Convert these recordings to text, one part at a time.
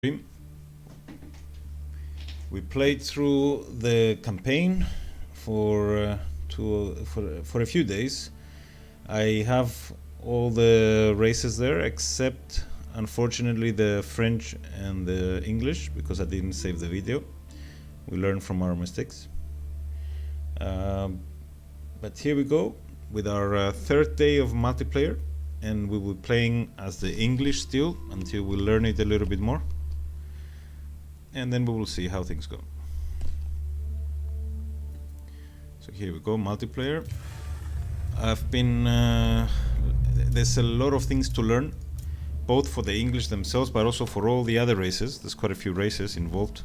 We played through the campaign for a few days. I have all the races there except unfortunately the French and the English because I didn't save the video. We learn from our mistakes. But here we go with our third day of multiplayer, and we will be playing as the English still until we learn it a little bit more, and then we will see how things go. So here we go, multiplayer. I've been there's a lot of things to learn, both for the English themselves but also for all the other races. There's quite a few races involved,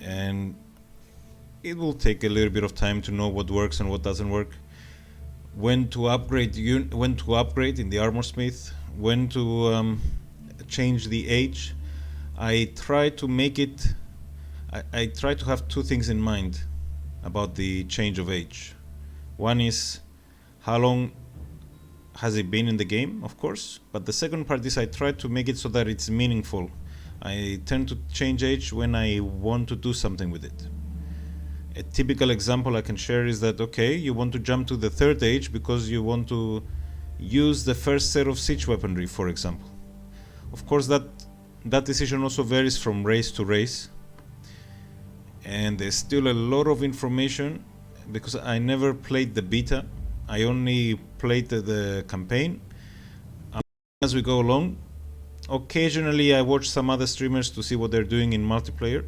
and it will take a little bit of time to know what works and what doesn't work, when to upgrade in the armor smith, when to change the age. I try to make it I try to have two things in mind about the change of age. One is how long has it been in the game, of course, but the second part is I try to make it so that it's meaningful. I tend to change age when I want to do something with it. A typical example I can share is that, okay, you want to jump to the third age because you want to use the first set of siege weaponry, for example. Of course, that decision also varies from race to race, and there's still a lot of information because I never played the beta. I only played the campaign. As we go along, occasionally I watch some other streamers to see what they're doing in multiplayer.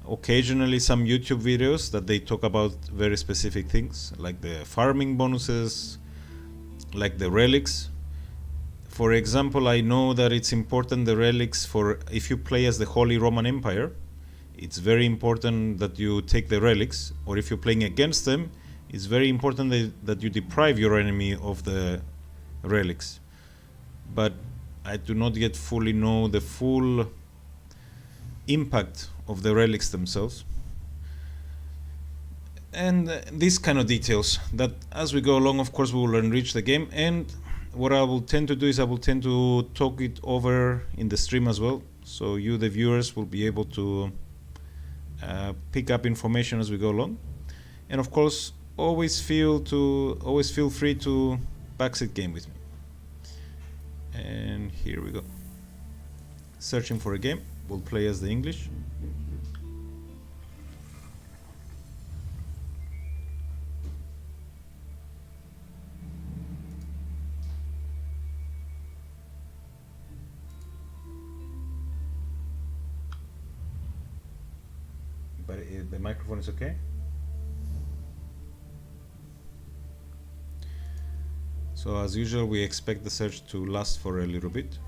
Occasionally some YouTube videos that they talk about very specific things, like the farming bonuses, like the relics. For example, I know that it's important, the relics, for if you play as the Holy Roman Empire, it's very important that you take the relics, or if you're playing against them, it's very important that you deprive your enemy of the relics. But I do not yet fully know the full impact of the relics themselves, and these kind of details that as we go along, of course, we will enrich the game. And what I will tend to do is I will tend to talk it over in the stream as well, so you, the viewers, will be able to pick up information as we go along. And of course, always feel free to backseat game with me. And here we go, searching for a game. We'll play as the English. But the microphone is okay? So as usual, we expect the search to last for a little bit.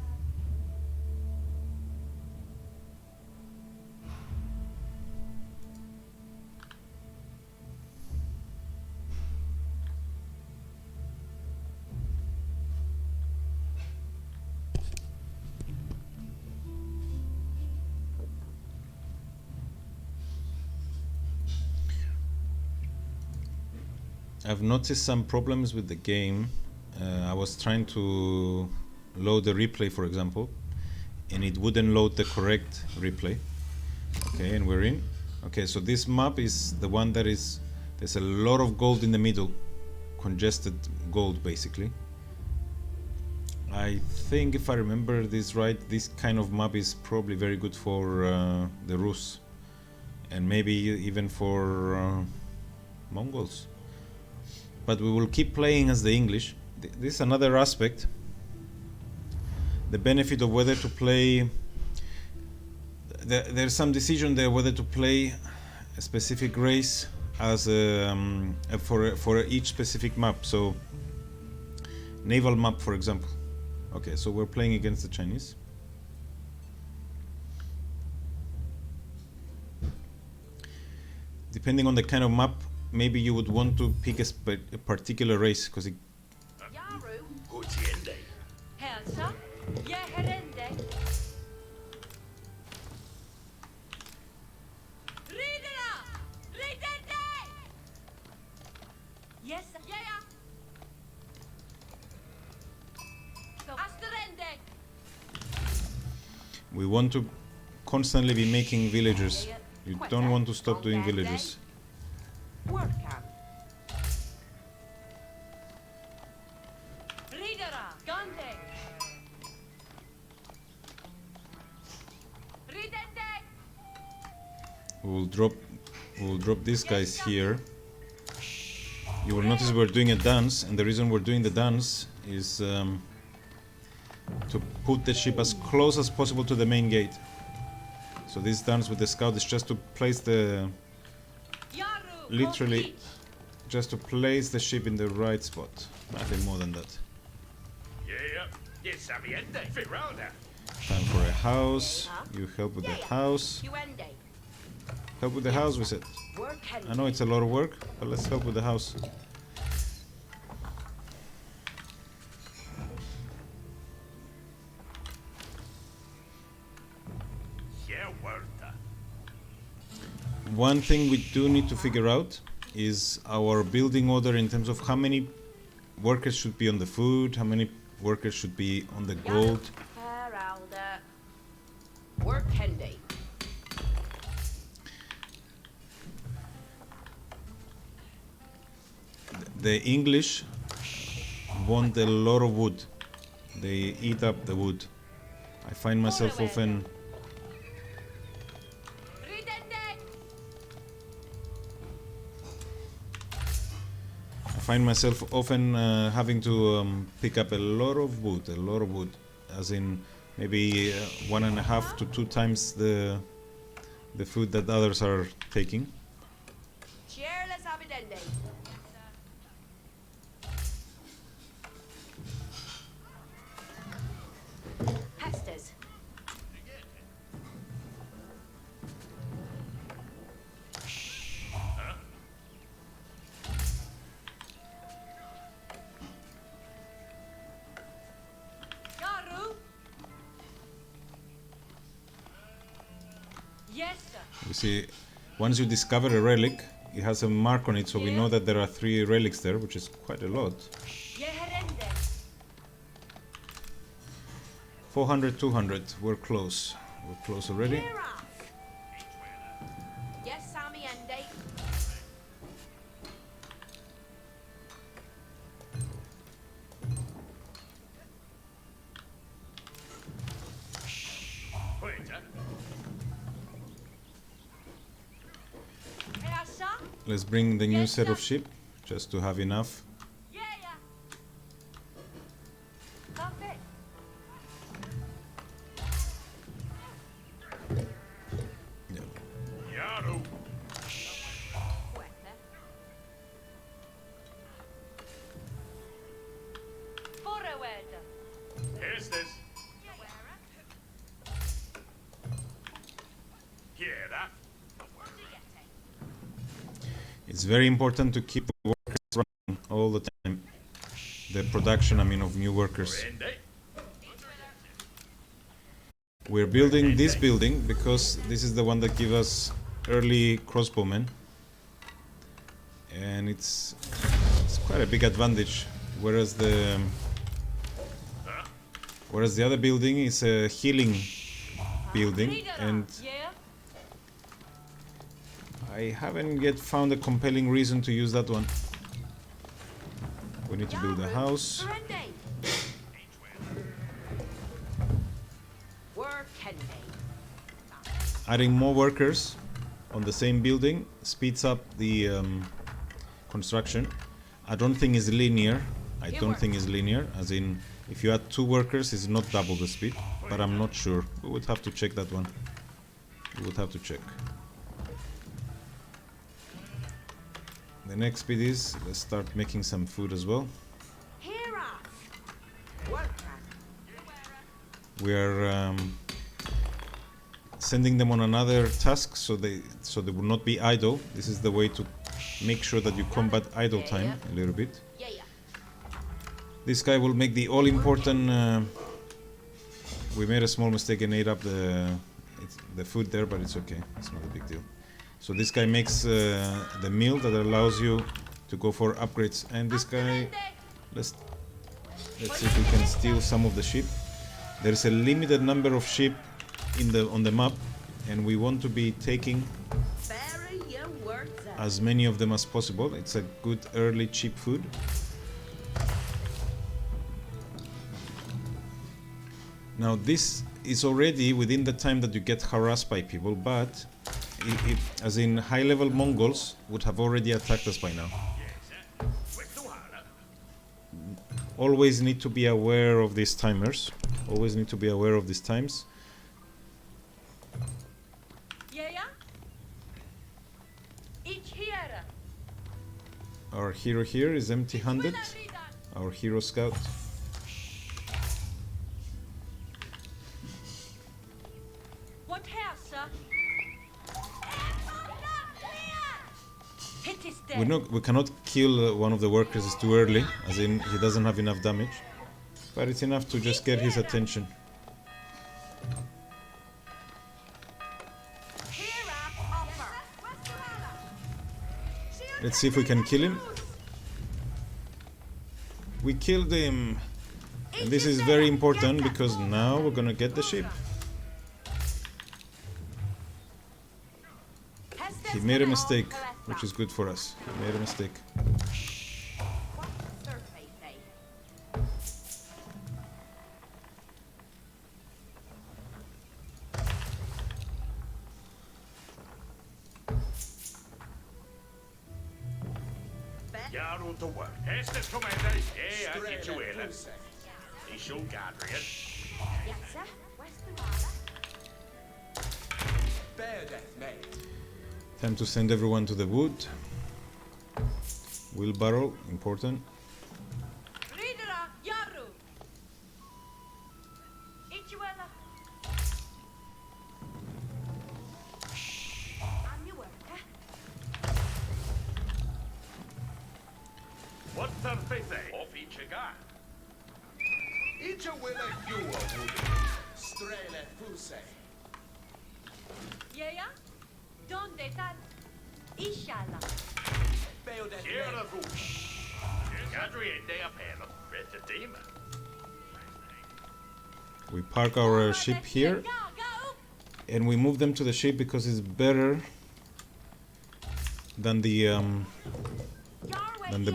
I've noticed some problems with the game. I was trying to load the replay, for example, and it wouldn't load the correct replay. Okay, and we're in. Okay, so this map is the one that is, there's a lot of gold in the middle, congested gold basically. I think, if I remember this right, this kind of map is probably very good for the Rus, and maybe even for Mongols. But we will keep playing as the English. This is another aspect, the benefit of whether to play. There's some decision there whether to play a specific race as for each specific map. So naval map, for example. Okay, so we're playing against the Chinese. Depending on the kind of map, maybe you would want to pick a particular race because it. We want to constantly be making villagers. You don't want to stop doing villagers. We'll drop these guys here. You will notice we're doing a dance, and the reason we're doing the dance is to put the ship as close as possible to the main gate. So this dance with the scout is just to place the... literally just to place the ship in the right spot. Nothing more than that. Time for a house. You help with the house. Help with the house, we said. I know it's a lot of work, but let's help with the house. One thing we do need to figure out is our building order in terms of how many workers should be on the food, how many workers should be on the gold. The English want a lot of wood. They eat up the wood. I find myself often having to pick up a lot of wood, as in maybe 1.5 to 2 times the food that others are taking. You see, once you discover a relic, it has a mark on it, so we know that there are 3 relics there, which is quite a lot. 400, 200, we're close. We're close already. Let's bring the new set of sheep, just to have enough. It's very important to keep the workers running all the time. The production, I mean, of new workers. We're building this building because this is the one that gives us early crossbowmen. And it's quite a big advantage, whereas the other building is a healing building, and I haven't yet found a compelling reason to use that one. We need to build a house. Adding more workers on the same building speeds up the construction. I don't think it's linear. As in, if you add 2 workers, it's not double the speed, but I'm not sure. We would have to check that one. The next bit is, let's start making some food as well. We are sending them on another task, so they will not be idle. This is the way to make sure that you combat idle time a little bit. This guy will make the all-important... we made a small mistake and ate up the food there, but it's okay. It's not a big deal. So this guy makes the meal that allows you to go for upgrades. And this guy, let's see if we can steal some of the sheep. There is a limited number of sheep on the map, and we want to be taking as many of them as possible. It's a good early cheap food. Now this is already within the time that you get harassed by people, but as in high-level Mongols would have already attacked us by now. Always need to be aware of these timers. Always need to be aware of these times. Our hero here is empty-handed. Our hero scout. We cannot kill one of the workers, it's too early, as in he doesn't have enough damage, but it's enough to just get his attention. Let's see if we can kill him. We killed him, and this is very important because now we're gonna get the ship. He made a mistake, which is good for us. He made a mistake. Time to send everyone to the wood. Wheelbarrow, important. We park our ship here and we move them to the ship because it's better than the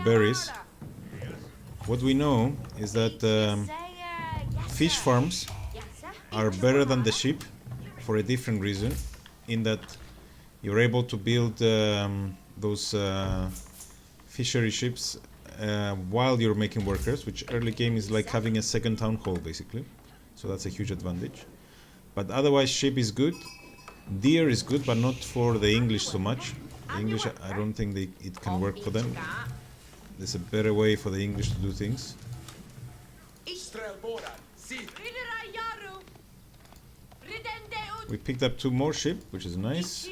berries. What we know is that fish farms are better than the ship for a different reason, in that you're able to build those fishery ships while you're making workers, which early game is like having a second town hall basically. So that's a huge advantage. But otherwise ship is good. Deer is good, but not for the English so much. The English, I don't think it can work for them. There's a better way for the English to do things. We picked up 2 more sheep, which is nice.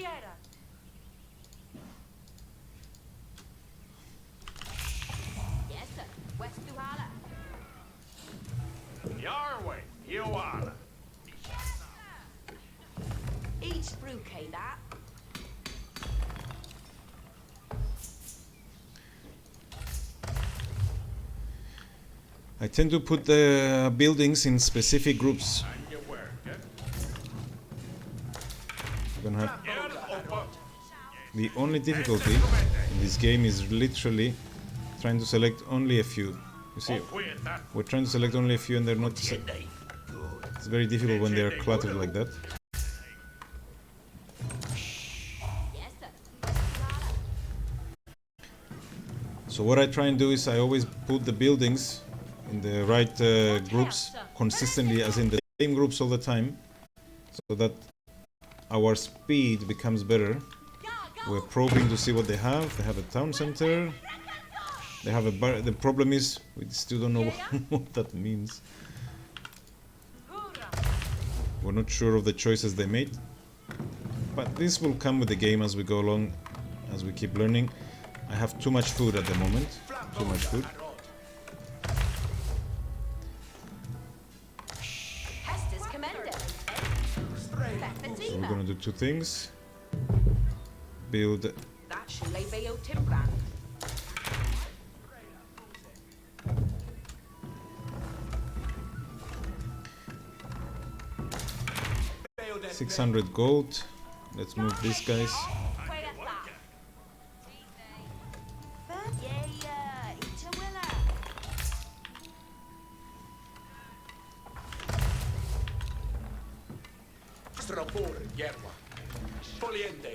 I tend to put the buildings in specific groups. We're gonna have the only difficulty in this game is literally trying to select only a few. You see, we're trying to select only a few and they're not. It's very difficult when they're cluttered like that. So what I try and do is I always put the buildings in the right groups consistently, as in the same groups all the time, so that our speed becomes better. We're probing to see what they have. They have a town center. They have a bar. The problem is we still don't know what that means. We're not sure of the choices they made, but this will come with the game as we go along, as we keep learning. I have too much food at the moment. Too much food. So we're gonna do 2 things. Build. 600 gold. Let's move these guys.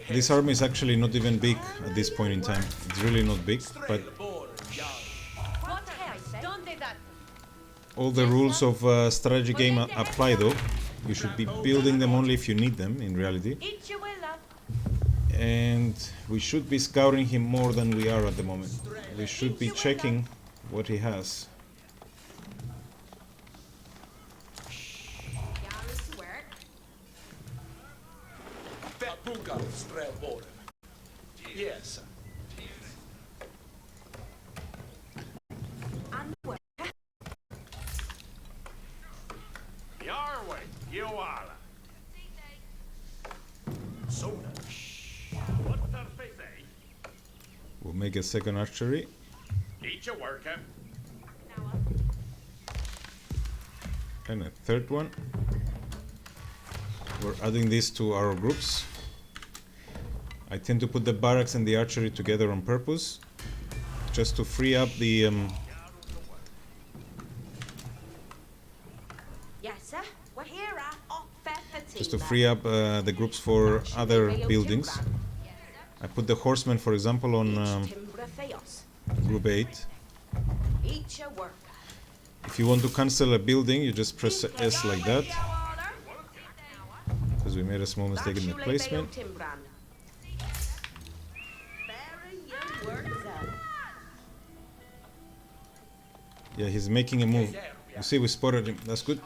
This army is actually not even big at this point in time. It's really not big, but all the rules of strategy game apply though. You should be building them only if you need them in reality. And we should be scouting him more than we are at the moment. We should be checking what he has. Yes. We'll make a second archery. And a third one. We're adding this to our groups. I tend to put the barracks and the archery together on purpose, just to free up the the groups for other buildings. I put the horsemen, for example, on group 8. If you want to cancel a building, you just press S like that, because we made a small mistake in the placement. Yeah, he's making a move. You see, we spotted him. That's good.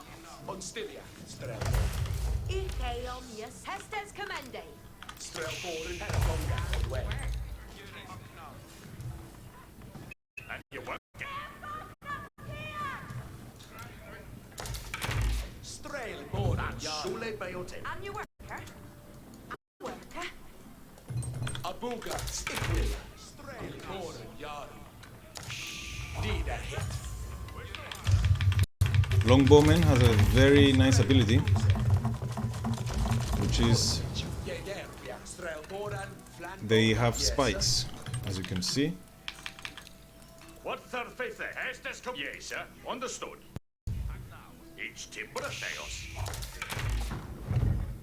Longbowman has a very nice ability, which is they have spikes, as you can see.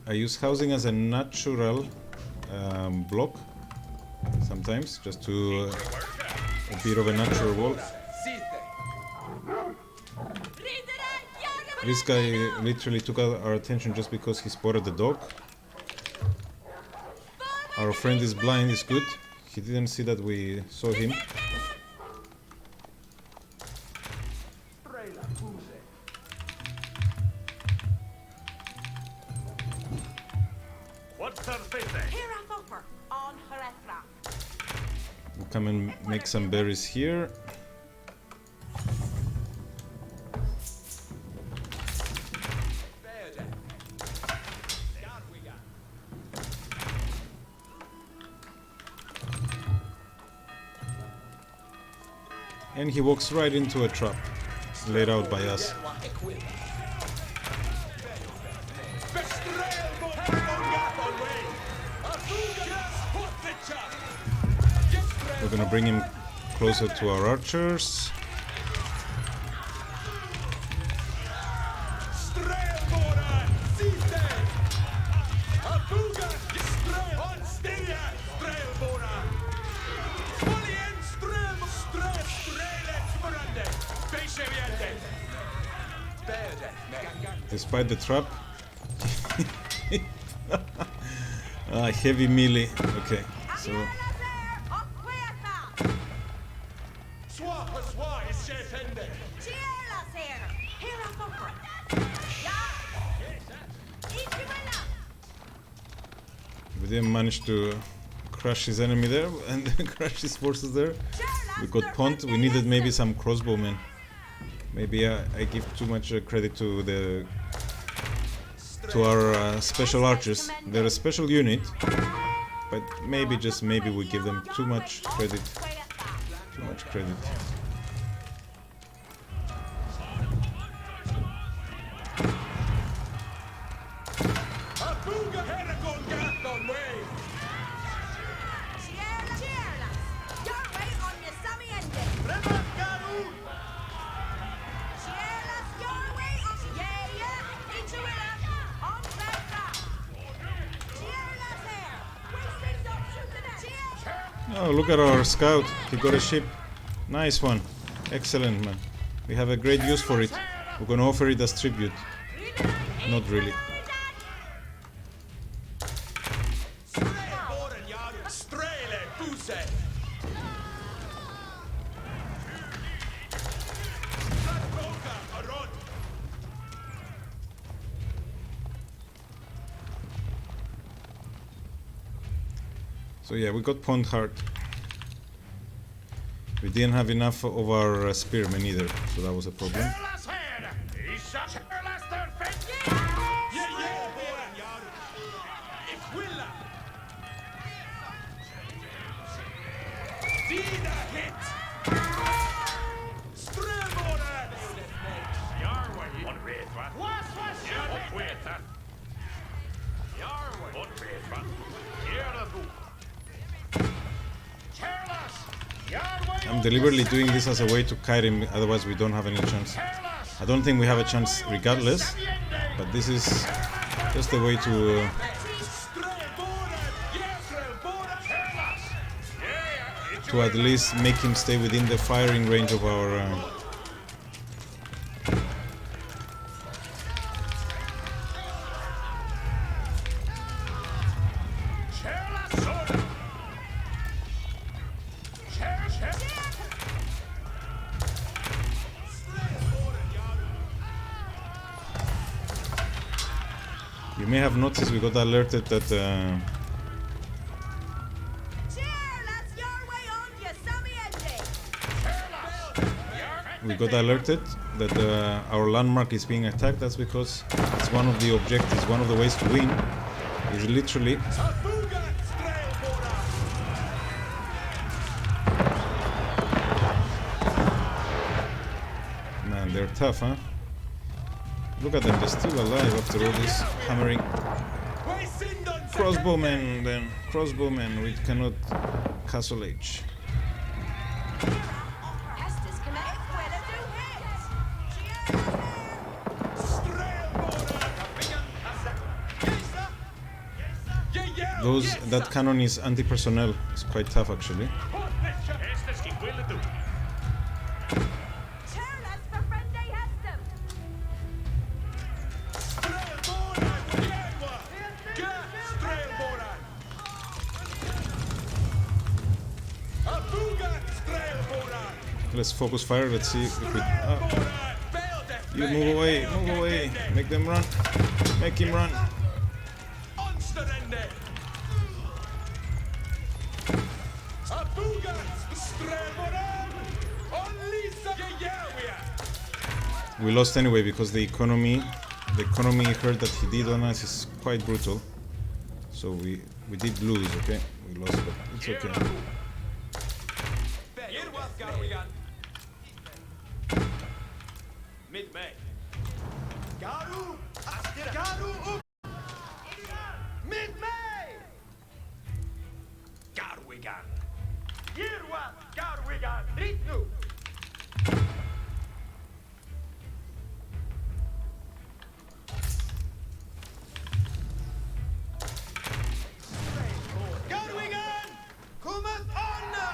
I use housing as a natural block sometimes, just to a bit of a natural wall. This guy literally took our attention just because he spotted the dog. Our friend is blind, is good. He didn't see that we saw him. We'll come and make some berries here. And he walks right into a trap laid out by us. We're gonna bring him closer to our archers. Despite the trap. Heavy melee. Okay, so we didn't manage to crush his enemy there and crush his forces there. We got pumped. We needed maybe some crossbowmen. Maybe I give too much credit to our special archers. They're a special unit, but maybe, just maybe, we give them too much credit. Too much credit. Oh, look at our scout. He got a ship. Nice one. Excellent, man. We have a great use for it. We're gonna offer it as tribute. Not really. So yeah, we got Pond Heart. We didn't have enough of our spearmen either, so that was a problem. I'm deliberately doing this as a way to kite him, otherwise we don't have any chance. I don't think we have a chance regardless, but this is just a way to at least make him stay within the firing range of our You may have noticed we got alerted that our landmark is being attacked. That's because it's one of the objectives, one of the ways to win is literally man, they're tough, huh? Look at them, they're still alive after all this hammering. Crossbowmen, then. Crossbowmen, we cannot Castle H. That cannon is anti-personnel. It's quite tough, actually. Let's focus fire. Let's see if we. You move away, move away. Make them run. Make him run. We lost anyway because the economy hurt that he did on us is quite brutal. So we did lose, okay? We lost, but it's okay. Mid-May. Mid-May! Garwigan. Yerwan, Garwigan, Ritnu. Garwigan, kommet Anna!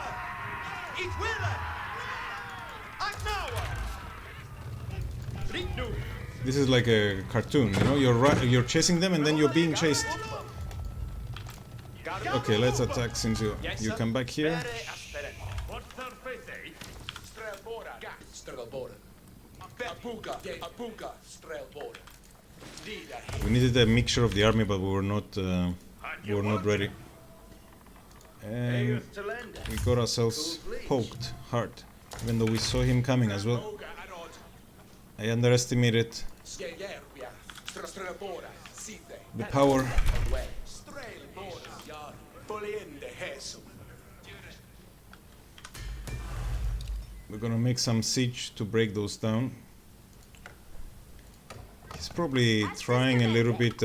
It will. This is like a cartoon, you know. You're chasing them and then you're being chased. Okay, let's attack since you come back here. We needed a mixture of the army, but we were not ready. And we got ourselves poked hard, even though we saw him coming as well. I underestimated the power. We're gonna make some siege to break those down. He's probably trying a little bit.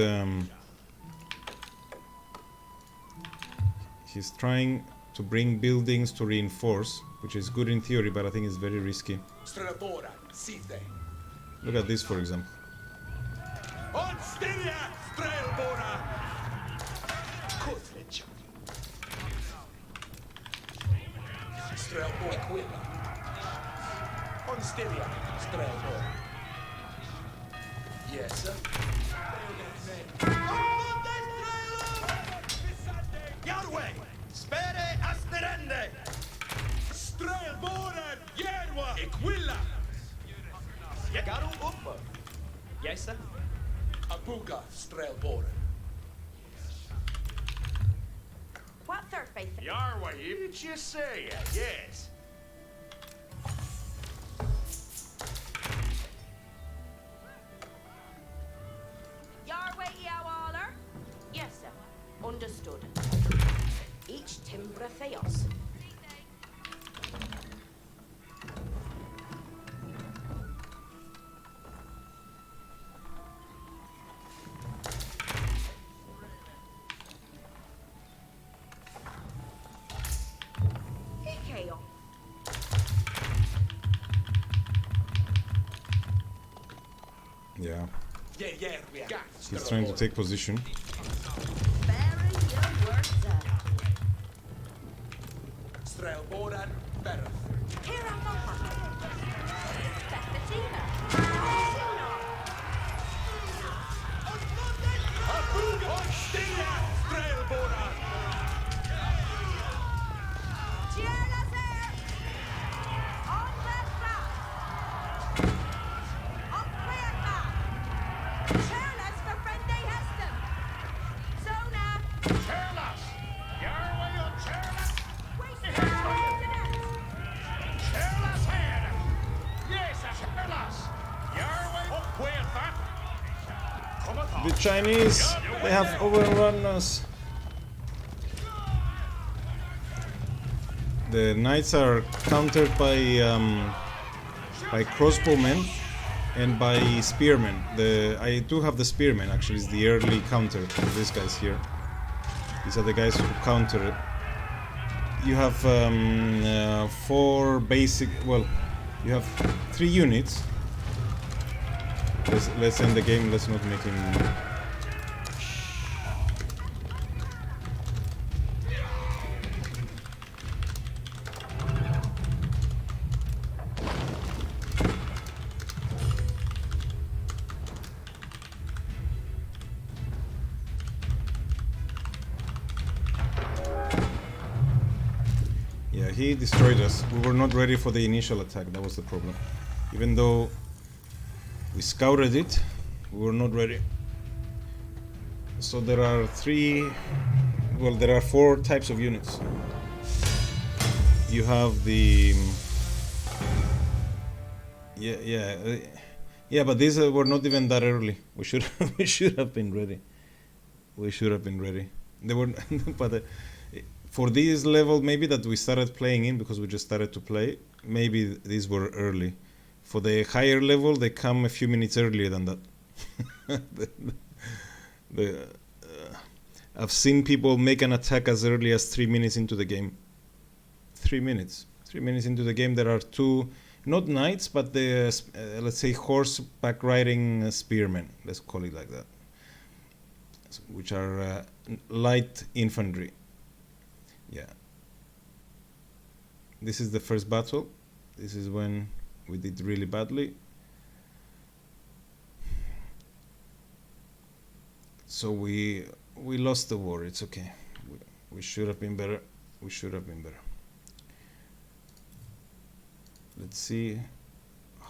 He's trying to bring buildings to reinforce, which is good in theory, but I think it's very risky. Look at this, for example. Aquila. Constilia, Strelbo. Yes, sir. Yarway! Spere asterende! Strelboren! Yerwa! Aquila! Garu upper. Yes, sir. Abuga, Strelboren. What third faith? Yarway, did you say it? Yes. Yarway Yawaller? Yes, sir. Understood. Each timbra theos. Ikeo. Yeah, Yeah, we are. he's trying to take position. Very your words, sir. Strelboren, Berth. Here I'm on Bettina. Abuga, Constilia, Strelboren. Tierras air. On the track. On clear path. Tierras for friendly Heston. Zona. Charlas! Yarway on Charlas! Waste internet. Charlas head! Yes, Charlas! Yarway up Puerta! Come on! The Chinese, they have overrun us. The knights are countered by crossbowmen and by spearmen. I do have the spearmen actually. It's the early counter for these guys here. These are the guys who counter it. You have 4 basic. Well, you have 3 units. Let's end the game. Let's not make him. Yeah, he destroyed us. We were not ready for the initial attack. That was the problem. Even though we scouted it, we were not ready. So there are 4 types of units. You have the yeah, but these were not even that early. We should have been ready. We should have been ready. They were, but for this level, maybe that we started playing in because we just started to play. Maybe these were early. For the higher level, they come a few minutes earlier than that. I've seen people make an attack as early as 3 minutes into the game. 3 minutes. 3 minutes into the game, there are 2, not knights, but the let's say horseback riding spearmen. Let's call it like that, which are light infantry. Yeah. This is the first battle. This is when we did really badly. So we lost the war. It's okay. We should have been better. We should have been better. Let's see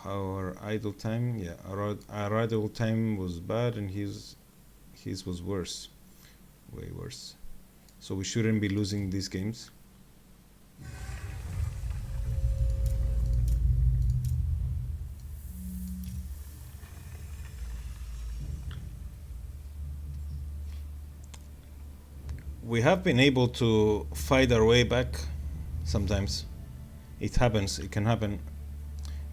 how our idle time. Yeah, our idle time was bad, and his was worse, way worse. So we shouldn't be losing these games. We have been able to fight our way back sometimes. It happens, it can happen.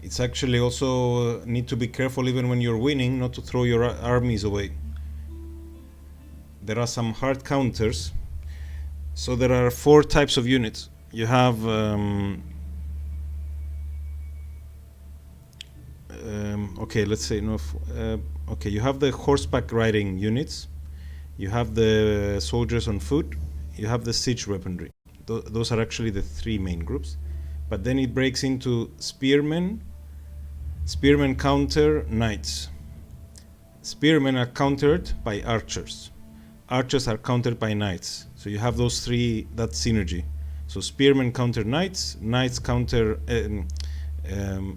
It's actually also need to be careful even when you're winning, not to throw your armies away. There are some hard counters. So there are 4 types of units. You have okay, let's say no. Okay, you have the horseback riding units. You have the soldiers on foot. You have the siege weaponry. Those are actually the 3 main groups. but then it breaks into spearmen. Spearmen counter knights. Spearmen are countered by archers. Archers are countered by knights. So you have those three, that synergy. So spearmen counter knights, knights counter,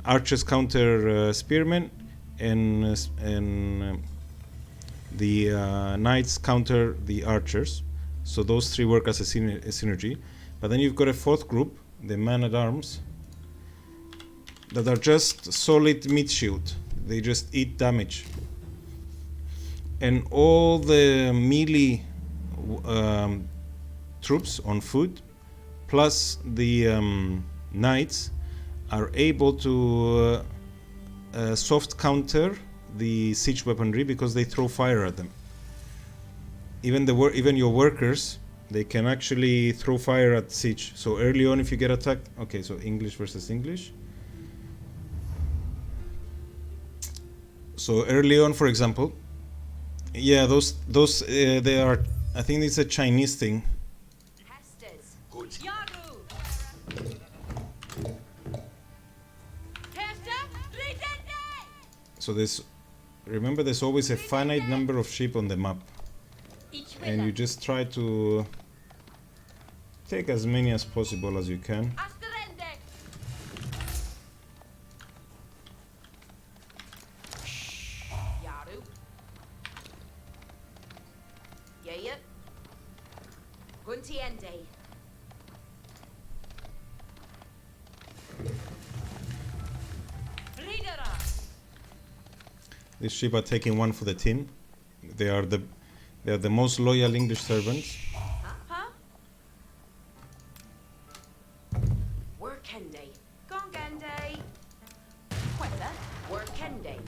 archers counter spearmen, and the knights counter the archers. So those three work as a synergy. But then you've got a fourth group, the man-at-arms, that are just solid mid shield. They just eat damage. And all the melee troops on foot, plus the knights, are able to soft counter the siege weaponry because they throw fire at them. Even your workers, they can actually throw fire at siege. So early on, if you get attacked, okay, so English versus English. So early on, for example, yeah, those they are. I think it's a Chinese thing. Hestes. Good. Yaru. Hester. Ridende. So remember, there's always a finite number of sheep on the map, Each and you just try to take as many as possible as you can. Asterende. Yaru. Yaya. Guntiende. Ridera. These sheep are taking one for the team. They are the most loyal English servants. Huh? Workende. Gongende. Quetta. Workende.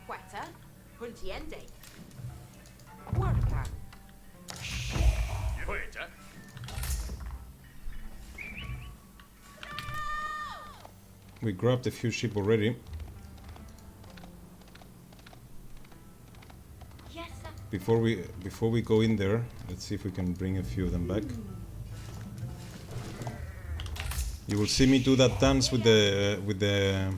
Quetta. Huntiende. Worker. Quetta. We grabbed a few sheep already. Yes, sir. Before we go in there, let's see if we can bring a few of them back. You will see me do that dance with the.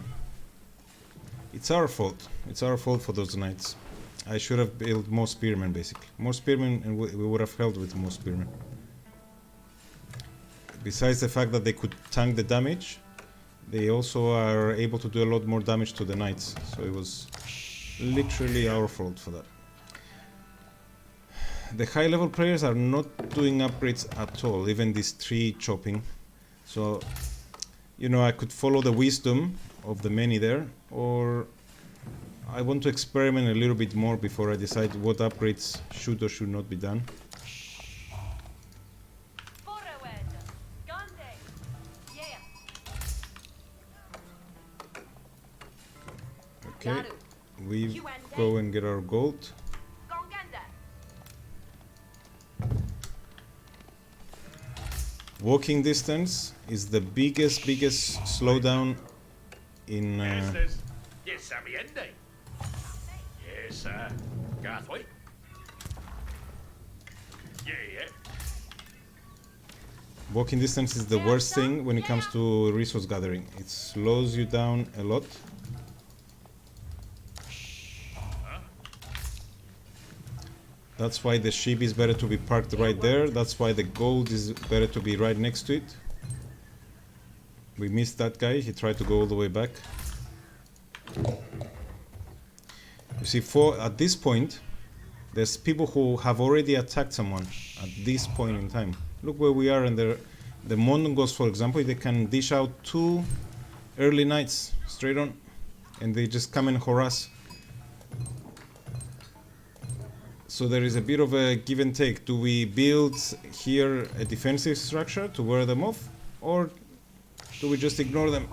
It's our fault. It's our fault for those knights. I should have built more spearmen, basically. More spearmen, and we would have held with more spearmen. Besides the fact that they could tank the damage, they also are able to do a lot more damage to the knights. So it was literally our fault for that. The high level players are not doing upgrades at all, even this tree chopping. So, you know, I could follow the wisdom of the many there, or I want to experiment a little bit more before I decide what upgrades should or should not be done. Forward. Gande. Yeah. Okay, we go and get our gold. Gonganda. Walking distance is the biggest slowdown in Hestes. Yes, sabiende. Yes, sir. Gathway. Yeah. walking distance is the worst thing when it comes to resource gathering. It slows you down a lot. That's why the sheep is better to be parked right there. That's why the gold is better to be right next to it. We missed that guy. He tried to go all the way back. You see, at this point, there's people who have already attacked someone at this point in time. Look where we are, and the Mongols, for example, they can dish out 2 early knights straight on, and they just come and harass. So there is a bit of a give and take. Do we build here a defensive structure to wear them off, or do we just ignore them?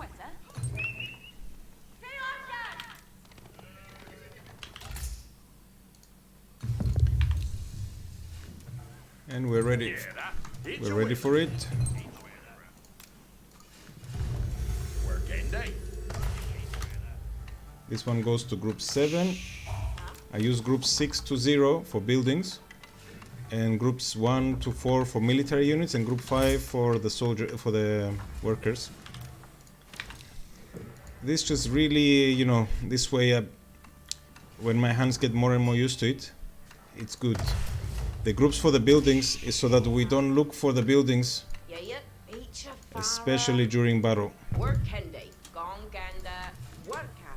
And we're ready. We're ready for it. This one goes to group 7. I use group 6 to 0 for buildings. and groups 1 to 4 for military units, and group 5 for the workers. This just really, you know, this way, when my hands get more and more used to it, it's good. The groups for the buildings is so that we don't look for the buildings, especially during battle. Work Hendy, Gonganda, Worka.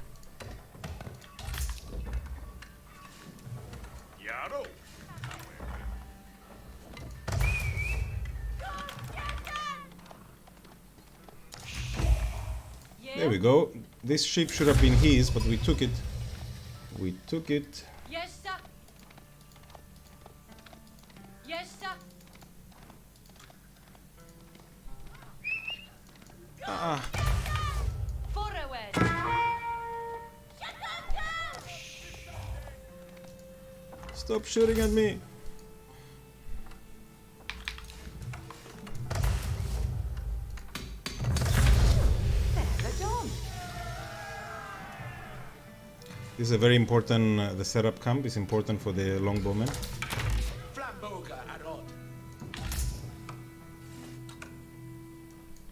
Yarrow. There we go. This ship should have been his, but we took it. We took it. Yes, sir. Yes, sir. Ah, Forward. stop shooting at me. This is a very important, the setup camp is important for the longbowmen. Flamboga Arod.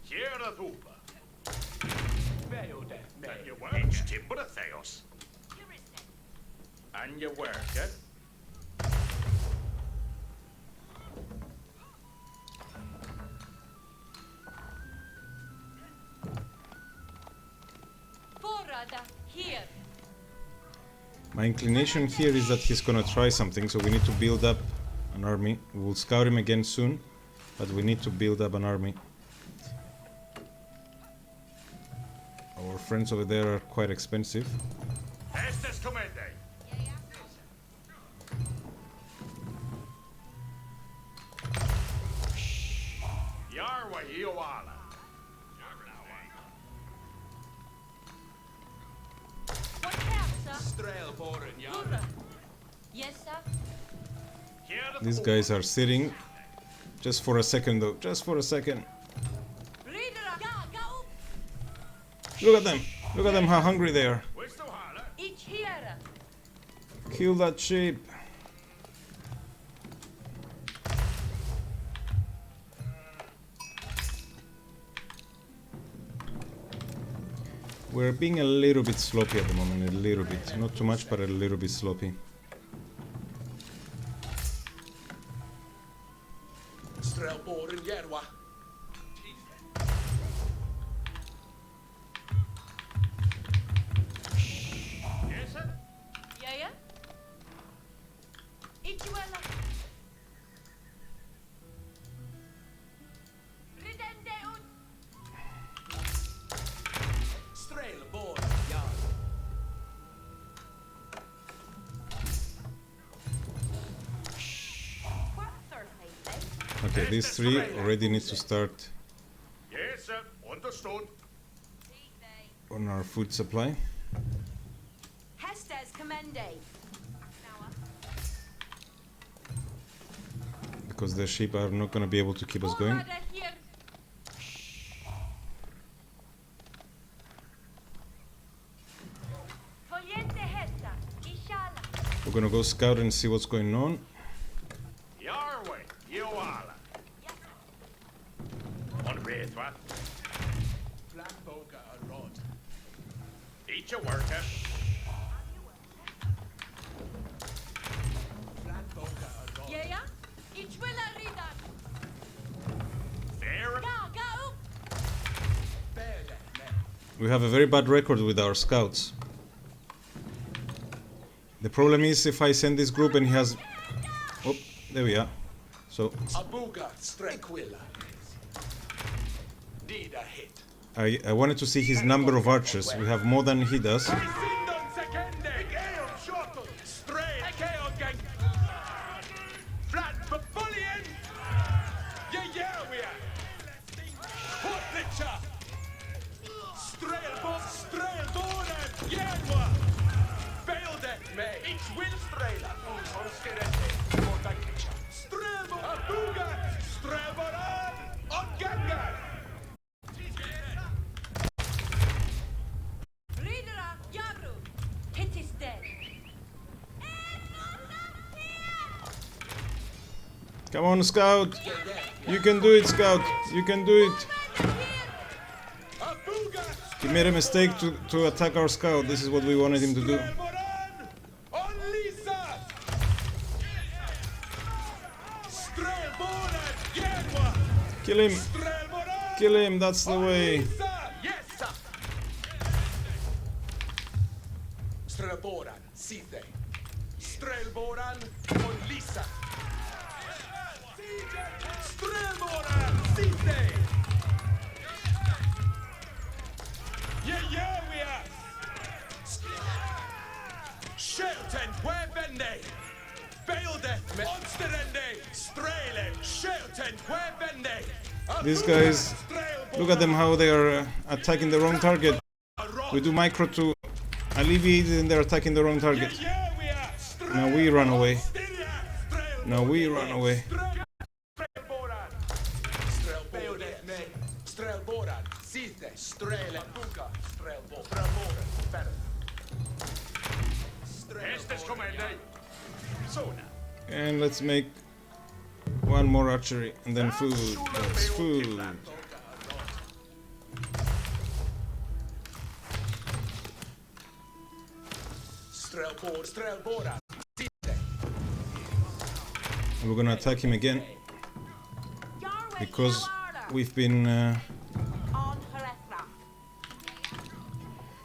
Here Thupa. Beode me. And you work. It's timber Theos. And you work it. Forada, here. My inclination here is that he's gonna try something, so we need to build up an army. We will scout him again soon, but we need to build up an army. Our friends over there are quite expensive. Estes Comende. Yarwa Ioala. What have, sir? Strelboren Yar. Hurra. Yes, sir. Here These guys are sitting. Just for a second though, just for a second. Reader, go. Look at them how hungry they are. Where's the Hala? Each here. Kill that sheep. We're being a little bit sloppy at the moment, a little bit. Not too much, but a little bit sloppy. Strelboren Yerwa. Yes, sir. Yeah. Each well. Ridende un. Strelboren Yar. What Thursday? Okay, these three already need to start Yes, sir. Understood. on our food supply. Hestes commende. Because the sheep are not going to be able to keep us going. Forada here. Fogliente hetta. Ishala. We're going to go scout and see what's going on. Yarwa Ioala. On Raithwa. Flamboga Arod. Each a worker. Flamboga Arod. Yeah. Each will a reader. Fair. Go. Beode me. We have a very bad record with our scouts. The problem is if I send this group and he has... Oh, there we are. So Abuga Strequilla. Need a hit. I wanted to see his number of archers. We have more than he does. Sindon Sekende. Eon Shottle. Stray. Ekeon Gang. Flat Babullion. Yeah, we are. Hortlicha. Strelboren. Yerwa. Beode me. Each will strela. Skerete. Hortlicha. Strelbo. Abuga. Strelboran. Oganga. Reader. Yaru. Hit is dead. Come on, Scout. You can do it, Scout. You can do it. Abuga! He made a mistake to attack our Scout. This is what we wanted him to do. Strelboran! On Lisa! Strelboran! Genwa! Kill him. Strelboran! Kill him. That's the way. Lisa! Yes, sir! Strelboran, Sithe. Strelboran, on Lisa. Strelboran, Sithe. Yeah, we are. Shelton, Webende. Bailde, Monsterende. Strele, Shelton, Webende. These guys, look at them how they are attacking the wrong target. We do micro to alleviate it and they're attacking the wrong target. Yeah, we are. Now we run away. Now we run away. Strelboran, Sithe, Strele, Buka, Strelboran, Estes comende. Sona. And let's make one more archery and then food. That's food. Strelboran, Sithe. And we're gonna attack him again because we've been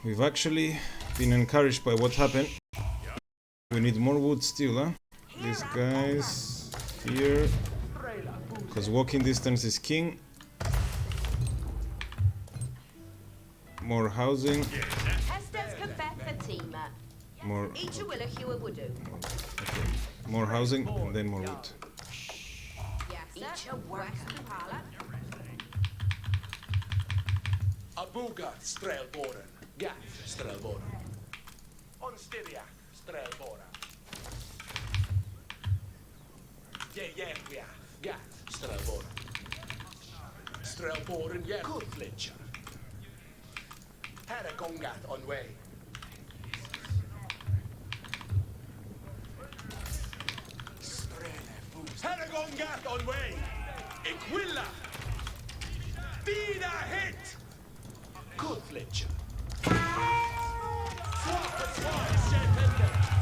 we've actually been encouraged by what happened. We need more wood still, huh? These guys here, because walking distance is king. More housing, more more housing, and then more wood. Abuga, Strelboran, Gat, Strelboran. On Styriak, Strelboran. Yeah, Gat, Strelboran. Strelboran, yeah, good fletcher. Haragongat on way. Haragongat on way. Iquilla. Dina hit. Good fletcher.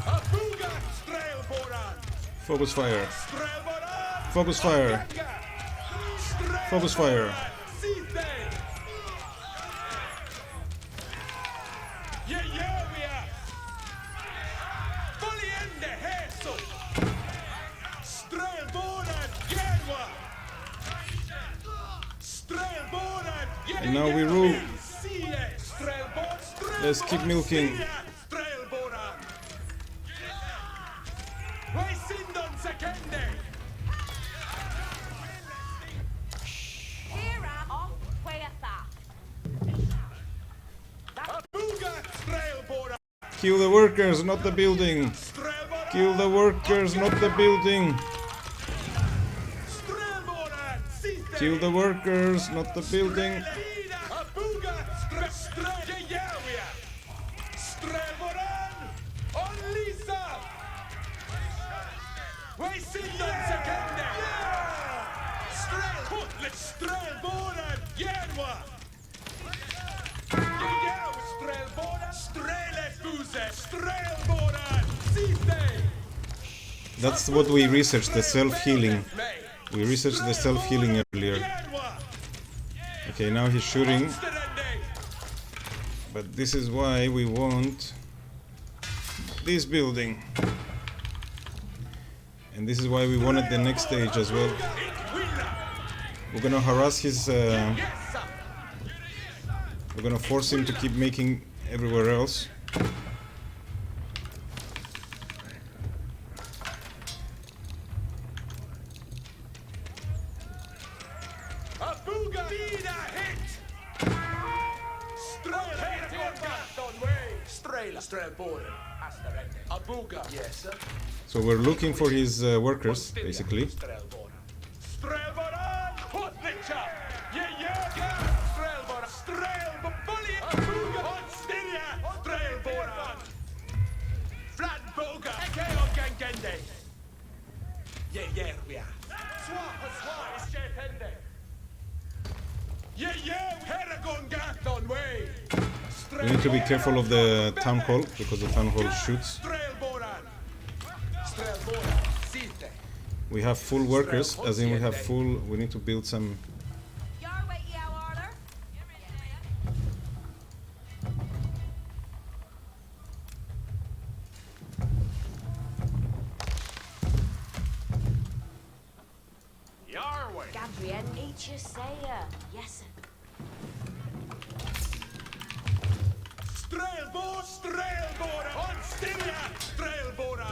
Abuga, Strelboran. Focus fire. Strelboran. Focus fire. Focus fire. Yeah, we are. Voliende, Heso. Strelboran, Genwa. Strelboran, And now we rule. Strelboran. Let's keep milking. Strelboran. Sindon Sekende. Abuga, Strelboran. Kill the workers, not the building. Strelboran. Kill the workers, not the building. Strelboran, Sithe. Kill the workers, not the building. Abuga, Strelboran. Strelboran, on Lisa. Sindon Sekende. Strelboran, Genwa. Strelboran, Strelefuse, Strelboran, Sithe. That's what we researched, the self-healing. We researched the self-healing earlier. Okay, now he's shooting. But this is why we want this building. And this is why we wanted the next stage as well. We're gonna harass his... we're gonna force him to keep making everywhere else. Abuga, Dina hit. Strelboran, Abuga, yes sir. So we're looking for his workers, basically. Strelboran, Hotlicha, yeah, Strelboran, Strelboran, Abuga, Hotstiria, Strelboran, Flatboga, Ekeo Gangende, yeah, we are. We need to be careful of the town hall because the town hall shoots. We have full workers, as in we have full. We need to build some.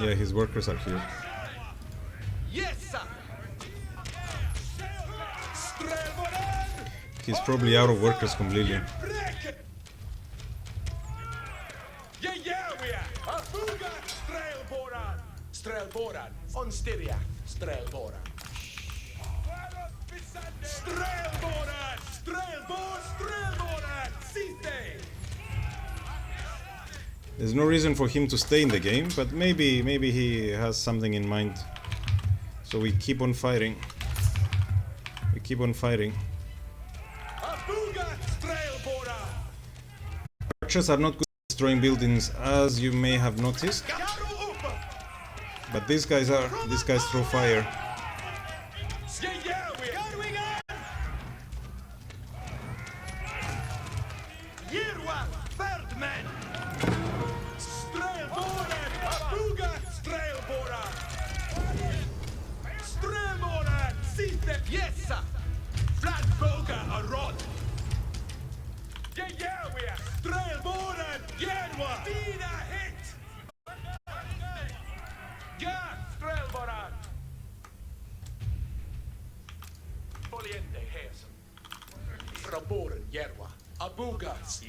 Yeah, his workers are here. He's probably out of workers completely. Strelboran, on Styria, Strelboran. Strelboran, Strelboran, Site. There's no reason for him to stay in the game, but maybe he has something in mind. So we keep on fighting. We keep on fighting. Archers are not good at destroying buildings, as you may have noticed. But these guys are. These guys throw fire.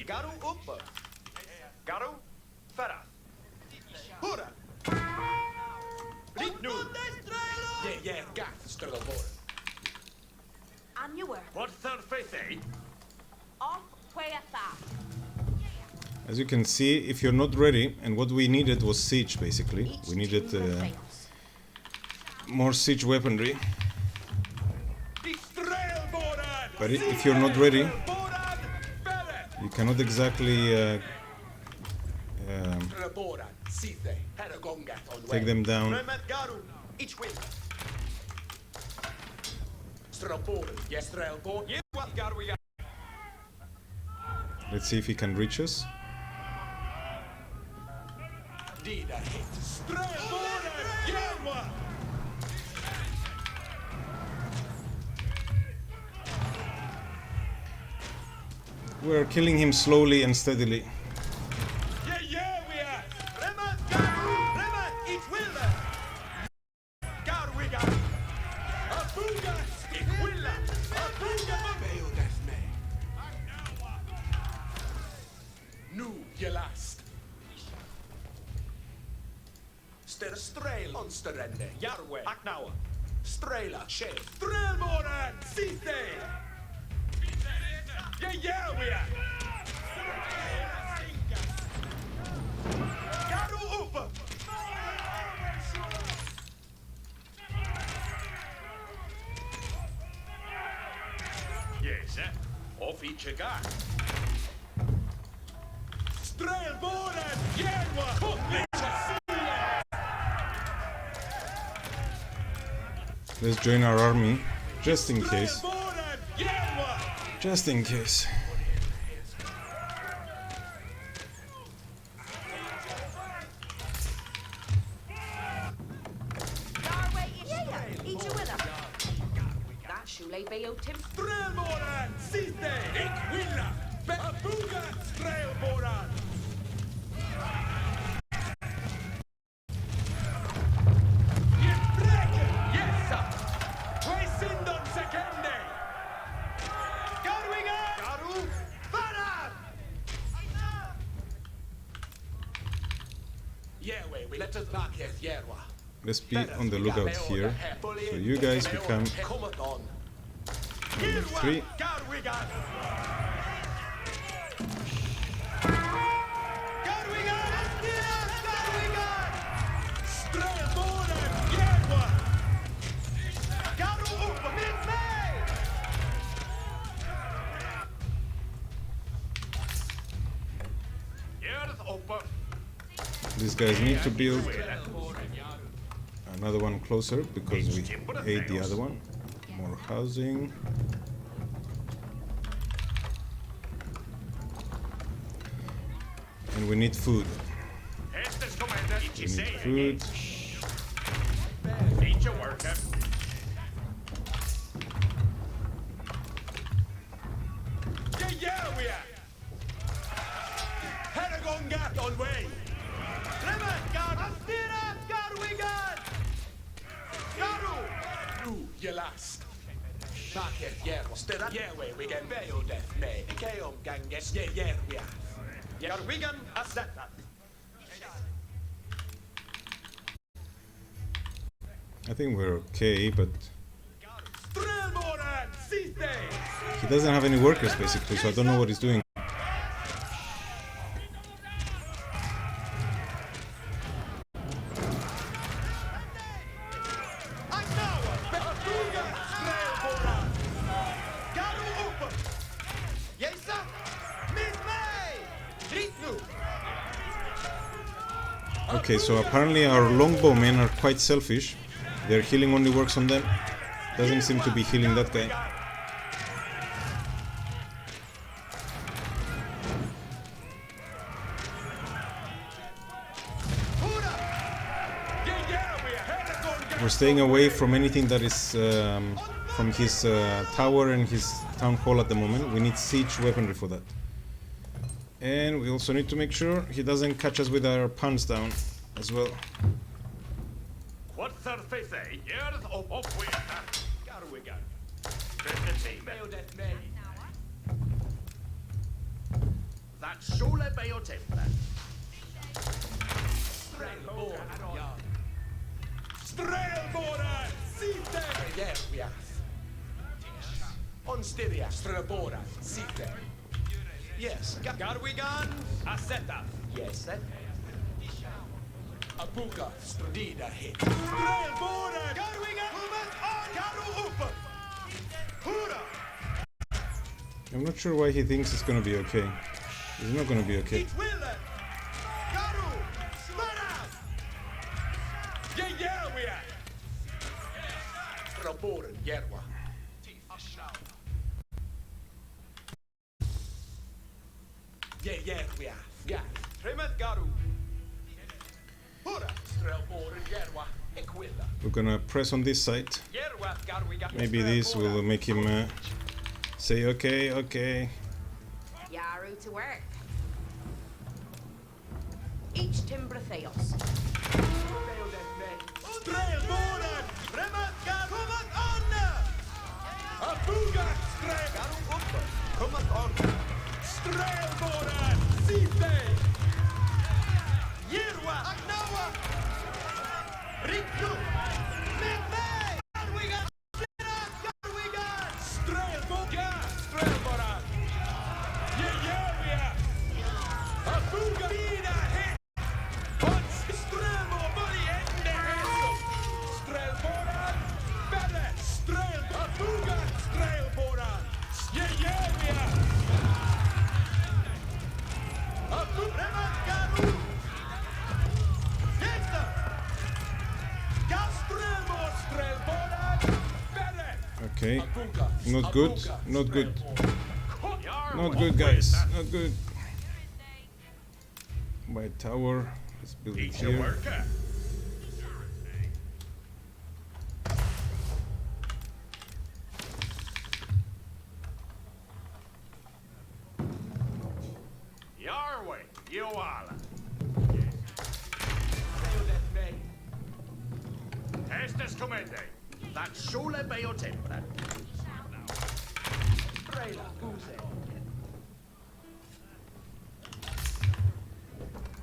Garu uppa. Garu ferra. Hurra. Dit nu. Gat, Strelboran. On your work. What third faith, eh? Off way at that. As you can see, if you're not ready, and what we needed was siege basically. We needed more siege weaponry. But if you're not ready, you cannot exactly take them down. Let's see if he can reach us. We're killing him slowly and steadily. Strail onsterende, Jarwe, Aknauer, Strela, Chef, Strelboran, Site! Yeah, we are! Garu uppa! Yes, off each a guy. Strelboran, Jarwa, Let's join our army, just in case. Just in case. Let's be on the lookout here. So you guys become number 3. guys need to build another one closer because we ate the other one. More housing. And we need food. We need food. Ain't you working? Yeah, we are. Paragon got on way. Lemon got. Astira got we got. Garu. You, you last. Market, yeah, stira. Yeah, we get bail death, may. Ikeom ganges, yeah, we are. Yeah, we can accept that. I think we're okay, but Strelmoran, siste. he doesn't have any workers basically, so I don't know what he's doing. Okay, so apparently our longbowmen are quite selfish. Their healing only works on them. Doesn't seem to be healing that guy. We're staying away from anything that is from his tower and his town hall at the moment. We need siege weaponry for that. And we also need to make sure he doesn't catch us with our puns down as well. What's our face, eh? Here's up with that. Got we got. That Shule Bayo Temple. Strelbora, siste. Yeah, we are. On styria, strelbora, siste. Yes, Got we gone? Accepta. yes, eh? Abuka, stradida hit. Strelbora, got we got. Garu up. Hura. I'm not sure why he thinks it's gonna be okay. It's not gonna be okay. Garu, Spara. Yeah, we are. Strelbora, yerwa. Yeah, we are. Yeah. Trimet Garu. Hura. Strelbora, yerwa. Equilla. We're gonna press on this side. Yerwa, got we got. Maybe this will make him say okay, okay. Yaru to work. Each timber theos. Strelbora, Remat Garu. Kumat Anna. Abuga, Strel. Garu up. Come on. Strelbora, siste. Yerwa, Agnawa. Riku. Midday. We got we got Strelbora, Strelbora. Yeah, we are. Abuga, Ida, hit. Once Strelbora, body in the head. Strelbora, better. Strelbora, Abuga, Strelbora. Yeah, we are. Abuga, Garu. Yes, sir. Gastrelbora, Strelbora, better. Okay. Abuga, Not good, Abuga, not good. Strelbora. Not good, guys. Not good. My tower. Let's build it Eat your here. worker. Your way, you all. Estes comende. That Shule Bayo Temple. Strela, Guse.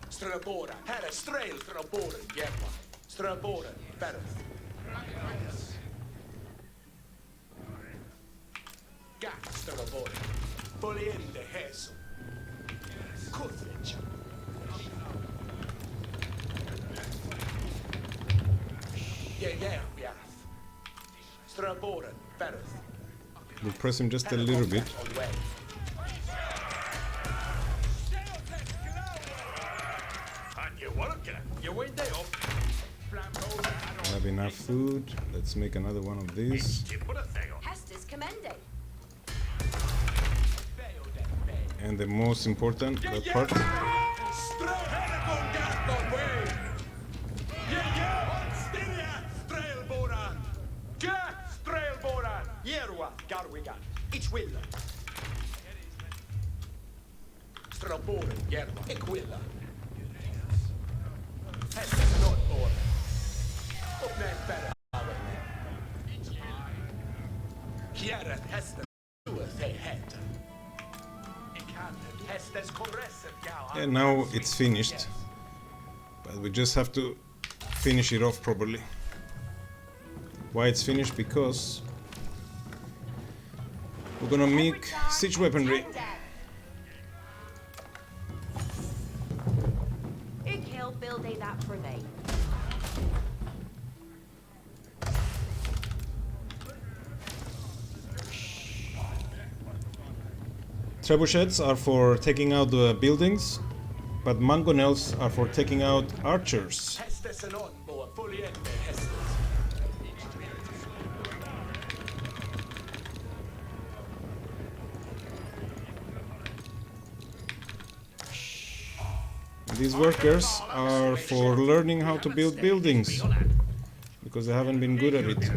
Strelbora, herre, Strel, Strelbora, Jerwa. Strelbora, Berth. Gat, Strelbora. Poliende, Hesu. Kuthvich. Yeah, Strelbora, Berth. We'll press him just a little bit. On way. And you work it. I have enough food. Let's make another one of these. Hestus commende. And the most important, that part. And now it's finished, but we just have to finish it off properly. Why it's finished? Because we're gonna make siege weaponry. He'll build that for me. Trebuchets are for taking out the buildings, but mangonels are for taking out archers. These workers are for learning how to build buildings, because they haven't been good at it.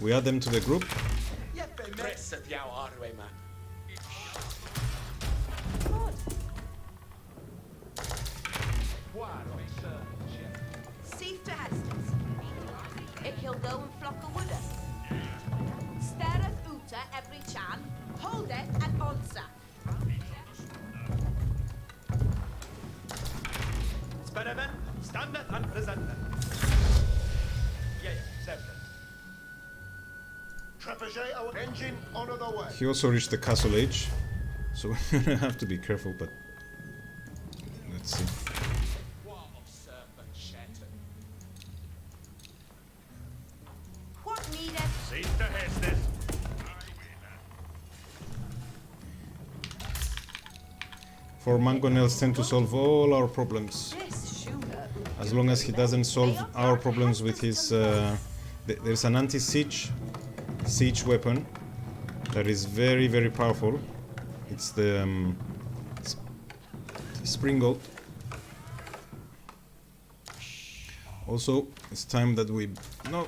We add them to the group. Seif to Hestus. He'll go and flock a wooder. Stareth Uta every chan, hold it and answer. Experiment, standard and presenter. Trebuchet, our engine on the way. He also reached the castle age, so we're gonna have to be careful, but let's see. What needed? See to Hestus. For mangonels tend to solve all our problems. This shooter. As long as he doesn't solve our problems with his... there's an anti-siege weapon that is very, very powerful. It's the Springald. Also, it's time that we... No.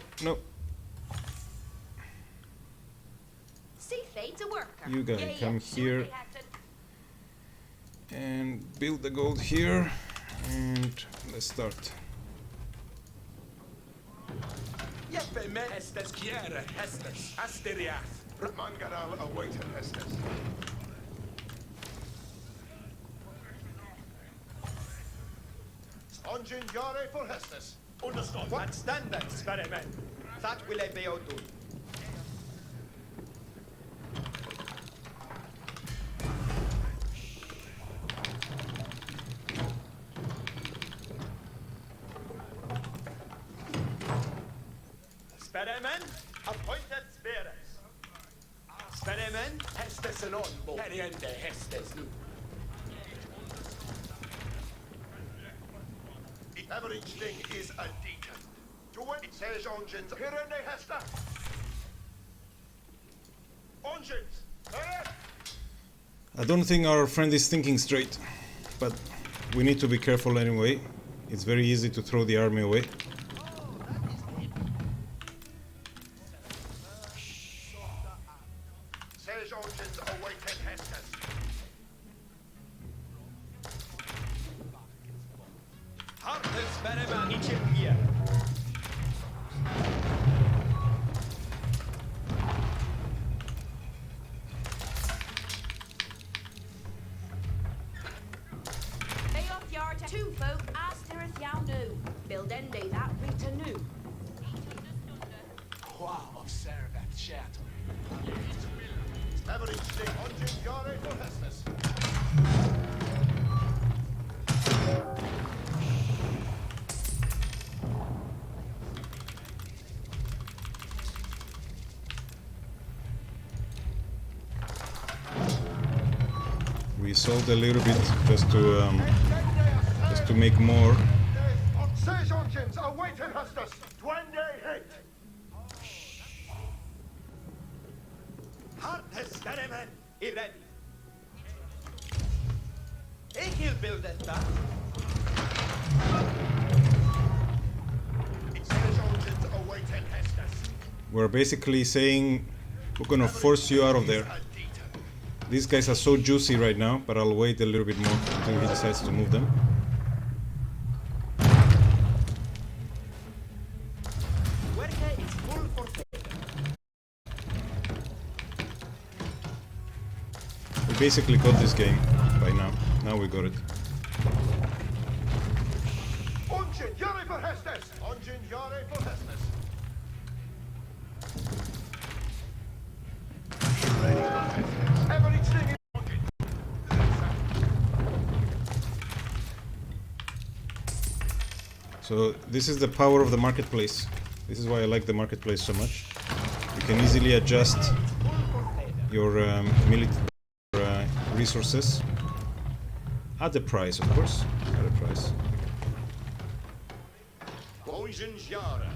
Seif to worker. You guys come here and build the gold here, and let's start. Mangaral awaited Hestus. Engine yare for Hestus. Understood. What standard experiment? That will I be out to. Experiment, appointed spirits. Experiment, Hestus and on board. Periente Hestus nu. Average thing is a deacon. To what it says engines. Hirende Hesta. Engines. I don't think our friend is thinking straight, but we need to be careful anyway. It's very easy to throw the army away. Says engines awaited Hestus. Hard experiment, each here. They off yard to two folk astereth yao new. Build ende that Rita new. Observe that chat. Average thing. Engine yare for Hestus. We sold a little bit just to make more. Siege engines awaiting Hustus. 20 hit. Hard experiment ready. Ik wil build that. Siege engines awaiting Hustus. We're basically saying we're gonna force you out of there. These guys are so juicy right now, but I'll wait a little bit more until he decides to move them. Worker is full for We basically got this game by now. Now we got it. Engine, Yuri for Hustus. Engine, Yuri for Hustus. Ready for Hustus. Everything is So this is the power of the marketplace. This is why I like the marketplace so much. You can easily adjust your military resources at the price, of course. At a price. Engine, Yuri.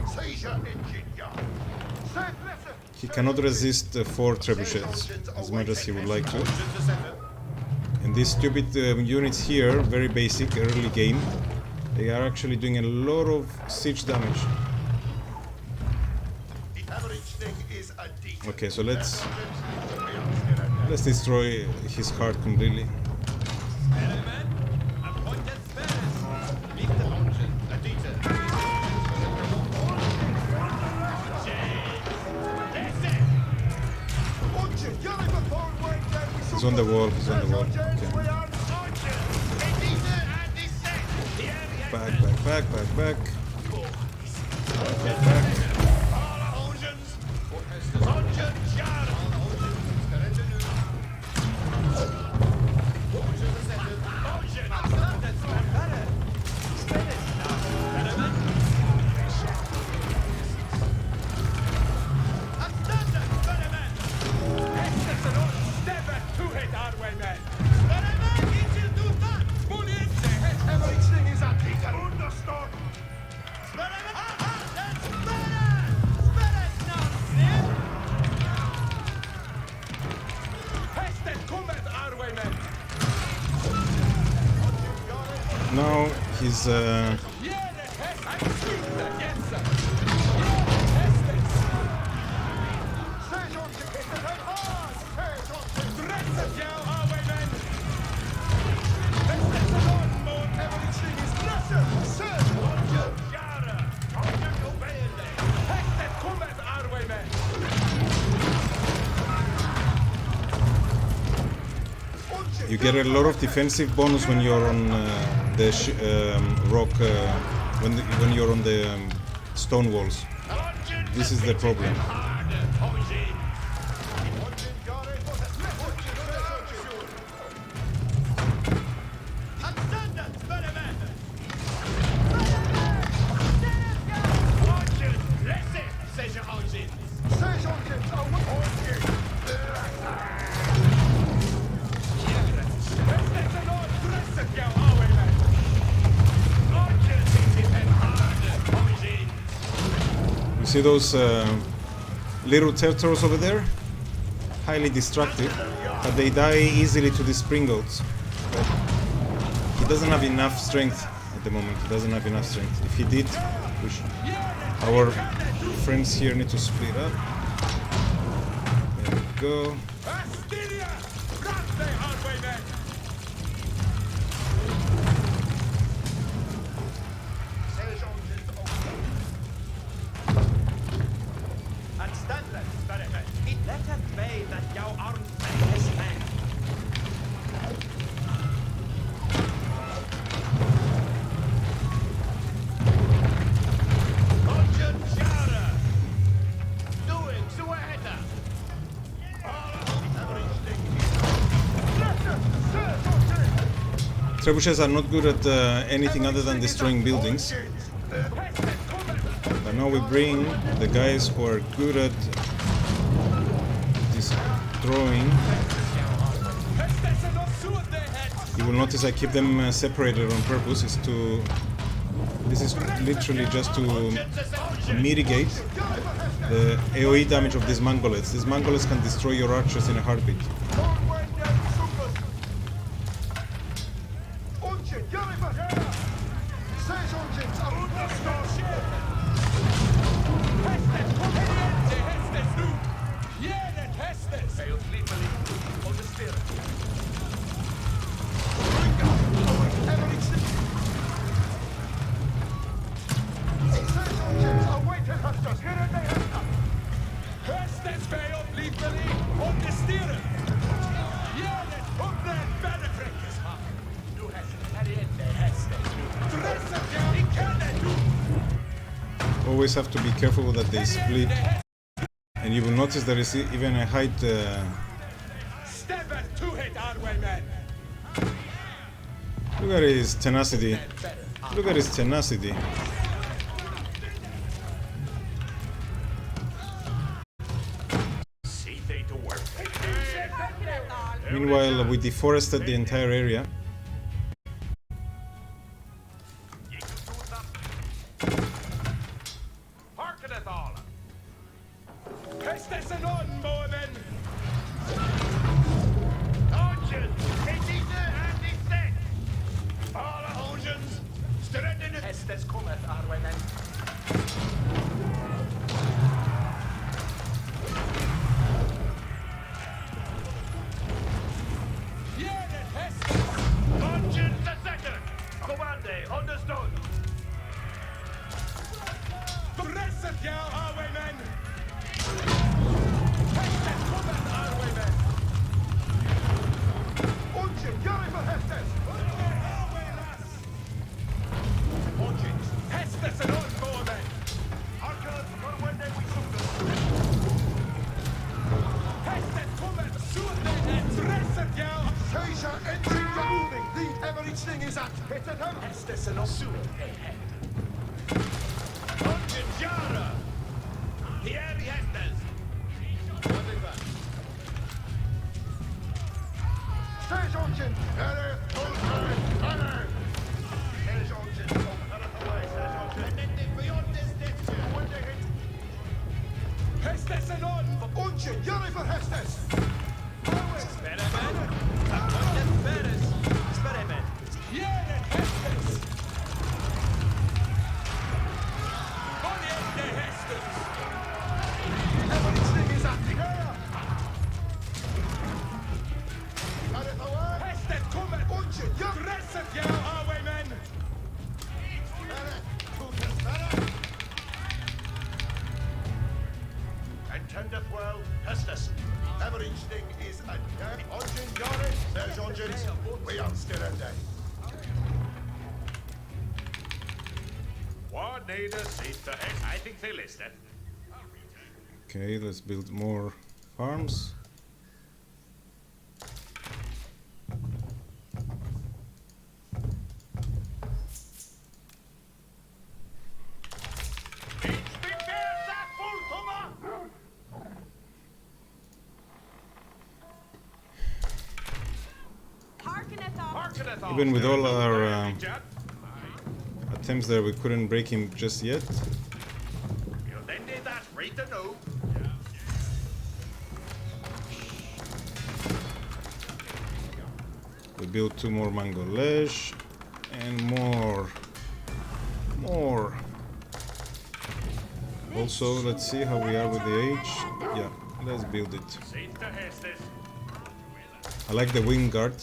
Siege engine, Yuri. Safe lesson. He cannot resist 4 trebuchets as much as he would like to. And these stupid units here, very basic, early game, they are actually doing a lot of siege damage. The average thing is a D. Okay, so let's destroy his heart completely. Element. Appointed spares. Leave the engine. Adita. Engine, Yuri for forward. He's on the wall, he's on the wall. Okay. Back, back, back, back, back. Back, back. Everything is a D. Understood. Now he's you get a lot of defensive bonus when you're on the rock, when you're on the stone walls. This is the problem. See those little turtles over there? Highly destructive, but they die easily to the springles. But he doesn't have enough strength at the moment. He doesn't have enough strength. If he did, our friends here need to split up. There we go. Trebuchets are not good at anything other than destroying buildings. But But now we bring the guys who are good at destroying. You will notice I keep them separated on purpose. This is literally just to mitigate the AoE damage of these Mongolets. These Mongolets can destroy your archers in a heartbeat. Always have to be careful that they split, and you will notice there is even a height. Look at his tenacity. Look at his tenacity. Meanwhile, we deforested the entire area. I think they listed. Okay, let's build more farms. Even with all our attempts there, we couldn't break him just yet. We built 2 more Mongolese and more. Also, let's see how we are with the age. Yeah, let's build it. I like the wing guard.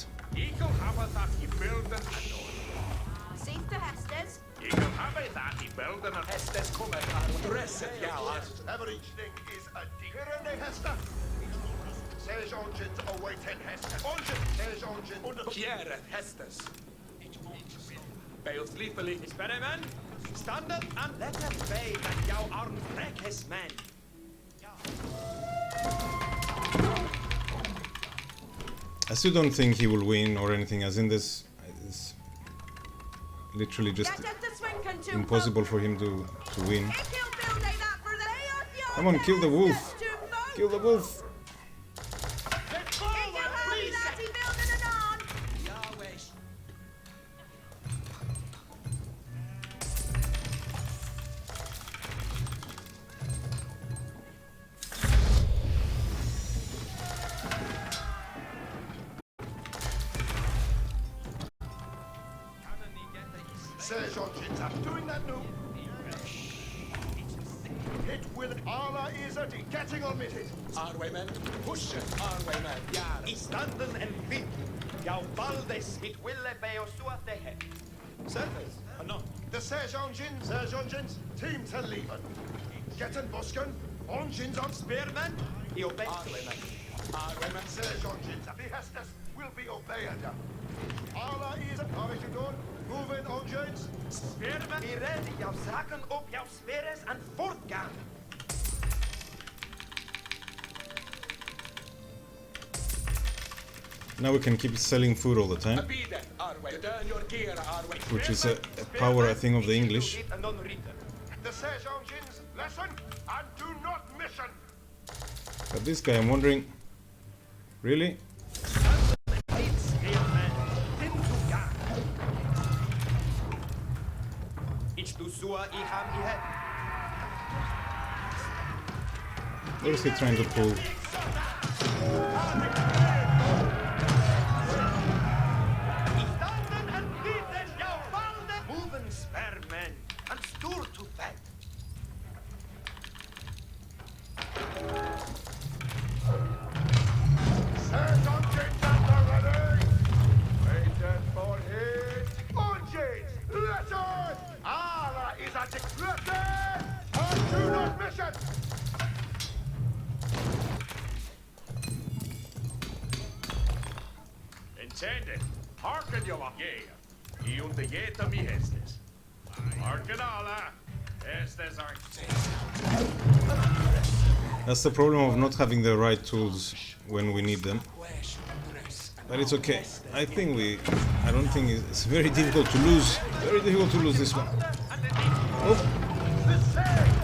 Everything is a Hirende Hester. Sage engines awaiting Hester. Sage engines under Pierre Hestes. Bales lethally experiment. Stand up and let us bay that jou arm wreck his men. I still don't think he will win or anything, as in this it's literally just impossible for him to win. Come on, kill the wolf. Kill the wolf. Get forward, please! Yahweh. Sergeant, I'm doing that now. It will. Allah is a getting on with it. Arwaymen, push it, Arwaymen, Yara. Istanden en vik. Jouw baldes mit wille bij ons suatehe. Service, no. The sergeant, team to leave. Getten busken, engines on Spearman, I obey. Arwaymen, Arwaymen, sergeant. Behestes will be obeyed. Allah is a. How is you doing? Moving engines. Spearman, I ready jouw zaken op jouw speres en voortgaan. Now we can keep selling food all the time, Abide, Arway, turn your gear, Arway. which is a power, I think, of the English. The sergeants, listen and do not mission. But this guy, I'm wondering, really? What is he trying to pull? Sergeants at the ready. Waiting for hit. Engines, listen. Allah is at the listen and do not mission. Intended, hearken you up, yeah. I unedited mi hestes. Hearken alla, hestes are. That's the problem of not having the right tools when we need them. But it's okay. I don't think it's very difficult to lose. Very difficult to lose this one. Oh!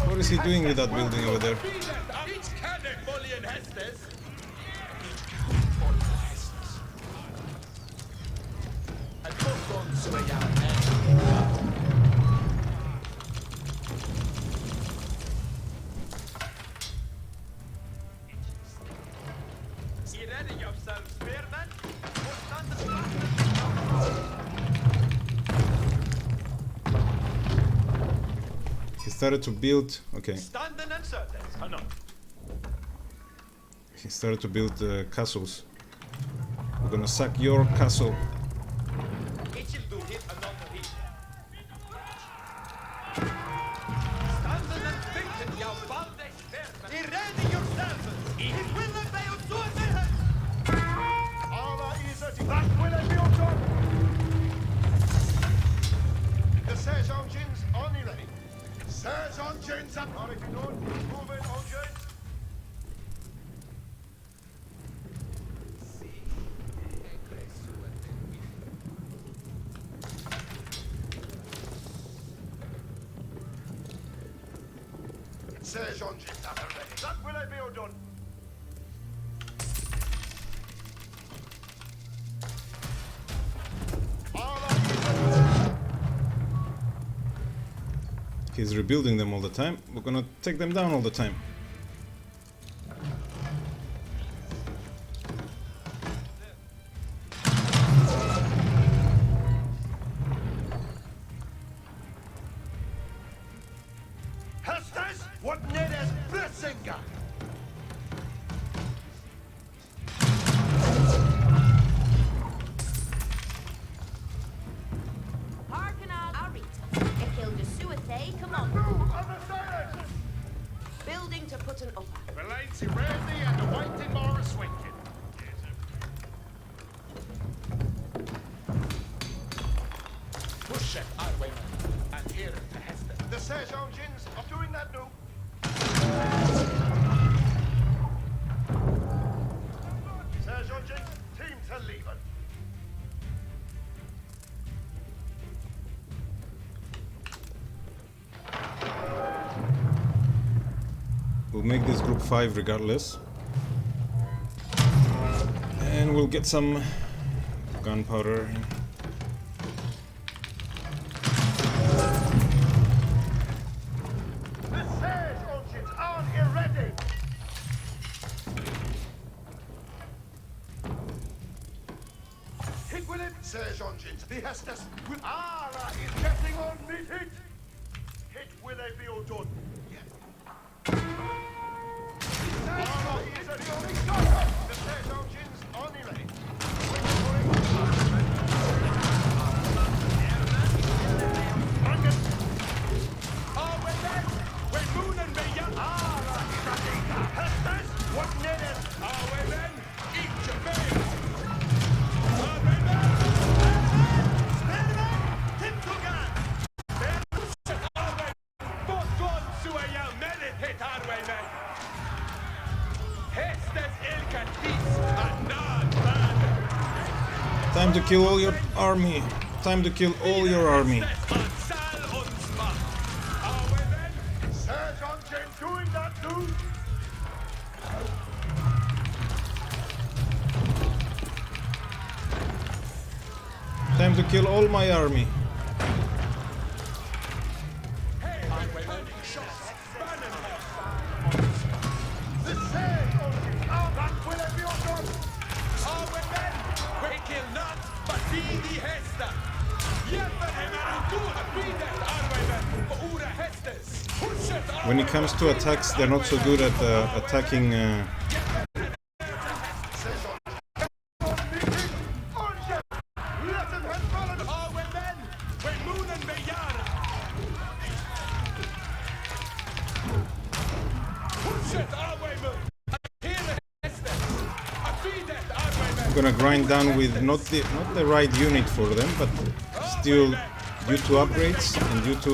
What is he doing with that building over there? Each cannon, Molly and Hestes. And both guns to a yard. You ready yourself, Spearman? He started to build. Okay, Standen en certes, no. he started to build castles. We're gonna sack your castle. It shall do hit another hit. Standen en vinken jouw baldes Spearman. I ready yourself. It will obey your sword. Allah is at that will it be done. The sergeants only ready. Sergeants up. How if you don't moving engines. Sergeants up ready. That will it be done. He's rebuilding them all the time. We're gonna take them down all the time. Hestes, what need is Brissinger? Hearken all Arita. It killed a suicide, come on. Move on the silence! Building to put an upper. Valenci ready and the white Morris winking. Push it, Arwaymen. And here to Hestes. The sergeants are doing that now. Sergeant, team to leave it. We'll make this group 5 regardless. And we'll get some gunpowder. The Siege engines are ready. Hit with it, Siege engines. The Hestus with Ara is getting on meet it. Hit with a field done. Ara is at the only gunner. The Siege engines are ready. Time to kill all your army. Time to kill all your army. Doing that too. Time to kill all my army. The Siege engines are back with a field done. When it comes to attacks, they're not so good at attacking. I'm gonna grind down with not the right unit for them, but still due to upgrades and due to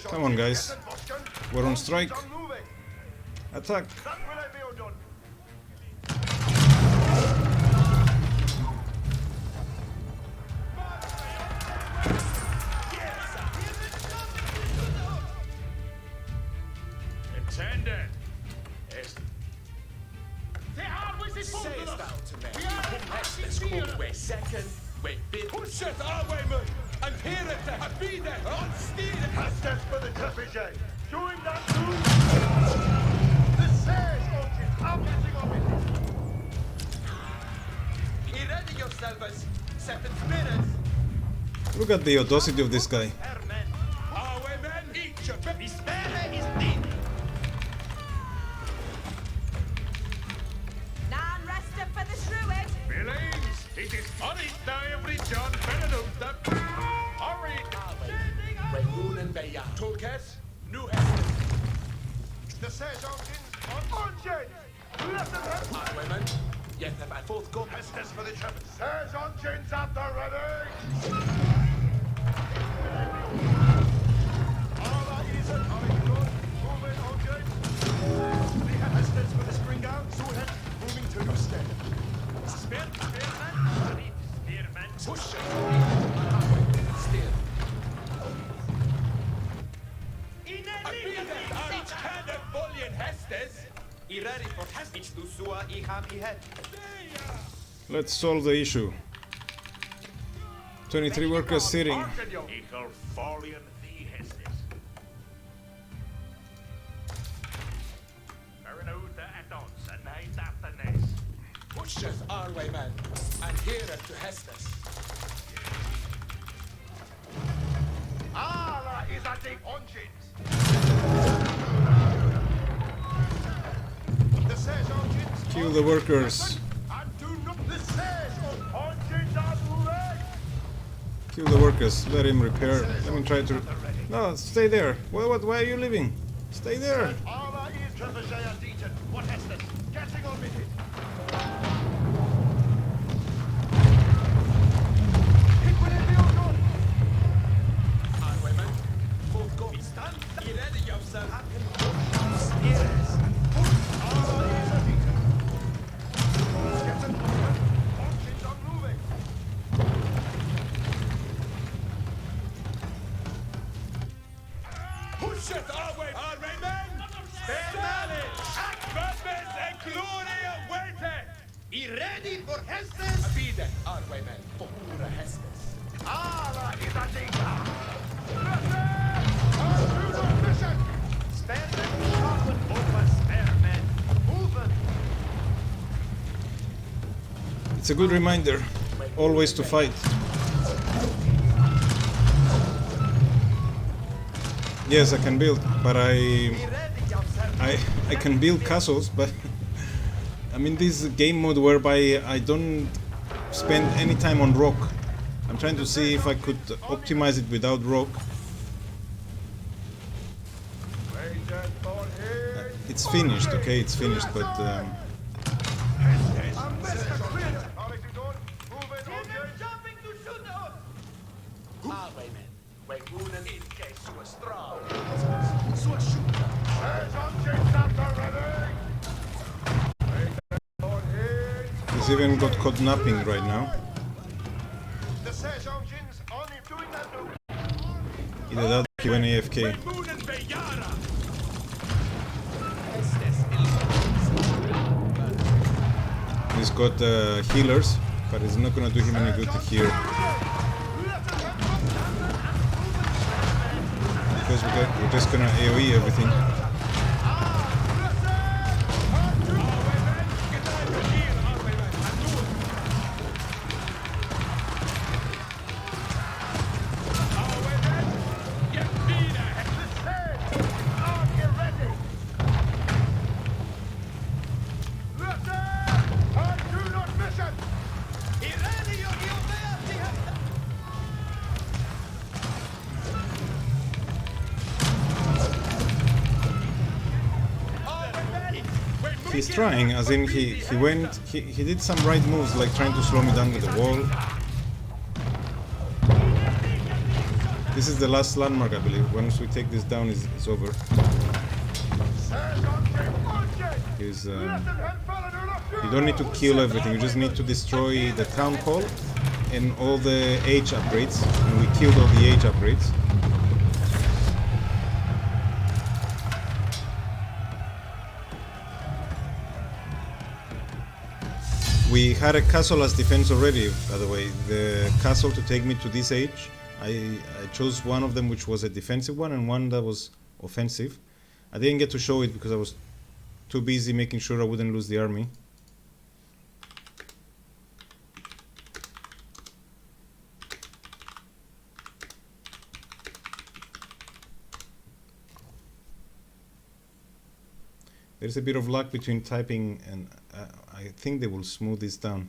come on, guys, we're on strike. Attack. Intended. Second, wait, bit. Push it our way, man. And here it to be there. On steer. Hestus for the Trepidate. Doing that too. The Siege engines are getting on it. Be ready yourself as 7 minutes. Look at the audacity of this guy. Our way, men. Eat your baby. Spare is deep. Non-rester for the Shrewish. Billings, it is funny now every John Benedutta. Hurry! When moon and Bayard. Toolkit. New Hestus. The Siege engines are engines. Let them have Our way, men. Yet them at both go. Hestus for the Trepidate. Siege engines at the ready. Ara is at Arrington. Moving engines. We have Hestus for the Springer. Zuhet moving to your stead. Spearman. Push it. Steer. Each cannon bullion Hestus. Ready for Hestus to Sua Iham Ihet. Let's solve the issue. 23 workers sitting. Equal Folian the Hestis. Marinuta at ons and named after Ness. Push it our way, man. And here it to Hestus. Ara is at the engines. The Siege engines. Kill the workers. And do not the Siege engines are ready. Kill the workers. Let him repair. Let him try to. No, stay there. Why are you leaving? Stay there. Ara is Trepidate and Deaton. What Hestus? Getting on with it. Hit with a field gun. Our way, man. Both go. Stand. You ready yourself. Steers. ready for Hestes? Abide, Arwaymen, for Ura Hestes. Ala is a diga. On to the mission. Spearmen sharpen over spearmen. Moving. It's a good reminder, always to fight. Yes, I can build, but Be ready yourself. I can build castles, but I'm in this game mode whereby I don't spend any time on rock. I'm trying to see if I could optimize it without rock. Waited for him. It's finished, okay, it's finished, but A Mr. Clear. How is it going? Moving, okay. Jumping to shoot us. Arwaymen, we Unen in case to a straw. So a shooter. There's Untitled Chapter ready. Waited for him. he's even got caught napping right now. The Sage Engines only doing that now. Either that or he went AFK. Moonen Beyara! Hestes He's got healers, but it's not gonna do him any good to heal. Because we're just gonna AoE everything. Be ready, you'll be He's trying, as in he did some right moves, like trying to slow me down with the wall. This is the last landmark, I believe. Once we take this down, it's over. He's, you don't need to kill everything, you just need to destroy the town hall and all the age upgrades. And we killed all the age upgrades. We had a castle as defense already, by the way. The castle to take me to this age, I chose one of them which was a defensive one and one that was offensive. I didn't get to show it because I was too busy making sure I wouldn't lose the army. There's a bit of luck between typing and I think they will smooth this down.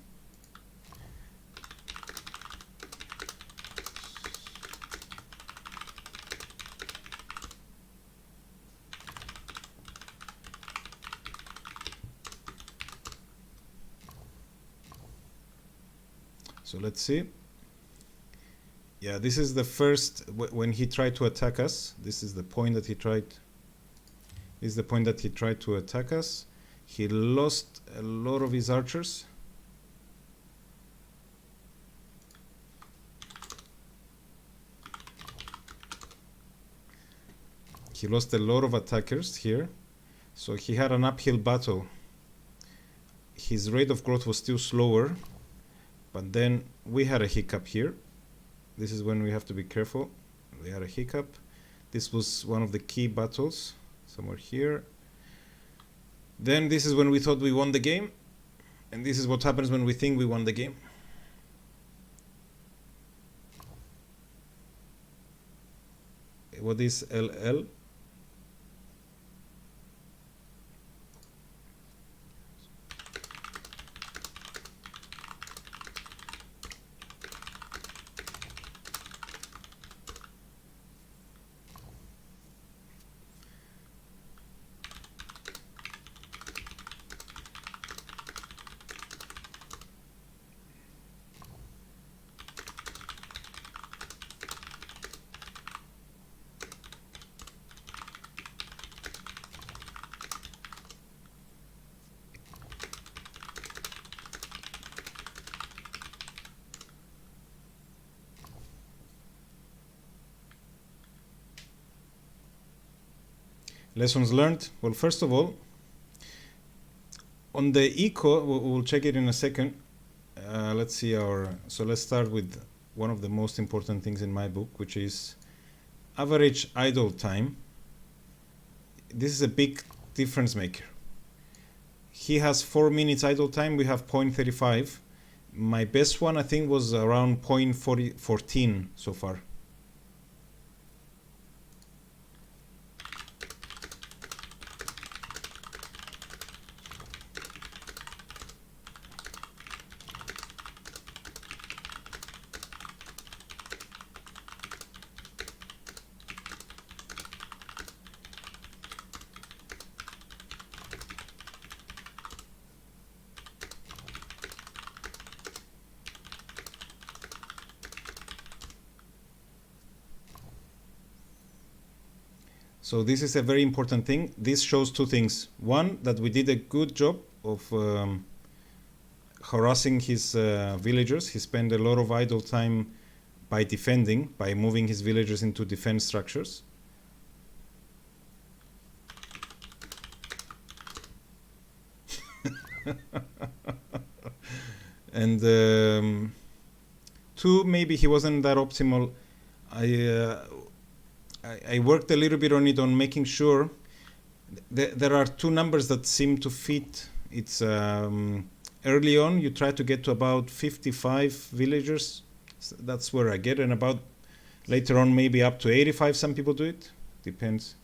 So let's see. Yeah, this is the first, when he tried to attack us. This is the point that he tried. This is the point that he tried to attack us. He lost a lot of his archers. He lost a lot of attackers here. So he had an uphill battle. His rate of growth was still slower. But then we had a hiccup here. This is when we have to be careful. We had a hiccup. This was one of the key battles, somewhere here. Then this is when we thought we won the game. And this is what happens when we think we won the game. What is LL? Lessons learned. Well, first of all, On the eco, we'll check it in a second. Let's see so let's start with one of the most important things in my book, which is average idle time. This is a big difference maker. He has 4 minutes idle time, we have 0.35. My best one, I think, was around 0.14 so far. So this is a very important thing. This shows two things. One, that we did a good job of harassing his villagers. He spent a lot of idle time by defending, by moving his villagers into defense structures. And two, maybe he wasn't that optimal. I worked a little bit on it, on making sure there are two numbers that seem to fit. It's early on you try to get to about 55 villagers. So that's where I get, and about later on maybe up to 85. Some people do it, depends.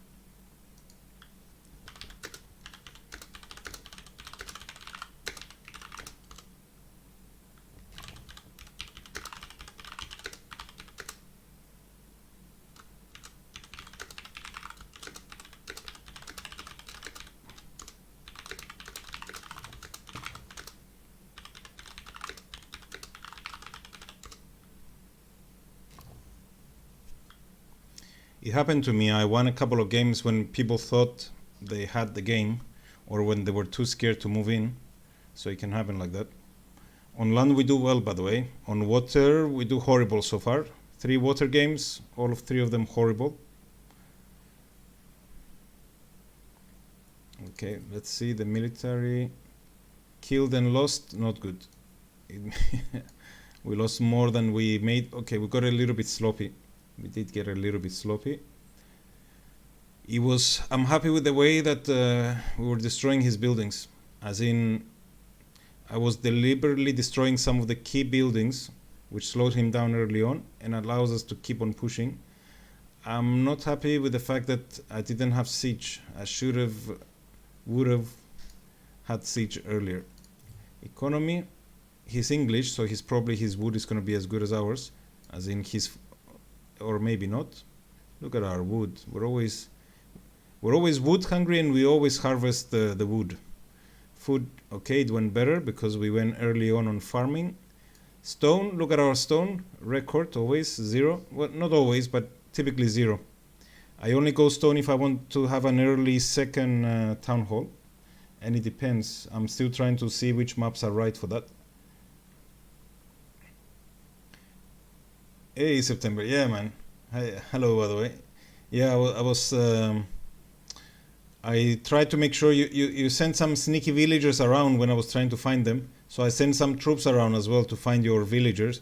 It happened to me. I won a couple of games when people thought they had the game, or when they were too scared to move in. So it can happen like that. On land we do well, by the way. On water we do horrible so far. 3 water games, all of 3 of them horrible. Okay, let's see the military. Killed and lost, not good. We lost more than we made. Okay, we got a little bit sloppy. We did get a little bit sloppy. I'm happy with the way that we were destroying his buildings. As in, I was deliberately destroying some of the key buildings, which slowed him down early on and allows us to keep on pushing. I'm not happy with the fact that I didn't have siege. I would have had siege earlier. Economy, he's English, so his wood is going to be as good as ours, as in his, or maybe not. Look at our wood. We're always wood hungry, and we always harvest the wood. Food, okay, it went better because we went early on farming. Stone, look at our stone record, always 0. Well, not always, but typically 0. I only go stone if I want to have an early second town hall, and it depends. I'm still trying to see which maps are right for that. Hey, September. Yeah, man. Hi, hello, by the way. Yeah, I tried to make sure you sent some sneaky villagers around when I was trying to find them. So I sent some troops around as well to find your villagers.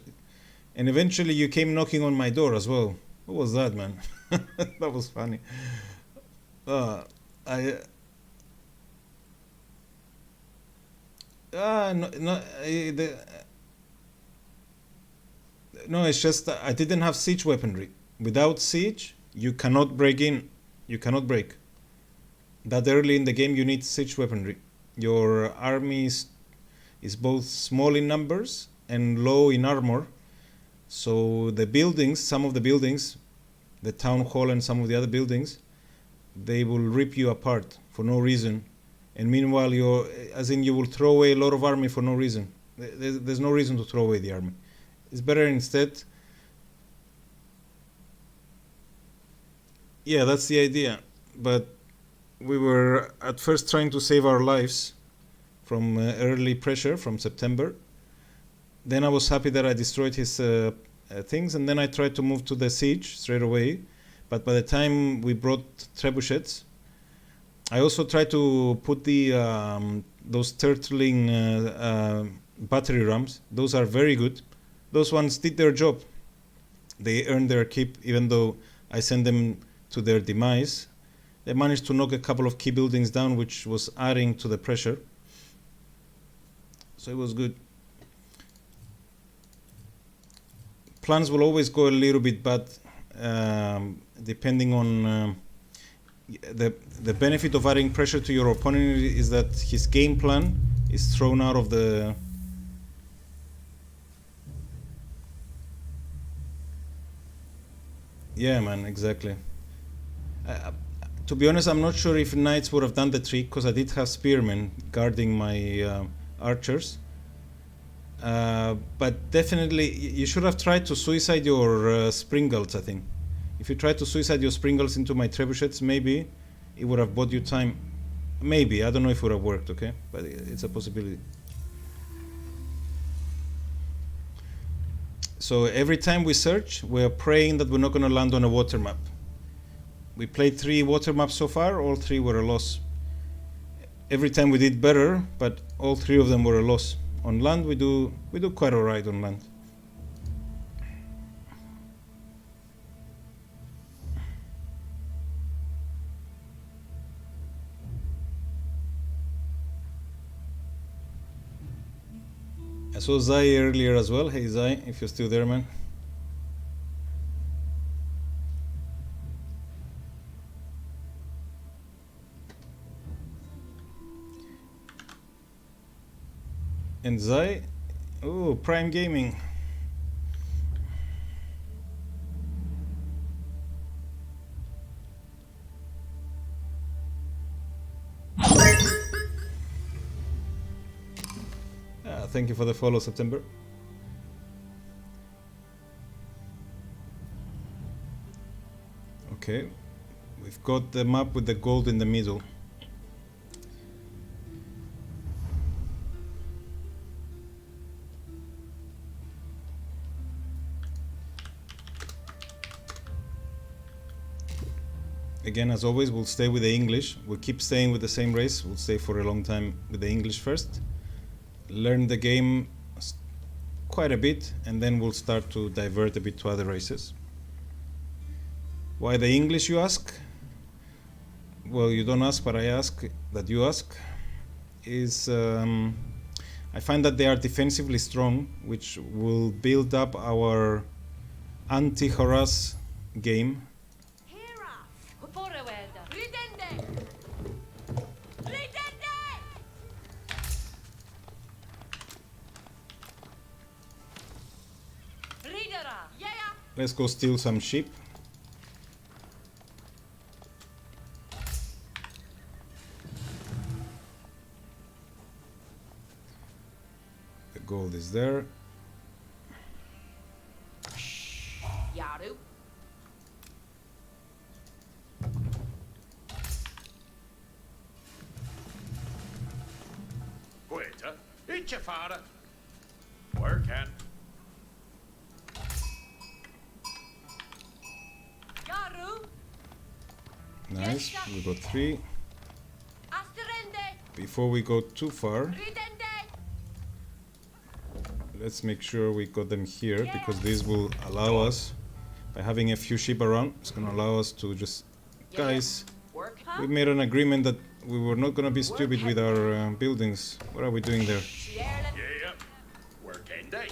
And eventually you came knocking on my door as well. What was that, man? That was funny. No, it's just I didn't have siege weaponry. Without siege, you cannot break in. You cannot break. That early in the game, you need siege weaponry. Your army is both small in numbers and low in armor. So the buildings, some of the buildings, the town hall and some of the other buildings, they will rip you apart for no reason. And meanwhile, you will throw away a lot of army for no reason. There's no reason to throw away the army. It's better instead. Yeah, that's the idea. But we were at first trying to save our lives from early pressure from September. Then I was happy that I destroyed his things, and then I tried to move to the siege straight away. But by the time we brought trebuchets, I also try to put the those turtling battery rams. Those are very good. Those ones did their job. They earned their keep, even though I sent them to their demise. They managed to knock a couple of key buildings down, which was adding to the pressure. So it was good. Plans will always go a little bit bad, depending on the benefit of adding pressure to your opponent is that his game plan is thrown out of the yeah, man, exactly. To be honest, I'm not sure if knights would have done the trick, because I did have spearmen guarding my archers. But definitely, you should have tried to suicide your springles, I think. If you tried to suicide your springles into my trebuchets, maybe it would have bought you time. Maybe, I don't know if it would have worked, okay? But it's a possibility. So every time we search, we're praying that we're not going to land on a water map. We played 3 water maps so far, all 3 were a loss. Every time we did better, but all 3 of them were a loss. On land, we do quite alright on land. I saw Zai earlier as well. Hey Zai, if you're still there, man. And Zai, oh, Prime Gaming. Thank you for the follow, September. Okay, we've got the map with the gold in the middle. Again, as always, we'll stay with the English. We'll keep staying with the same race. We'll stay for a long time with the English first. Learn the game quite a bit, and then we'll start to divert a bit to other races. Why the English, you ask? Well, you don't ask, but I ask that you ask. I find that they are defensively strong, which will build up our anti-harass game. Let's go steal some sheep. The gold is there. Yaru. Gueta, it's your father. Working. Nice, we got 3. Before we go too far, let's make sure we got them here, because this will allow us, by having a few sheep around, it's going to allow us to just, guys, we made an agreement that we were not going to be stupid with our buildings. What are we doing there? Yeah, working day.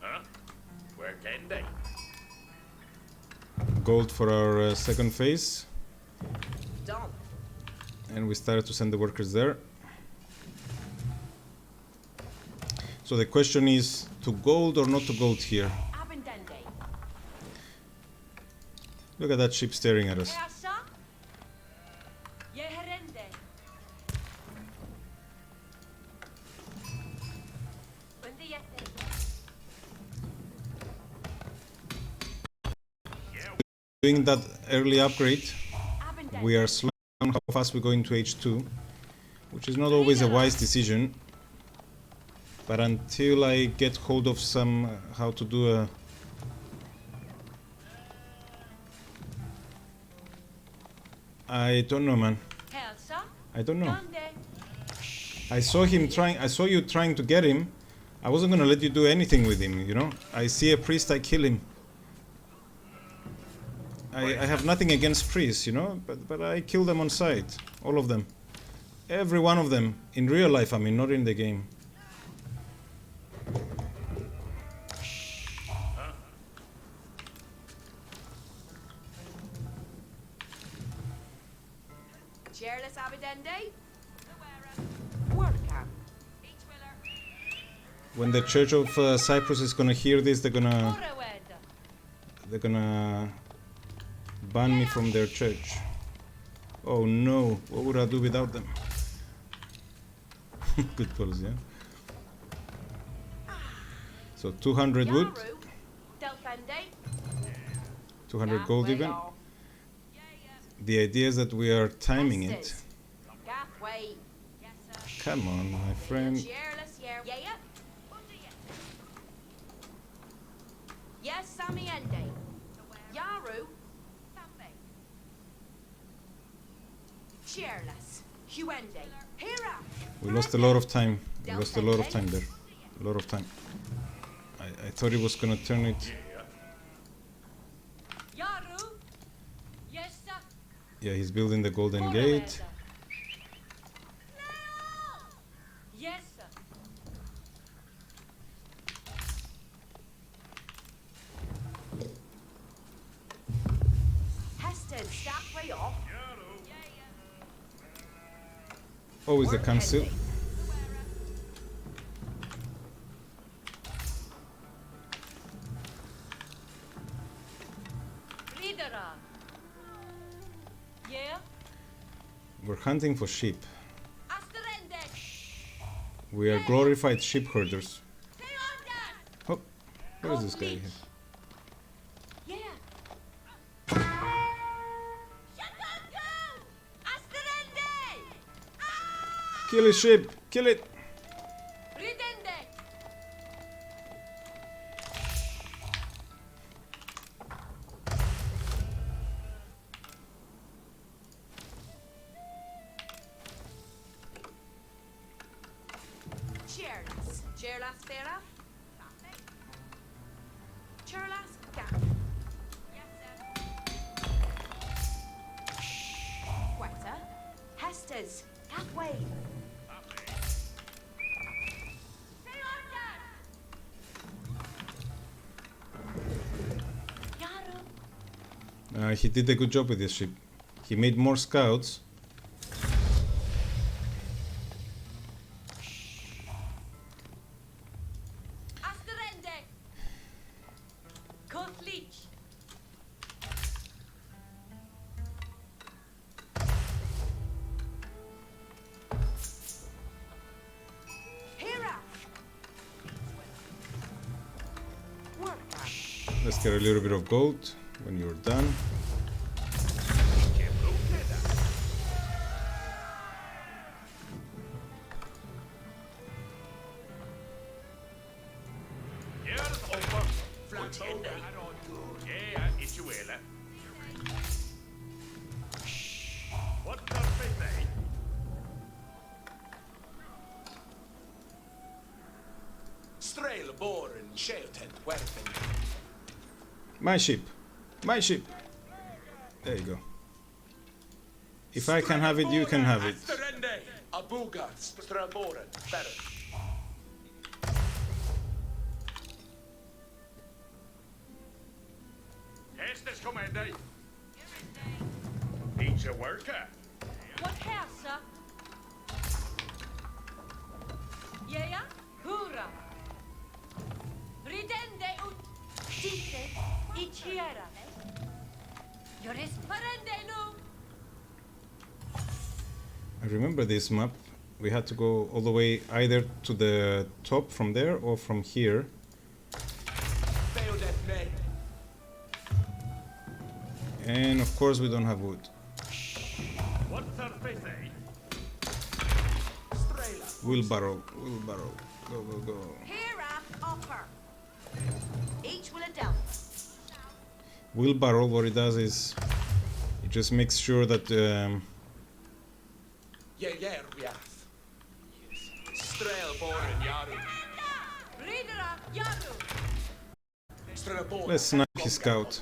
Huh? Working day. Gold for our second phase. Done. And we started to send the workers there. So the question is, to gold or not to gold here? Look at that ship staring at us. Doing that early upgrade, we are slowing down how fast we go into H2, which is not always a wise decision. But until I get hold of some how to do I don't know, man. Helsa. I don't know. Gande. I saw him trying. I saw you trying to get him. I wasn't gonna let you do anything with him, you know. I see a priest, I kill him. I have nothing against priests, you know, but I kill them on sight, all of them, every one of them in real life. I mean, not in the game. Cheerless Abidende. Worker. When the Church of Cyprus is gonna hear this, they're gonna ban me from their church. Oh no, what would I do without them? Good calls, yeah. So 200 wood, 200 gold even. The idea is that we are timing it. Come on, my friend. Yes, Sammy Ende. Yaru. Cheerless. Huende. Hira. We lost a lot of time. We lost a lot of time there. A lot of time. I thought he was gonna turn it. Yaru. Yes, sir. Yeah, he's building the golden gate. Yes, sir. Heston, stop way off. Oh, is the council? Yeah. We're hunting for sheep. We are glorified sheep herders. Oh, where is this guy? Yeah. Kill his sheep! Kill it! Cheerless. Cheerless, Farah. Cheerless, Gap. Yes, sir. Quetta. Hester's. Halfway. He did a good job with this ship. He made more scouts. Let's get a little bit of gold when you're done. My ship. My ship. There you go. If I can have it, you can have it. Estes comende. Needs a worker. What house, sir? Yeah? Hurra. Ridende ut. Dite. Ichiera. Yoris parende no. I remember this map. We had to go all the way either to the top from there or from here. And of course we don't have wood. Wheelbarrow, wheelbarrow. Go, go, go. Here offer. Each will a delve. Wheelbarrow, what it does is it just makes sure that Jerviath. Strelboren Yaru. Ridera, Yaru. Strelboren. let's snipe his scout.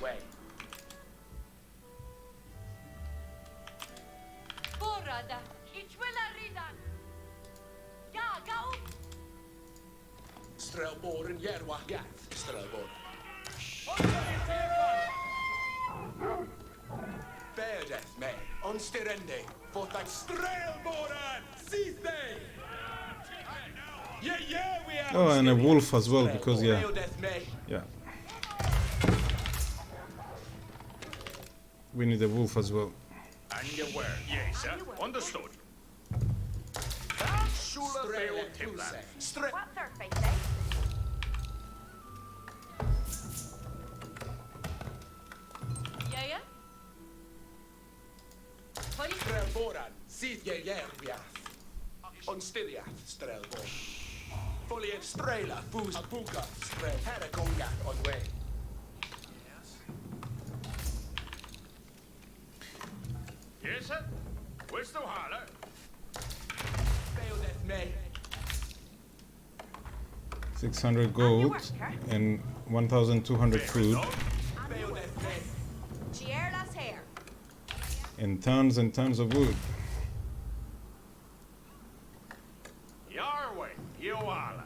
Borada. Ichwilla Ridan. Ya, go. Strelboren Jerwagath. Strelboren. Beardeth me. Onstirende. Fortan Strelboren. Sithe. Yeah, we are. Oh, and a wolf as well, because yeah, Beardeth me. yeah. We need a wolf as well. And you were, yes, sir. Understood. Strel. What's her face, eh? Yeah, yeah? Holy Strelboren. Sithe Jerviath. Onstiriath. Strelboren. Folien Strela. Fus. Abuka. Strel. Herakongath on way. Yes, sir. Where's the holler? Beardeth me. 600 gold and 1,200 food Beardeth me. Chierla's hair. and tons of wood. Your way, you holler.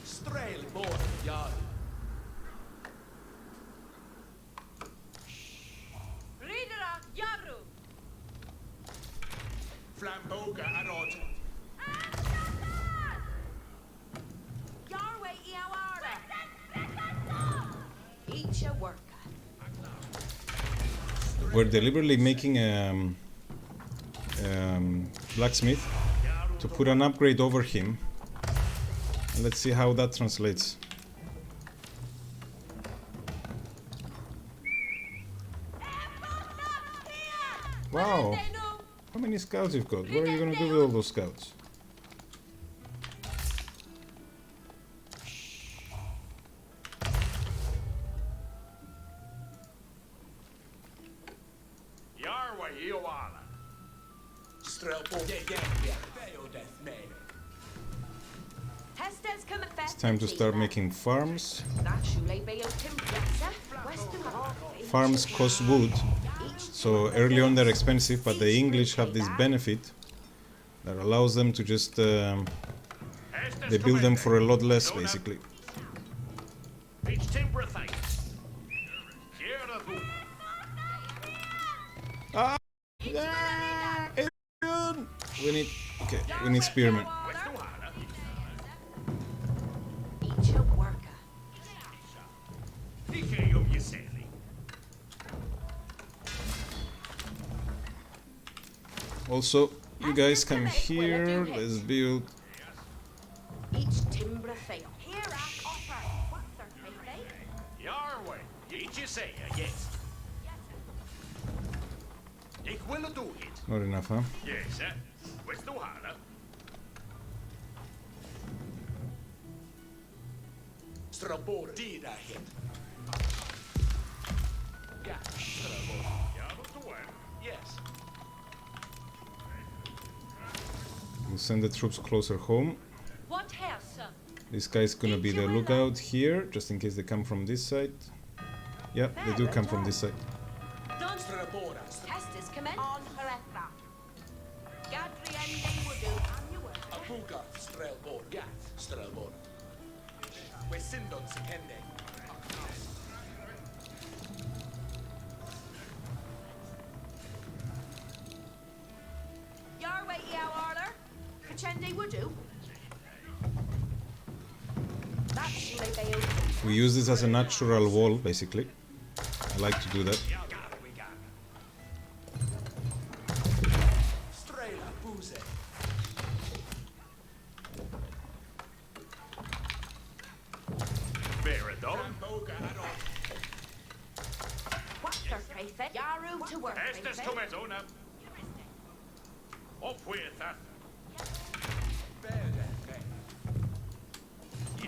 Strelboren Yaru. Ridera, Yaru. Flamboga Arod. Yarway Iawara. Each a worker. We're deliberately making a blacksmith to put an upgrade over him. And let's see how that translates. Wow, They know. how many scouts you've got? What are you gonna do with all those scouts? Your way, you holler. Strelboren. Yeah. Beardeth me. Testes come at It's time to start making farms. Farms cost wood, so early on they're expensive, but the English have this benefit that allows them to just they build them for a lot less, basically. Each timber thing. Here the boot. We need we need spearmen. Where's the holler? Each a worker. DK of your sailing. Also, you guys come here. Let's build. Each timber fail. Here I offer. What's her face, eh? Your way. Each you say, yes. Ik will do it. Not enough, huh? Yes, sir. Where's the holler? Strelboren. Dida hit. Yeah. Strelboren. Yeah, but the way. Yes. We'll send the troops closer home. What house, sir? This guy's gonna be the lookout here, just in case they come from this side. Yeah, they do come from this side. Don't Strelboren. Testes come in. On her ethra. Gadriende would do. And you were. Abuka. Strelboren. Gath. Strelboren. We sindon sikende. Yarway Iawara. Kachende would do. That's Shule Bail. We use this as a natural wall, basically. I like to do that. Strela. Buze. Bear it down. Flamboga Arod. What's her face, eh? Yaru to work. Estes face, eh? tometona. Up with that. Beardeth me.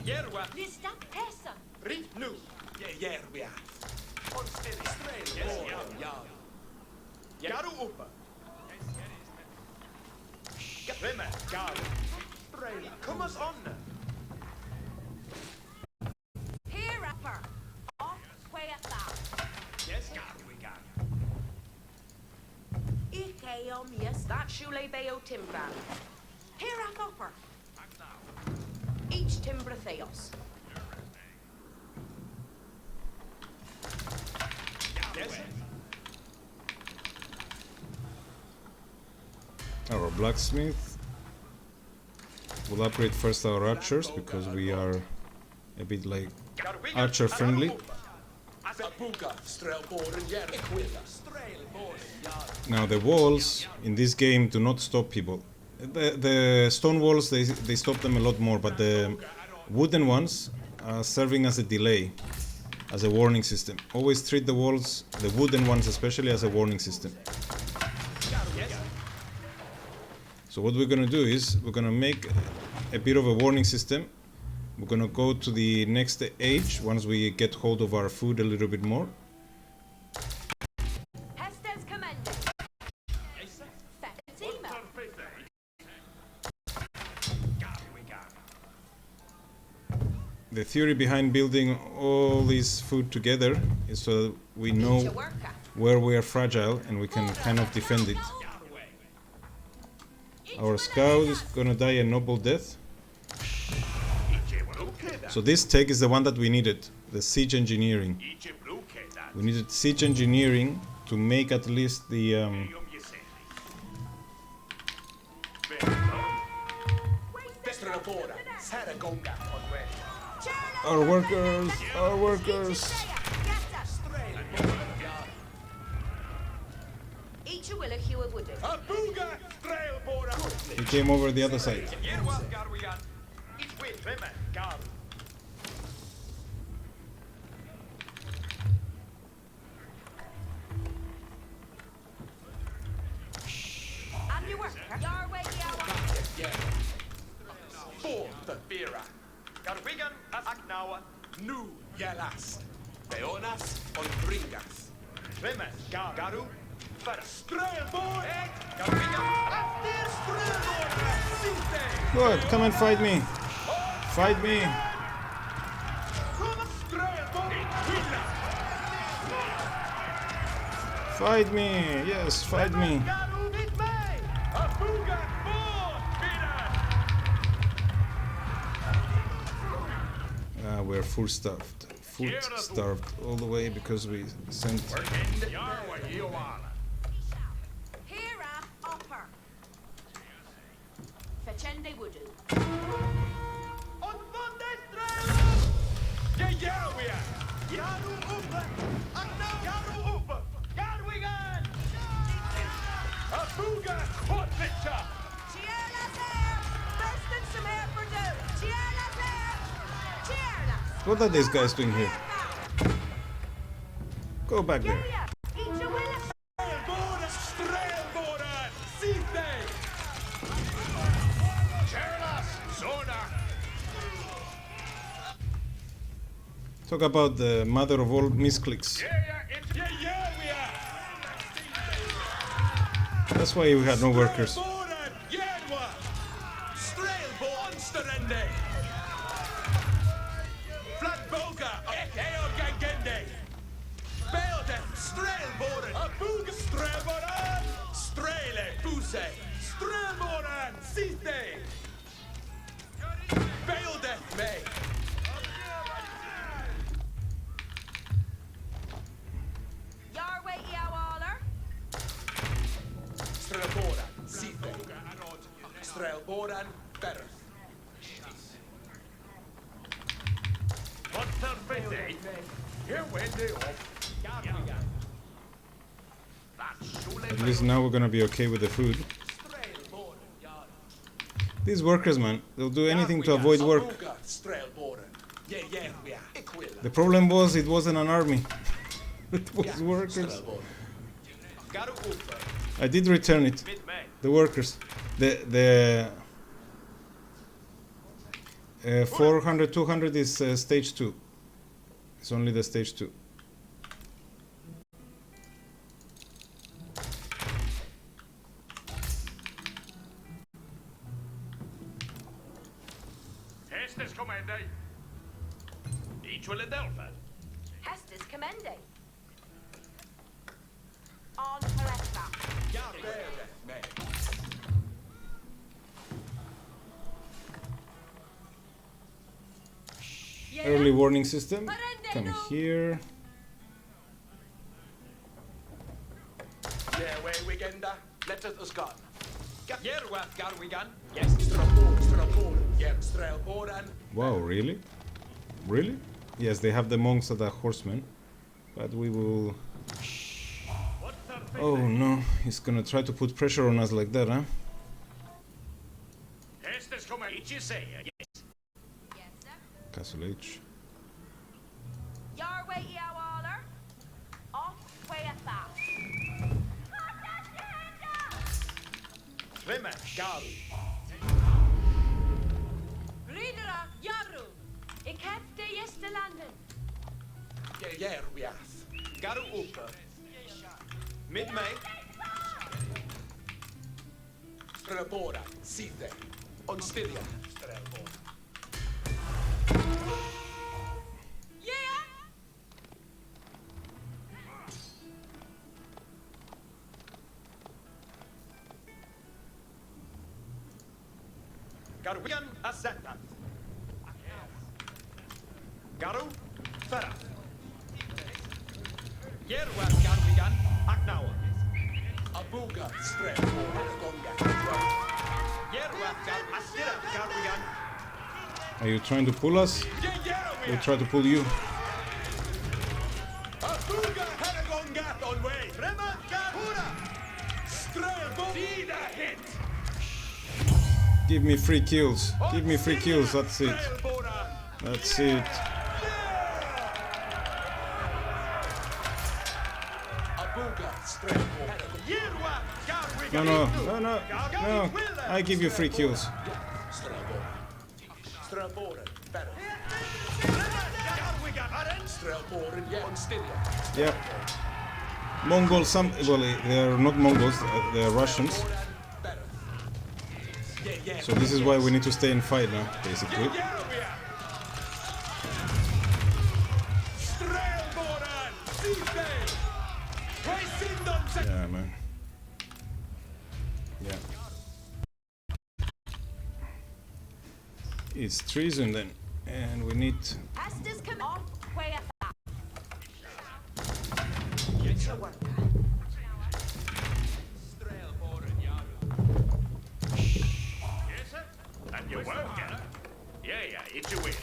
Yerwa. Lista Tessa. Rit nu. Jervia. Garu uppa. Rimme, garu. Kom oss on. Here, upper. Off, way at that. Yes, garu we got. Ikeom, yes, that shule beo timbran. Here, upper. Each timbra theos. Yes. Our blacksmith will upgrade first our archers because we are a bit like archer friendly. Now the walls in this game do not stop people. The stone walls they stop them a lot more, but the wooden ones are serving as a delay, as a warning system. Always treat the walls, the wooden ones especially, as a warning system. So what we're gonna do is we're gonna make a bit of a warning system. We're gonna go to the next age once we get hold of our food a little bit more. Hestes commended. Fatima. The theory behind building all this food together is so that we know Each a worker. where we are fragile and we can kind of defend it. Our scout is gonna die a noble death. So this tech is the one that we needed, the siege engineering. We needed siege engineering to make at least the our workers. Each a will a hue of wood. He came over the other side. And you worker. Your way, Garwigan as Aknawa. Nu jelas. Beonas on bringas. Rimme, garu. För strölborg. Garwigan. Efter strölborg. Good, come and fight me. Fight me. Fight me. Yes, fight me. We're full starved. Food starved all the way because we sent. Here am upper. Fetchende woodu. Cheerless air. First and some air for do. Cheerless air. Cheerless. What are these guys doing here? Go back there. Yeah. Each a will a Talk about the mother of all misclicks. That's why we had no workers. Your way, Eowaller. Strelboran better. What's their fate? Here went they off. At least now we're gonna be okay with the food. These workers, man, they'll do anything to avoid work. The problem was it wasn't an army. It was workers. I did return it. The workers. The 400, 200 is stage 2. It's only the stage 2. Estes Commander. Each Delphi. Hestes commende. On Peretta. Early warning system. Come here. Yeah, way weekender. Let us gone. Jerwa, Garwigan. Yes, Strapor. Yeah, Strelboran. Wow, really? Really? Yes, they have the monks that are horsemen. But we will... Oh no, he's gonna try to put pressure on us like that, huh? Estes Commander. Each you say. Yes, sir. Castle H. Your way, Eowaller. Off way at that. Rima, Garu. Ridera, Yaru. Ik heb de eerste landen. Yeah, we are. Garu Upa. Mid May. Strelboran. Side. On Styria. Strelboran. Yeah. Garwigan, Ascendant. Garu, Ferra. Jerwa, Garwigan, Aknawa. Abuga. Strelboran. Gonga. Jerwa, Astira, Garwigan. Are you trying to pull us? We'll try to pull you. Abuga. Heragonga. On way. Rima, Garura. Strelboran. See the hit. Give me free kills. Give me free kills. That's it. Strelboran. That's it. Abuga. Strelboran. Jerwa, Garwigan. No, no, no, no, no. I give you free kills. Strelboran. Strelboran. Better. Garwigan, Aren. Strelboran. Yeah, on Styria. Yep. Mongols, some, well, they are not Mongols, they are Russians. Better. Yeah. So this is why we need to stay and fight now, basically. Strelboran. Side. Resindon. Yeah, man. Yeah. It's treason then, and we need... Hestes come off way at that. Yes, sir. And you won't get it. Yeah, it's you win.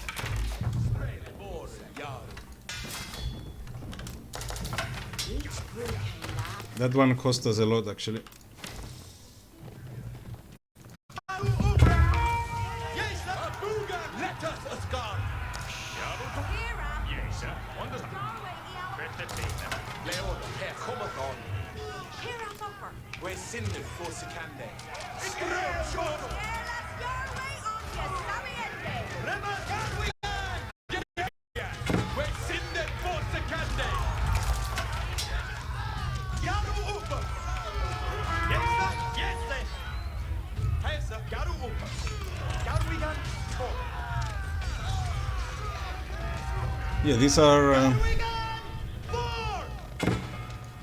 That one cost us a lot, actually. Yes, sir. On the Norway, Here up upper. We're Sindon for Sikande. Let's your way on your Sabiende. We're Sindon for Sikande. Garu Upa. Yes, sir. Hey, sir. Garu Upa. Garwigan, Tor. Yeah, these are... Garwigan, Four.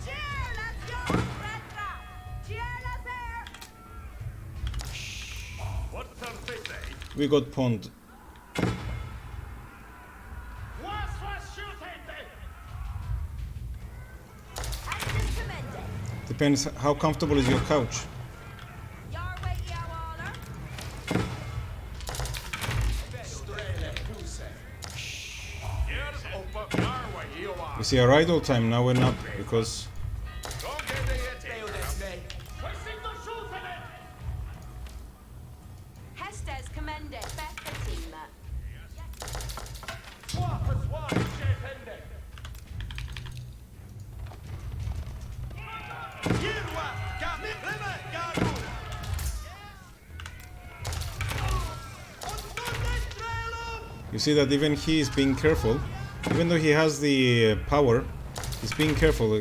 Cheer, let's go. Retra. Cheer, let's air. what's our fate, eh? we got pawned. Hestes commende. Depends how comfortable is your couch. Your way, Eowaller. Here's up your way, you are. You see our idle time now went up because... Don't get the hit. Hestes commende. Beffatima. Jerwa, Rima, Garu. You see that even he is being careful. Even though he has the power, he's being careful.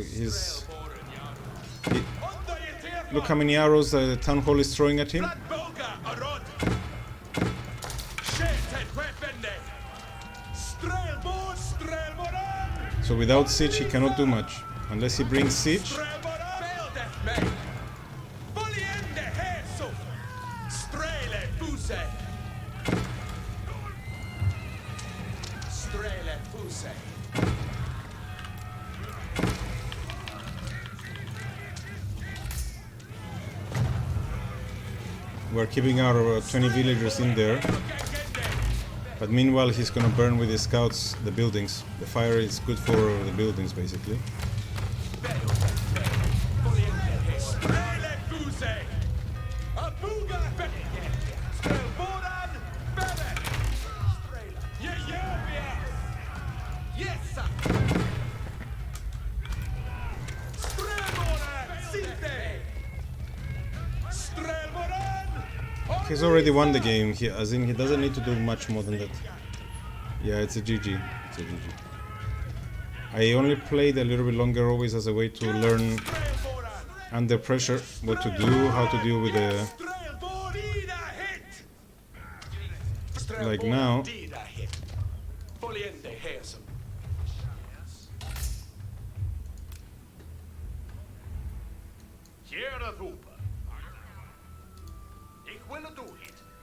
Look how many arrows the town hall is throwing at him. So without siege he cannot do much. Unless he brings siege. Fail death me. Fully in the hair so. Strele fuse. Strele fuse. We're keeping our 20 villagers in there. But meanwhile he's gonna burn with his scouts the buildings. The fire is good for the buildings basically. He's already won the game, as in he doesn't need to do much more than that. Yeah, it's a GG. It's a GG. I only played a little bit longer always as a way to learn under pressure what to do, how to deal with the... Like now.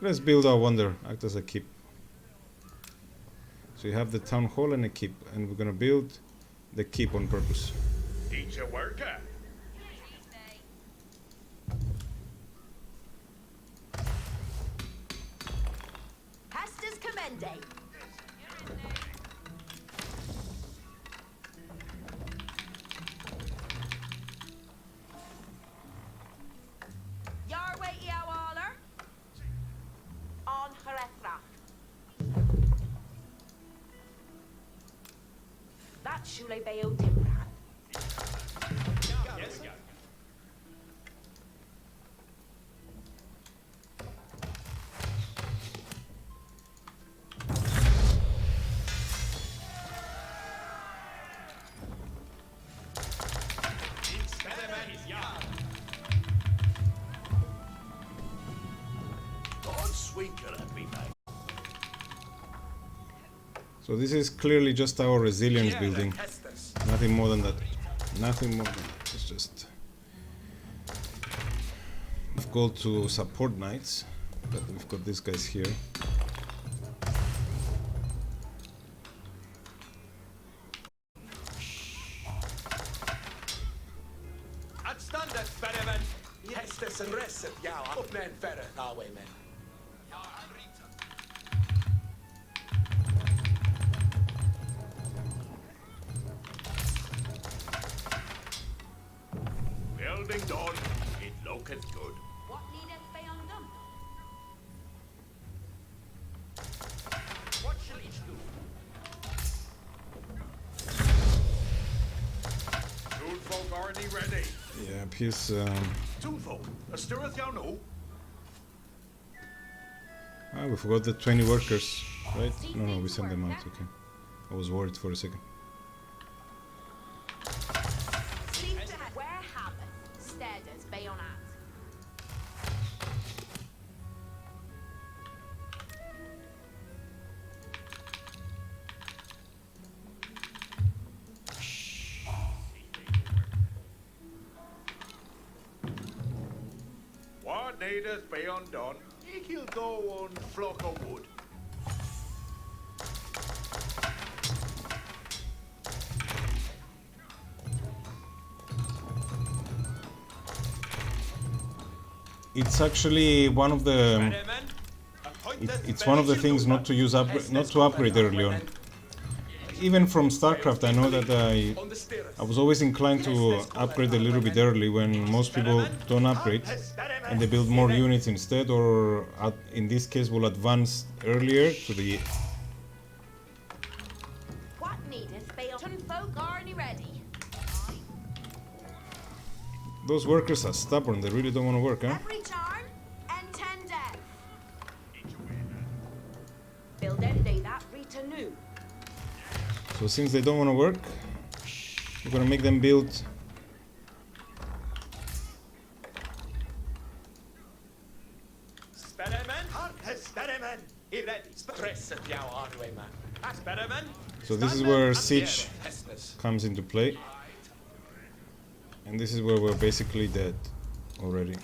Let's build our wonder, act as a keep. So you have the town hall and a keep, and we're gonna build the keep on purpose. Each a worker. Pastor's Commende. Yarway Iawaler. On Herethra. That Shule Bayo Timran. Yes, yeah. So this is clearly just our resilience building. Nothing more than that. Nothing more than that. It's just... We've got to support knights, but we've got these guys here. Standard experiment. Yes, this and rest of y'all. Up man better. Our way, man. Building done. It looketh good. What needeth be undone? What shall each do? Toonfolk already ready. Yeah, he's... Toonfolk, a stirreth y'all know? Ah, we forgot the 20 workers, right? No, we sent them out, okay. I was worried for a second. Sleep to where habit, stead as bayonet. What needeth be undone? He'll go on flock of wood. It's actually one of the... It's one of the things not to use not to upgrade early on. Even from StarCraft, I know that I was always inclined to upgrade a little bit early when most people don't upgrade and they build more units instead, or in this case will advance earlier to the... What needeth be undone? Folk aren't ready. Those workers are stubborn, they really don't want to work, huh? Every turn, and 10 death. Build end day that Rita knew. So since they don't want to work, we're gonna make them build... Experiment. Experiment. He ready. Stress at y'all hard way, man. Experiment. So this is where siege comes into play, and this is where we're basically dead already.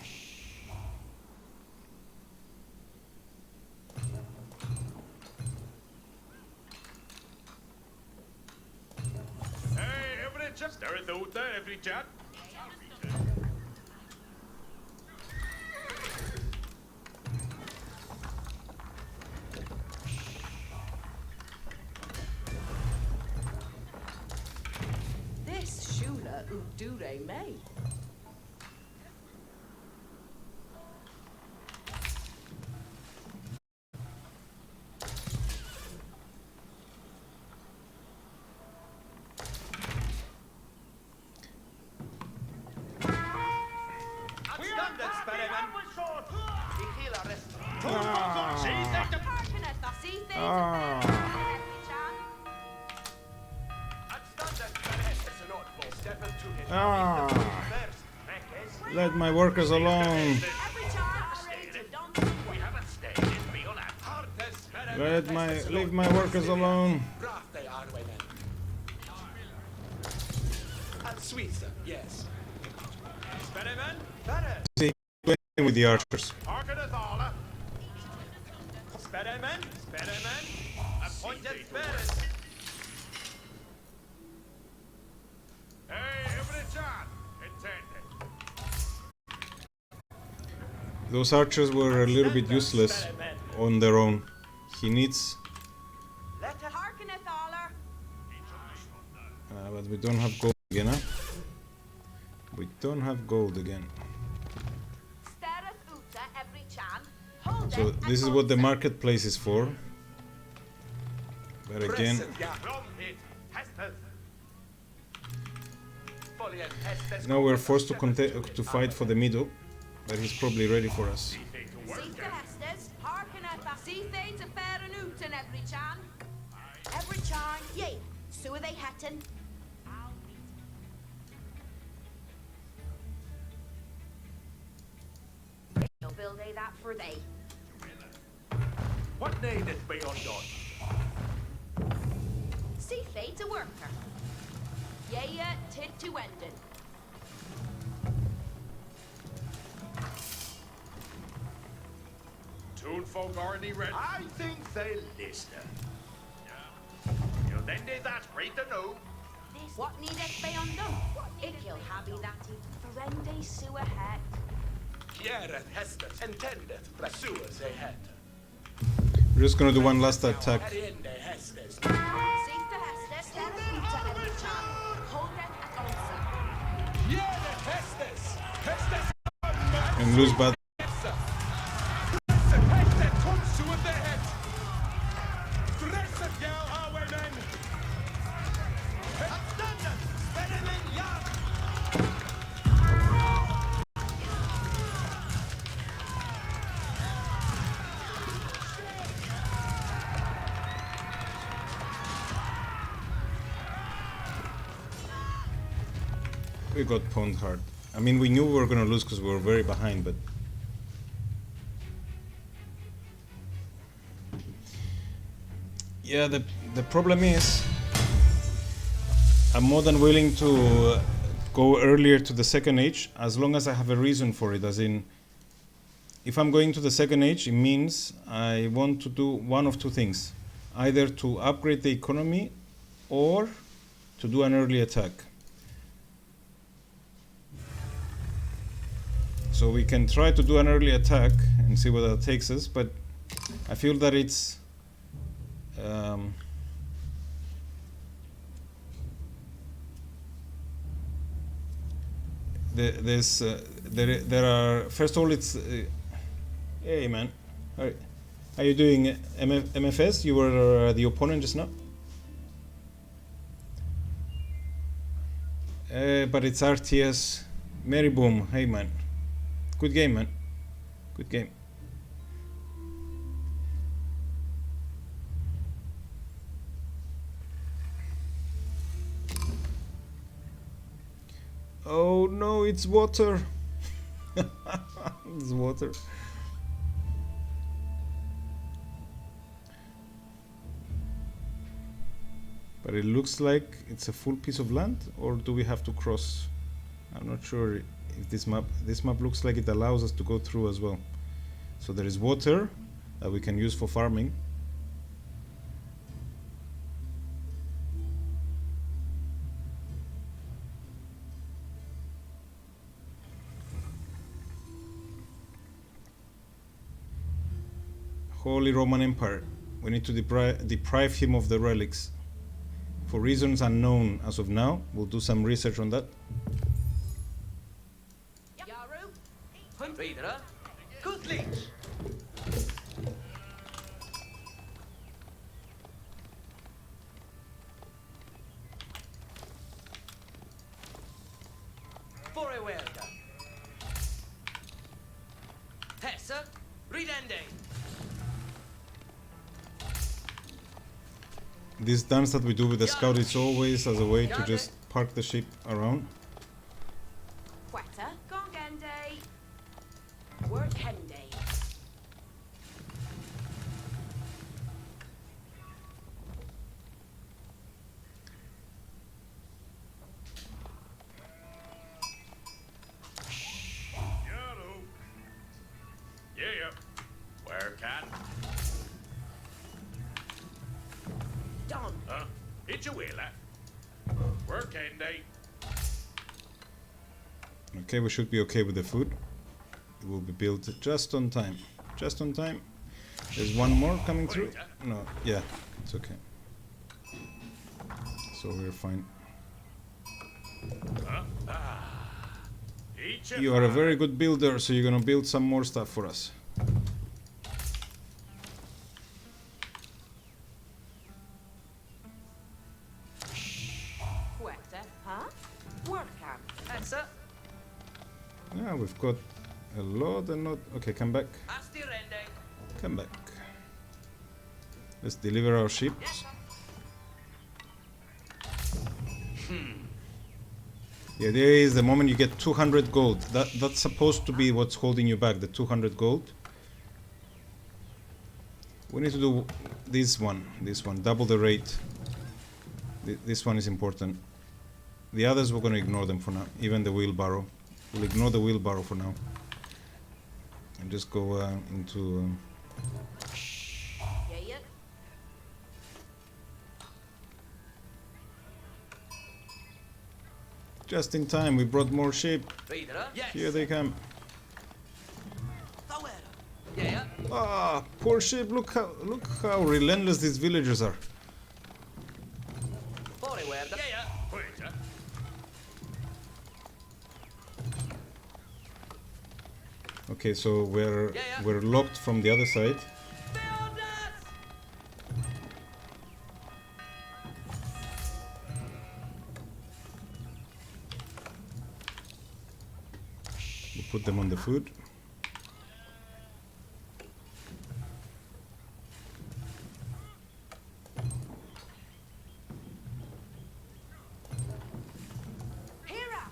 Hey, every chat. Stare it out there, every chat. This Shula Udure May. Standard experiment. Ich heal a rest. Harkeneth, I see things Ah. every chance. Standard experiment. It's an oddball. Step into it. Ah. First, Meckes. Let my workers alone. Every chance are ready to dump. We haven't stayed in Viola. Let leave my workers alone. Rafte Arwenen. And Switzer, yes. Experiment. Better. With the archers. Harken it all. Experiment. Experiment. Appointed spirit. Hey, every chat. Intended. Those archers were a little bit useless on their own. He needs, Let us Harkeneth, Aller. but we don't have gold again, huh? We don't have gold again. Stareth Uta every chan. Hold So it this is and what the unset. marketplace is for. But again, From it. Hestes. fully and test this. now we're forced to fight for the middle. But he's probably ready for us. See the Hestes. Harkeneth, I see things a fair and Uta every chan. Every chan, yea. So are they hatten. They'll build a that for they. What needed be undone? See fate's a worker. Yea, tid to ended. Toon folk already ready. I think they listen. You then did that great to know. What needeth be undone? Ikil habi that Ferende sewer het. Kiereth Hestes. Intendeth. Pursuers a head. We're just gonna do one last attack. Ariende Hestes. See the Hestes, Terra Uta every chan. Hold it at onset. Kiereth Hestes. Hestes. And lose bad. Hestes comes to the head. Dresset jou, Arwenen. Standard experiment. Yeah. We got pwned hard. I mean, we knew we were gonna lose because we were very behind, but yeah, the problem is I'm more than willing to go earlier to the second age as long as I have a reason for it. As in, if I'm going to the second age, it means I want to do one of two things: either to upgrade the economy or to do an early attack. So we can try to do an early attack and see where that takes us, but I feel that it's there are, first of all, it's hey man, are you doing MFS? You were the opponent just now. But it's RTS. Mary Boom, hey man. Good game, man. Good game. Oh no, it's water. It's water. But it looks like it's a full piece of land, or do we have to cross? I'm not sure if this map looks like it allows us to go through as well. So there is water that we can use for farming. Holy Roman Empire. We need to deprive him of the relics. For reasons unknown as of now, we'll do some research on that. Hun videre. Good leads. For a welder. Tessa, ridende. This dance that we do with the scout is always as a way to just park the ship around. Quetta, gongende. Workende. Yaru. Yeah. Where can? Don. Huh? It's a wheeler. Working day. Okay, we should be okay with the food. It will be built just on time. Just on time. There's one more coming through. No, yeah, it's okay. So we're fine. You are a very good builder, so you're gonna build some more stuff for us. Quetta, huh? Workan. Tessa, Yeah, we've got a lot and not. Okay, come back. asti rende. Come back. Let's deliver our ships. The idea is the moment you get 200 gold, that's supposed to be what's holding you back, the 200 gold. We need to do this one, double the rate. This one is important. The others we're going to ignore them for now, even the wheelbarrow. We'll ignore the wheelbarrow for now. And just go into... Yeah. Just in time, we brought more sheep. Videre. Yes. Here they come. Nowhere. Yeah. Ah, poor sheep, look how relentless these villagers are. For a welder. Yeah. Wait. Okay, so we're Yeah. we're locked from the other side. We put them on the food. Hera.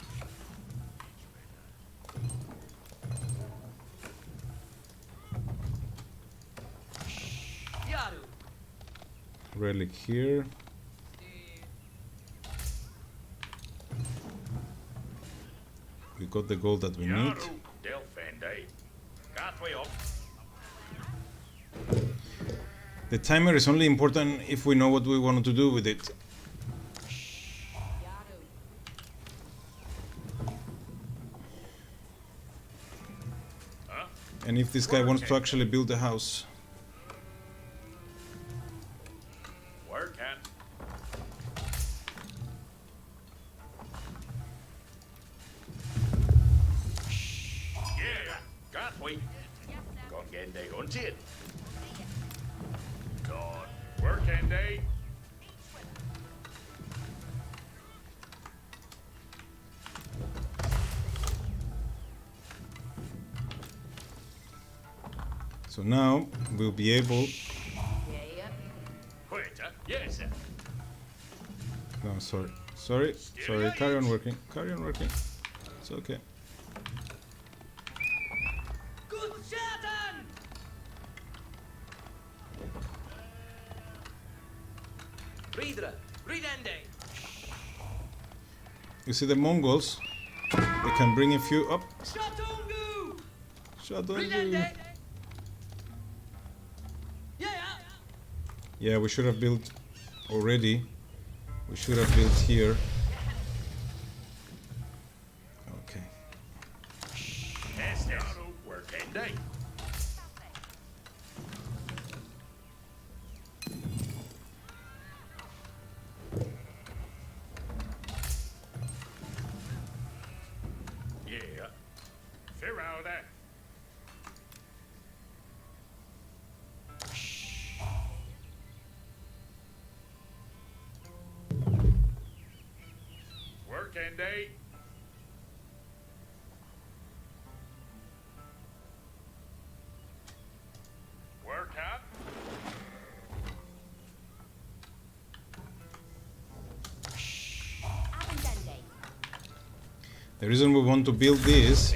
Yaru. Relic here. We got the gold that we need. Yaru. Delphende. Got way up. The timer is only important if we know what we want to do with it. Huh? And if this guy wants to actually build a house. Working. Yeah. Got way. Gongende guntin. God. Working day. So now we'll be able... Yeah. Wait. Yes. No, sorry, carry on working, it's okay. Good Satan! Videre. Ridende. You see the Mongols? They can bring a few up. Shatungu. Shut on you. Ridende. Yeah. Yeah, we should have built already. We should have built here. Okay. Estes. Working day. Yeah. Ferrauda. Working day. Work up. Abendende. The reason we want to build this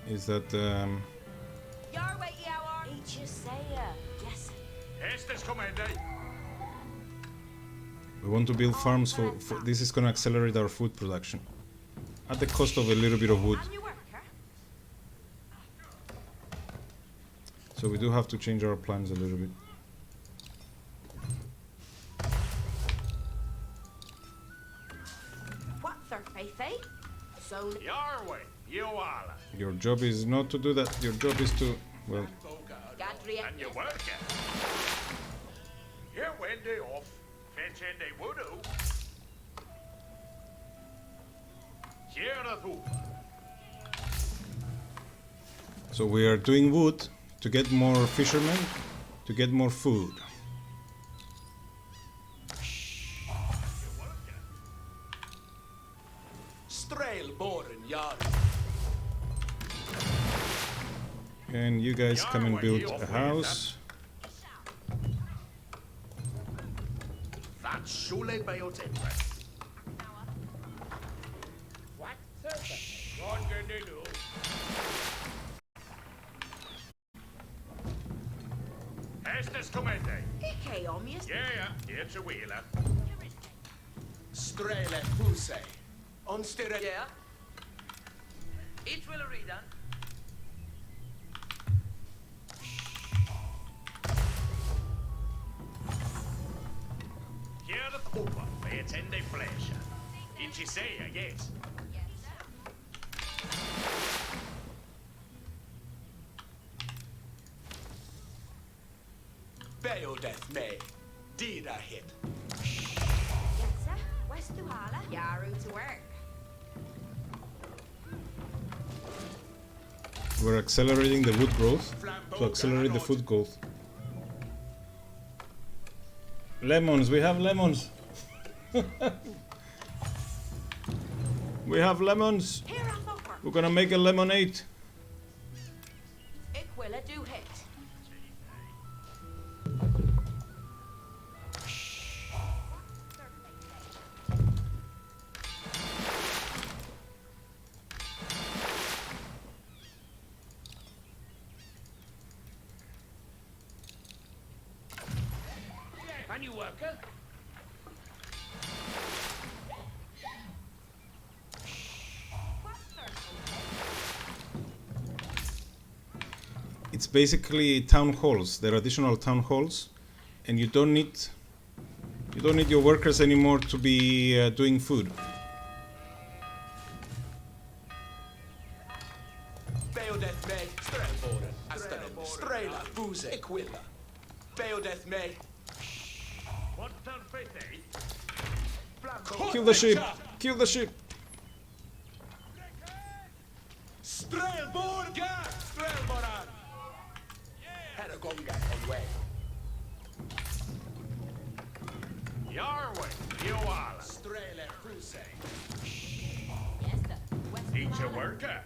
is that Your way, Eowar. Each you say, yes. Estes commandai. we want to build farms for this is going to accelerate our food production at the cost of a little bit of wood. I'm your worker. So we do have to change our plans a little bit. What, Thurface? So, Your way. You all. Your job is not to do that. Your job is to, well, Gadriel. And you work it. Here when they off. Fetch in they would do. Here the hoop. so we are doing wood to get more fishermen, to get more food. Strail boren yard. And you guys come and build a house. That's surely by your temper. What? What can they do? Estes commandai. Ike omius. Yeah, it's a wheeler. Strail fuse. Onstira. Yeah. Each will redone. Here the hooper. They attend a pleasure. It's you say, yes. Beodeth me. Dida hit. Yes, sir. West to Hala. Yaru to work. We're accelerating the wood growth to accelerate the food growth. Lemons, we have lemons. We have lemons. Here I'm over. We're gonna make a lemonade. Ikwilla do hit. Can you worker? What, Thurface? It's basically town halls. They're additional town halls, and you don't need your workers anymore to be doing food. Beodeth me. Strail boren. Astanen. Straila fuse. Equilla. Beodeth me. What turn faith, eh? Kill the sheep! Kill the sheep! Strail boren. Strail boren. Heragonga on way. Your way. You all. Strail fuse. Yes, sir. West to Each a Hala. worker.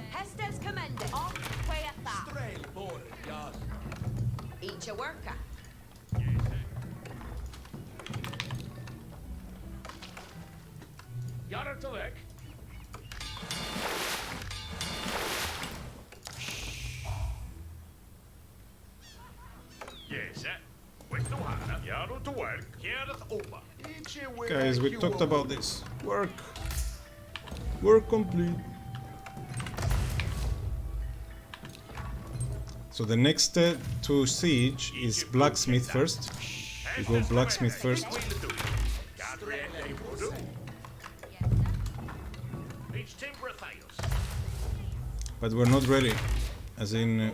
Hestes commende. Off way at that. Strail boren yard. Each a worker. You're to work. Yes, sir. Gerð opa. Guys, we talked about this. Work. Work complete. So the next step to siege is blacksmith first. We go blacksmith first. But we're not ready. As in,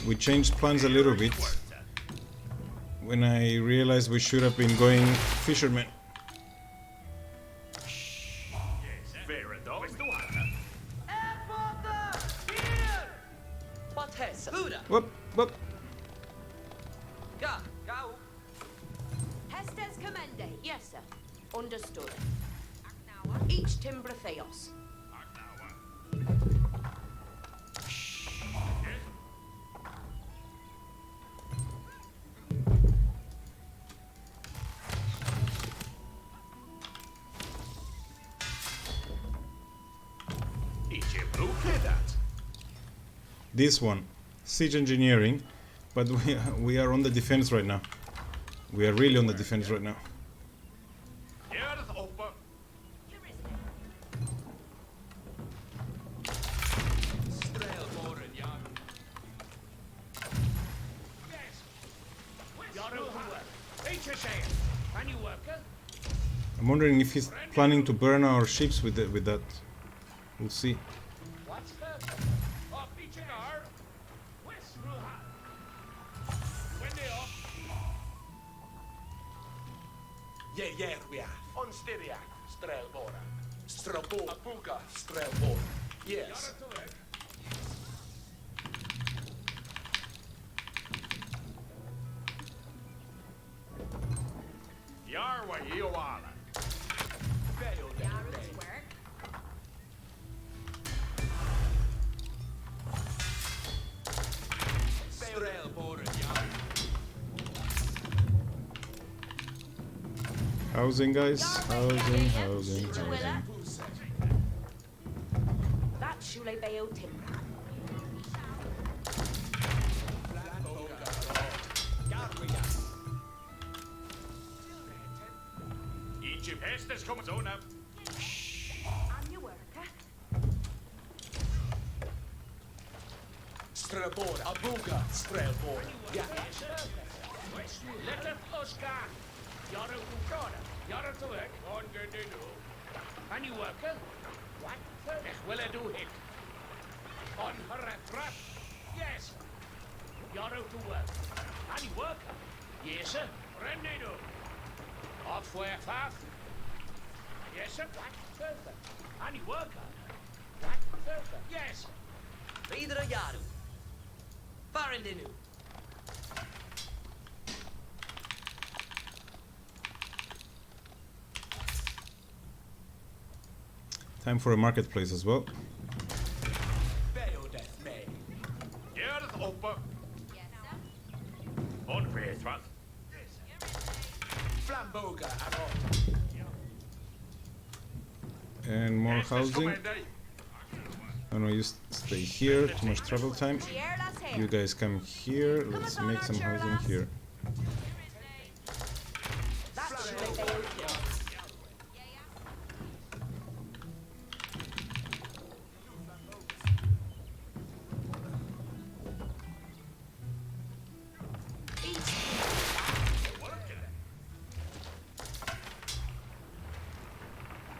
we changed plans a little bit when I realized we should have been going fishermen. What has Huda? Whoop, whoop. Go, go. Hestes commende. Yes, sir. Understood. Each timber theos. This one, siege engineering, but we are on the defense right now. We are really on the defense right now. I'm wondering if he's planning to burn our ships with that. We'll see. Yeah, we are. On Styria, Strelbora. Strabo, Abuga, Strelbora. Yes. Yarwa Yoala. Yarrow's work. Strelbora, Housing, guys. Housing, housing, housing. That Shule Bayo timber. Egypt Estes comes on up. I'm your worker. Strelbora, Abuga, Strelbora. Yeah. Let us go. Yarrow Kukana. Yarrow to work. On good to do. Any worker? What? Will I do it? On her trap? Yes. Yarrow to work. Any worker? Yes, sir. Rendido. Off where fast? Yes, sir. What? Further. Any worker? What? Further. Yes. Either a Yaru. Farindinu. Time for a marketplace as well. Beodeth May. Gerð opa. Yes, sir. On Faithful. Flamboga, Arot. And more housing. Oh no, you stay here. Too much travel time. Tierras here. You guys come here. Let's make some housing here. That Shule Bayo timber.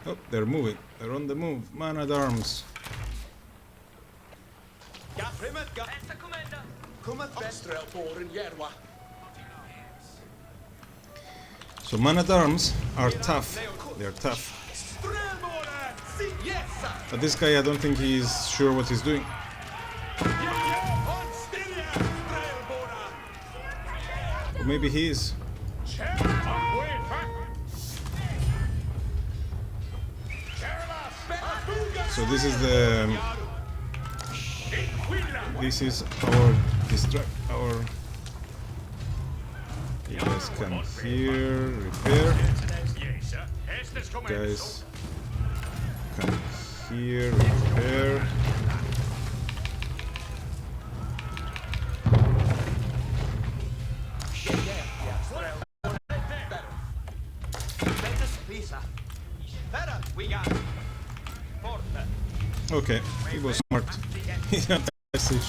Oh, they're moving. They're on the move. Man at arms. Ja, primet, ja. Esta commander. Kommet Strelbora and Yerwa. So man at arms are tough. They're tough. Strelbora! See, yes, sir. But this guy, I don't think he's sure what he's doing. On Styria, Strelbora. Or maybe he is. So this is the. This is our distract. Our. You guys come here, repair. Guys, come here, repair. we got. Forte. Okay, he was smart. He had the message.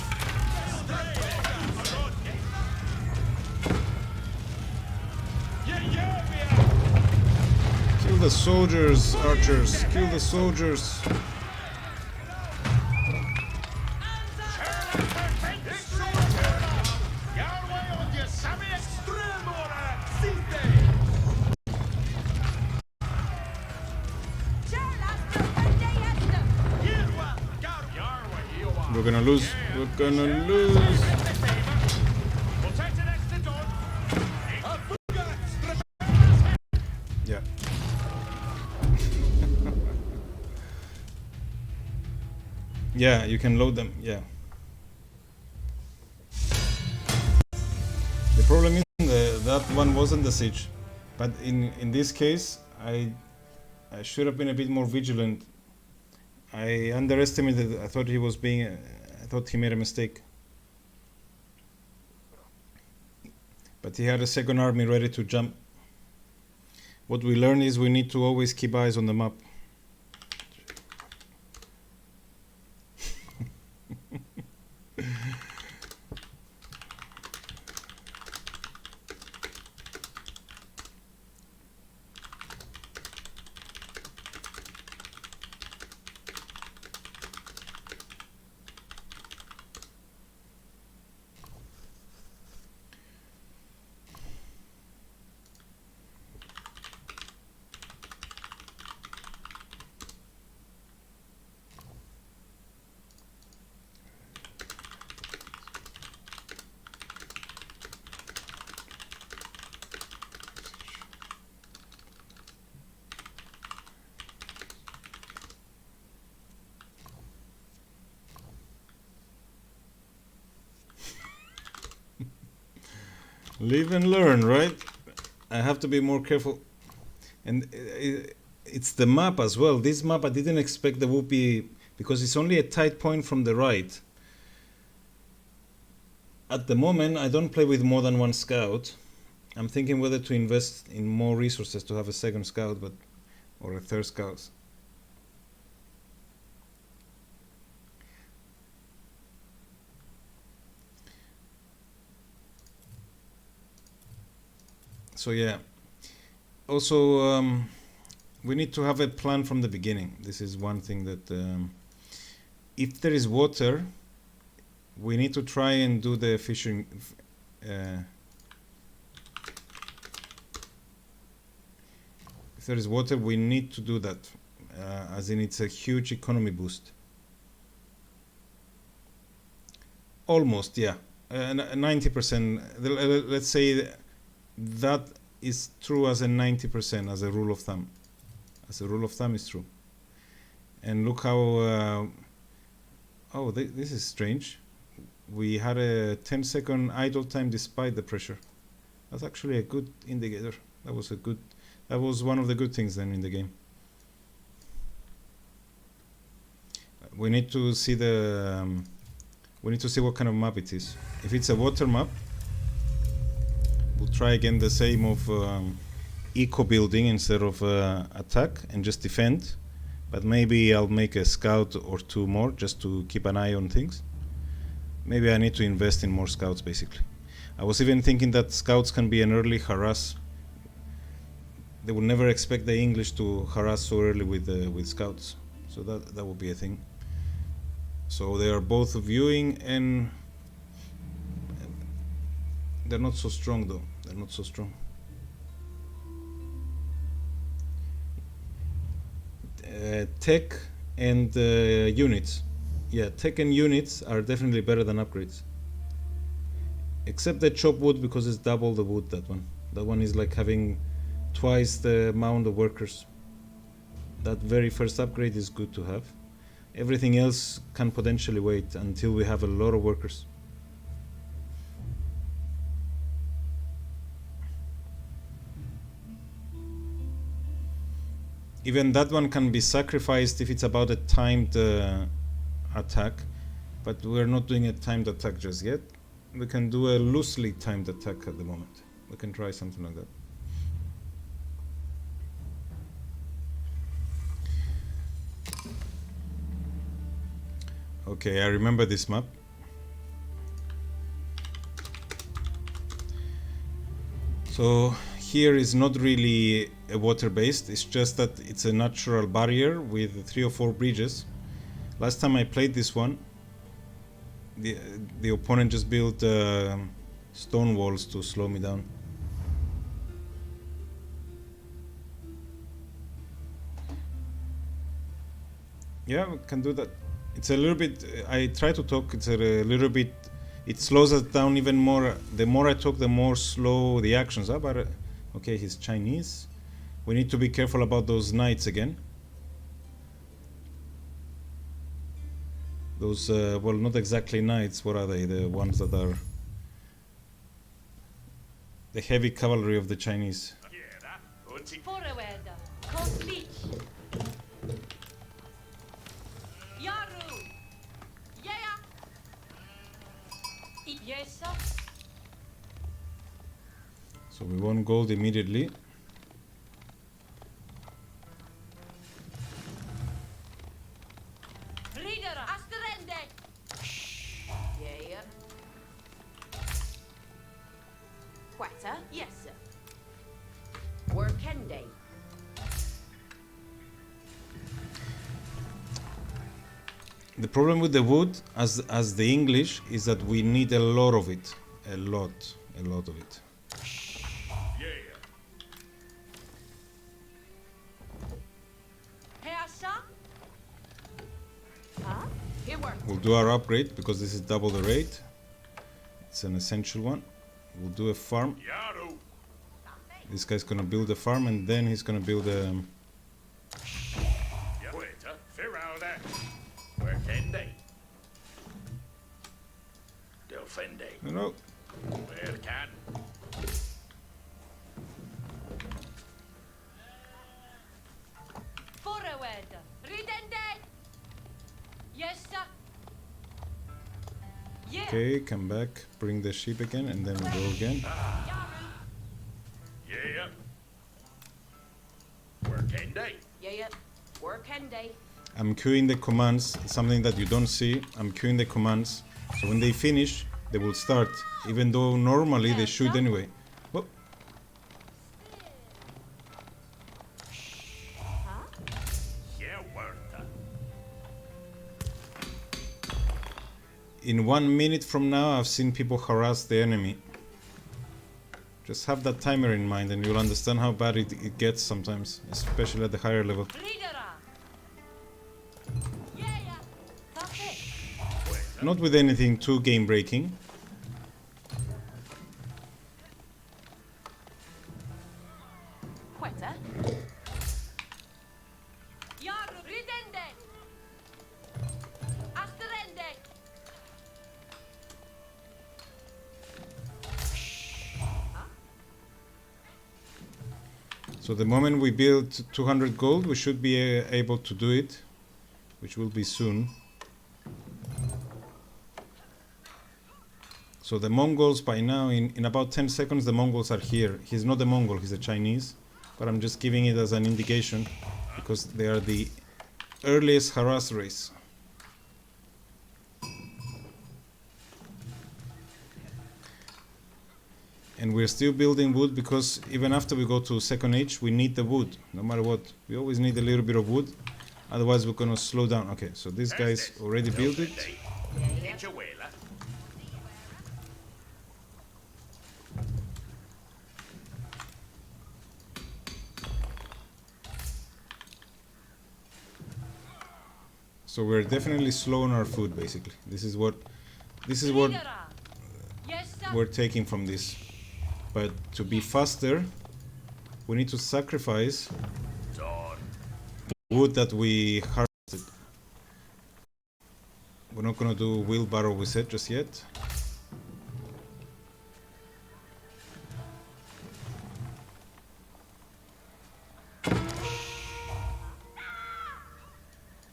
Kill the soldiers, archers. Kill the soldiers. We're gonna lose. We're gonna lose. Yeah. Yeah, you can load them. Yeah. The problem is that one wasn't the siege, but in this case, I should have been a bit more vigilant. I underestimated. I thought he was being. I thought he made a mistake. But he had a second army ready to jump. What we learn is we need to always keep eyes on the map. Live and learn, right? I have to be more careful. And it's the map as well. This map, I didn't expect the whoopee because it's only a tight point from the right. At the moment, I don't play with more than one scout. I'm thinking whether to invest in more resources to have a second scout, or a third scout. So yeah, also we need to have a plan from the beginning. This is one thing that if there is water, we need to try and do the fishing. If there is water, we need to do that, as in it's a huge economy boost. Almost, yeah, 90%. Let's say that is true as a 90%, as a rule of thumb. As a rule of thumb, is true. And look how. Oh, this is strange. We had a 10-second idle time despite the pressure. That's actually a good indicator. That was a good. That was one of the good things then in the game. We need to see the. We need to see what kind of map it is. If it's a water map, we'll try again the same of eco building instead of attack and just defend. But maybe I'll make a scout or two more just to keep an eye on things. Maybe I need to invest in more scouts basically. I was even thinking that scouts can be an early harass. They would never expect the English to harass so early with scouts. So that would be a thing. So they are both viewing and they're not so strong though. They're not so strong. Tech and units. Yeah, tech and units are definitely better than upgrades. Except the chop wood because it's double the wood, that one. That one is like having twice the amount of workers. That very first upgrade is good to have. Everything else can potentially wait until we have a lot of workers. Even that one can be sacrificed if it's about a timed attack, but we're not doing a timed attack just yet. We can do a loosely timed attack at the moment. We can try something like that. Okay, I remember this map. So here is not really a water-based, it's just that it's a natural barrier with 3 or 4 bridges. Last time I played this one, the opponent just built stone walls to slow me down. Yeah, we can do that. It's a little bit, I try to talk, it's a little bit, it slows us down even more. The more I talk, the more slow the actions are, but okay, he's Chinese. We need to be careful about those knights again. Those, well, not exactly knights, what are they? The ones that are the heavy cavalry of the Chinese. Forward. Complete. Yaru. Yeah. Yes, sir. So we won gold immediately. Reader. Asterende. Yeah. Quetta. Yes, sir. Workende. The problem with the wood, as the English, is that we need a lot of it. A lot of it. Heasa. Huh? Here work. We'll do our upgrade because this is double the rate. It's an essential one. We'll do a farm. Yaru. This guy's gonna build a farm and then he's gonna build a... Quetta. Firalda. Workende. Delfende. No. Where can? Forward. Ridende. Yes, sir. Yeah. Okay, come back, bring the sheep again, and then we go again. Yaru. Yeah. Workende. Yeah. Workende. I'm queuing the commands, something that you don't see. I'm queuing the commands, so when they finish, they will start, even though normally they should anyway. Oh, Yeah, Werther. in 1 minute from now, I've seen people harass the enemy. Just have that timer in mind and you'll understand how bad it gets sometimes, especially at the higher level. Reader. Yeah. Perfect. Not with anything too game-breaking. Quetta. Yaru. Ridende. Asterende. So the moment we build 200 gold, we should be able to do it, which will be soon. So the Mongols by now, in about 10 seconds, the Mongols are here. He's not a Mongol, he's a Chinese, but I'm just giving it as an indication because they are the earliest harass race. And we're still building wood because even after we go to second age, we need the wood, no matter what. We always need a little bit of wood, otherwise we're gonna slow down. Okay, so this guy's already built it. Ijuela. So we're definitely slow on our food, basically. This is what Reader. Yes, sir. we're taking from this. But to be faster, we need to sacrifice Dawn. wood that we harvested. We're not gonna do wheelbarrow with it just yet.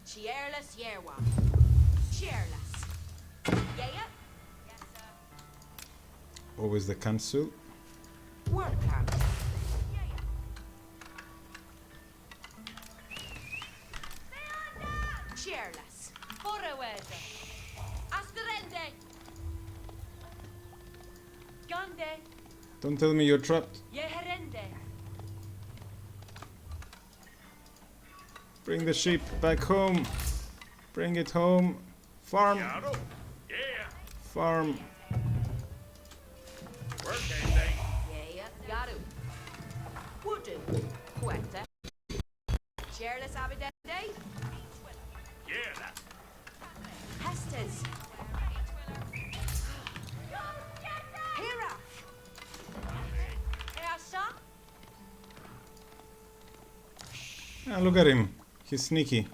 Cheerless Yerwa. Cheerless. Yeah. Yes, sir. Always the cancel. Work on. Cheerless. Forraweda. Asterende. Gande. Don't tell me you're trapped. Yeherende. Bring the sheep back home. Bring it home. Farm. Yarrow. Yeah. Farm. Work anything. Yeah, Yaru. Wooden. Quetta. Chairless Abidende. Yeah, that. Hestes. Hera. Easa. Ah, look at him. He's sneaky.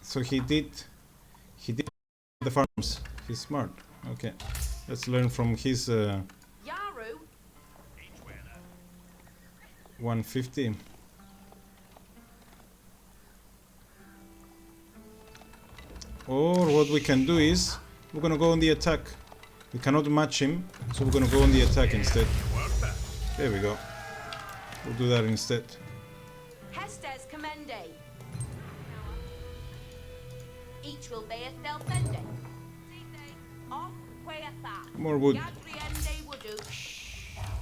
So he did the farms. He's smart. Okay. Let's learn from his Yaru. 150. Or what we can do is we're gonna go on the attack. We cannot match him, so we're gonna go on the attack instead. There we go. We'll do that instead. Hestes commende. Each will bear delfende. Off queatha. More wood. Gadriende wudu.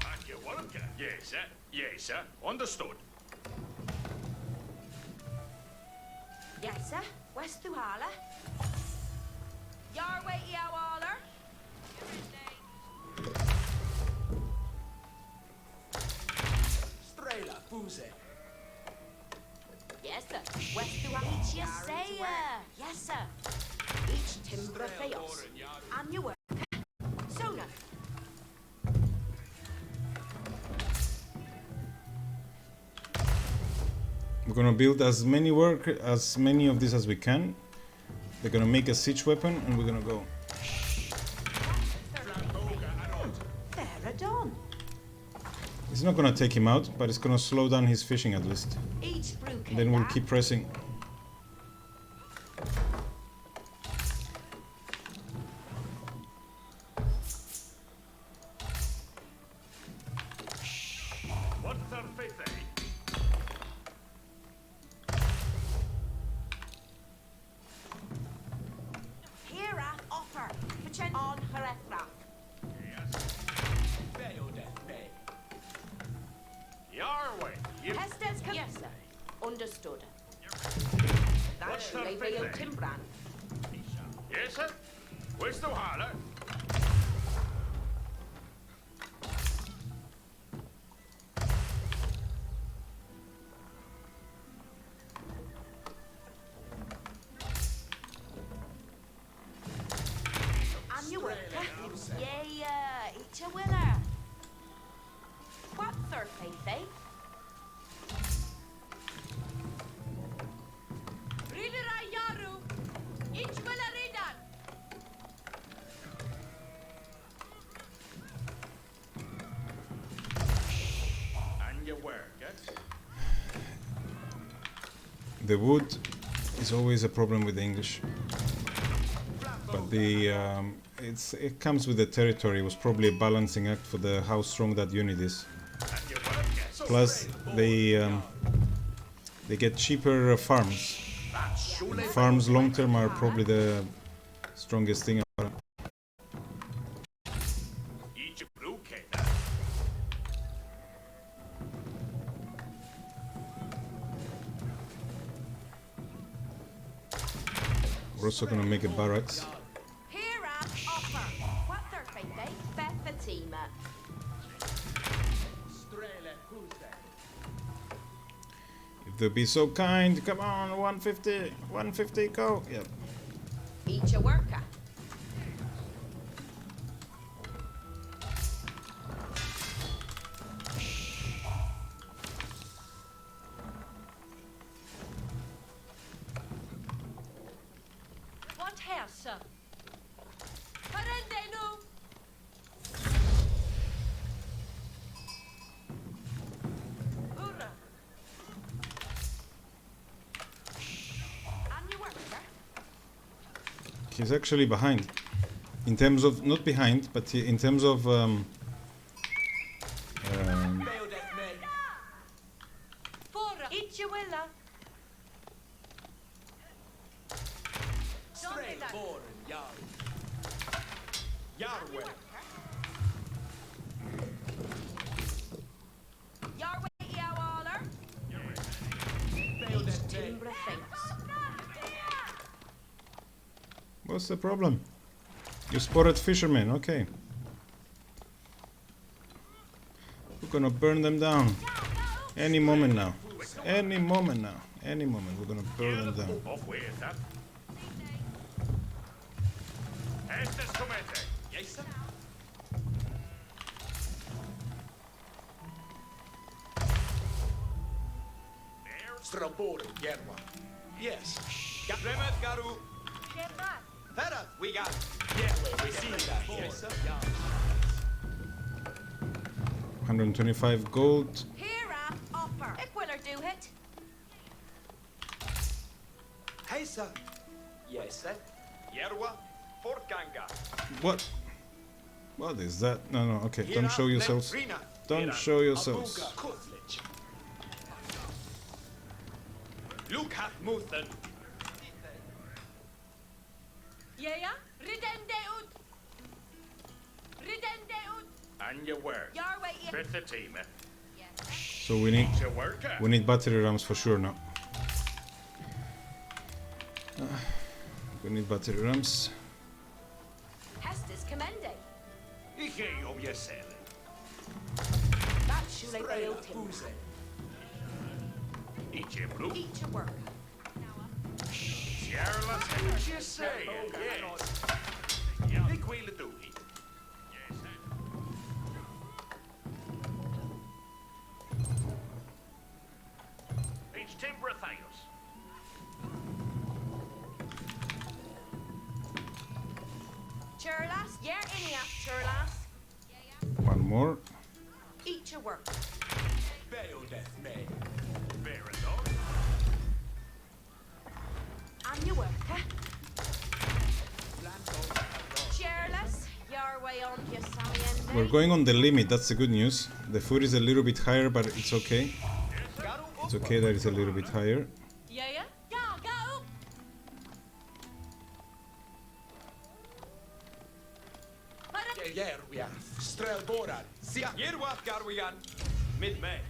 Back your worker. Yes, sir. Yes, sir. Understood. Yes, sir. West to Hala. Your way, Yawaller. Strela, Booze. Yes, sir. West to Hala. Each you say, yes, sir. Each timber theos. And your work. Sona. We're gonna build as many of these as we can. They're gonna make a siege weapon, and we're gonna go. Faradon. It's not gonna take him out, but it's gonna slow down his fishing at least. Each brew And then we'll keep pressing. What's their faith, eh? Hera offer. Pretend on Herethra. Beodeth Bay. Your way. You Hestes come. Yes, sir. Understood. What's That's their way faith, eh? Timbran. Yes, sir. Where's the holler? And you work. Yeah, each a winner. What's their faith, eh? Ridera Yaru. Each winner readan. And your work, eh? The wood is always a problem with the English, but it comes with the territory. It was probably a balancing act for how strong that unit is. And your work, eh? Plus, they get cheaper farms. And farms long term are probably the strongest thing. Each blue kid. We're also gonna make a barracks. Hera offer. What's their faith, eh? Beth Fatima. Strela, Booze. If they'll be so kind, come on, 150, 150, go. Yep. Each a worker. What house, sir? Parendenu. Hurrah. And you worker. He's actually behind. In terms of, not behind, but in terms of Beodeth May. Fora. Each a willa. Yarwe. Yarway Eowaller. Bail that day. Timber Fails. What's the problem? You spotted fishermen, okay. We're gonna burn them down. Any moment now. Any moment now. Any moment we're gonna burn them down. Off with that. Estes comete. Yes, sir. Strabor, Yerwa. Yes. Remet Garu. Ferrat, we got. Yeah, we see that. Yes, sir. 125 gold. Hera Upper. Ik will er do it. Hey, sir. Yes, sir. Yerwa, Fortganga. What? What is that? No, no, okay. Don't show yourselves. Don't show yourselves. Luke hath Muthen. Yeah? Ridende ut. Ridende ut. And your word. Yarway Fit the team, eh? So we need Your worker. battery rams for sure now. We need battery rams. Hestes Commende. Ich gehe je cellen. That shule bail timber. Eat your blue. Eat your work. Charlotte, as you say. Yes. Ik wil het doen. Yes, sir. It's timber Thanos. Churlas. Yer inia. Churlas. One more. Eat your work. Bail death may. Fair enough. And your work, huh? Churlas. Yarway on your Samiende. We're going on the limit, that's the good news. The food is a little bit higher, but it's okay. It's okay that it's a little bit higher. Yeah? Go! Yerwa. Strelboran. Yerwa, Garwigan. Mid-May.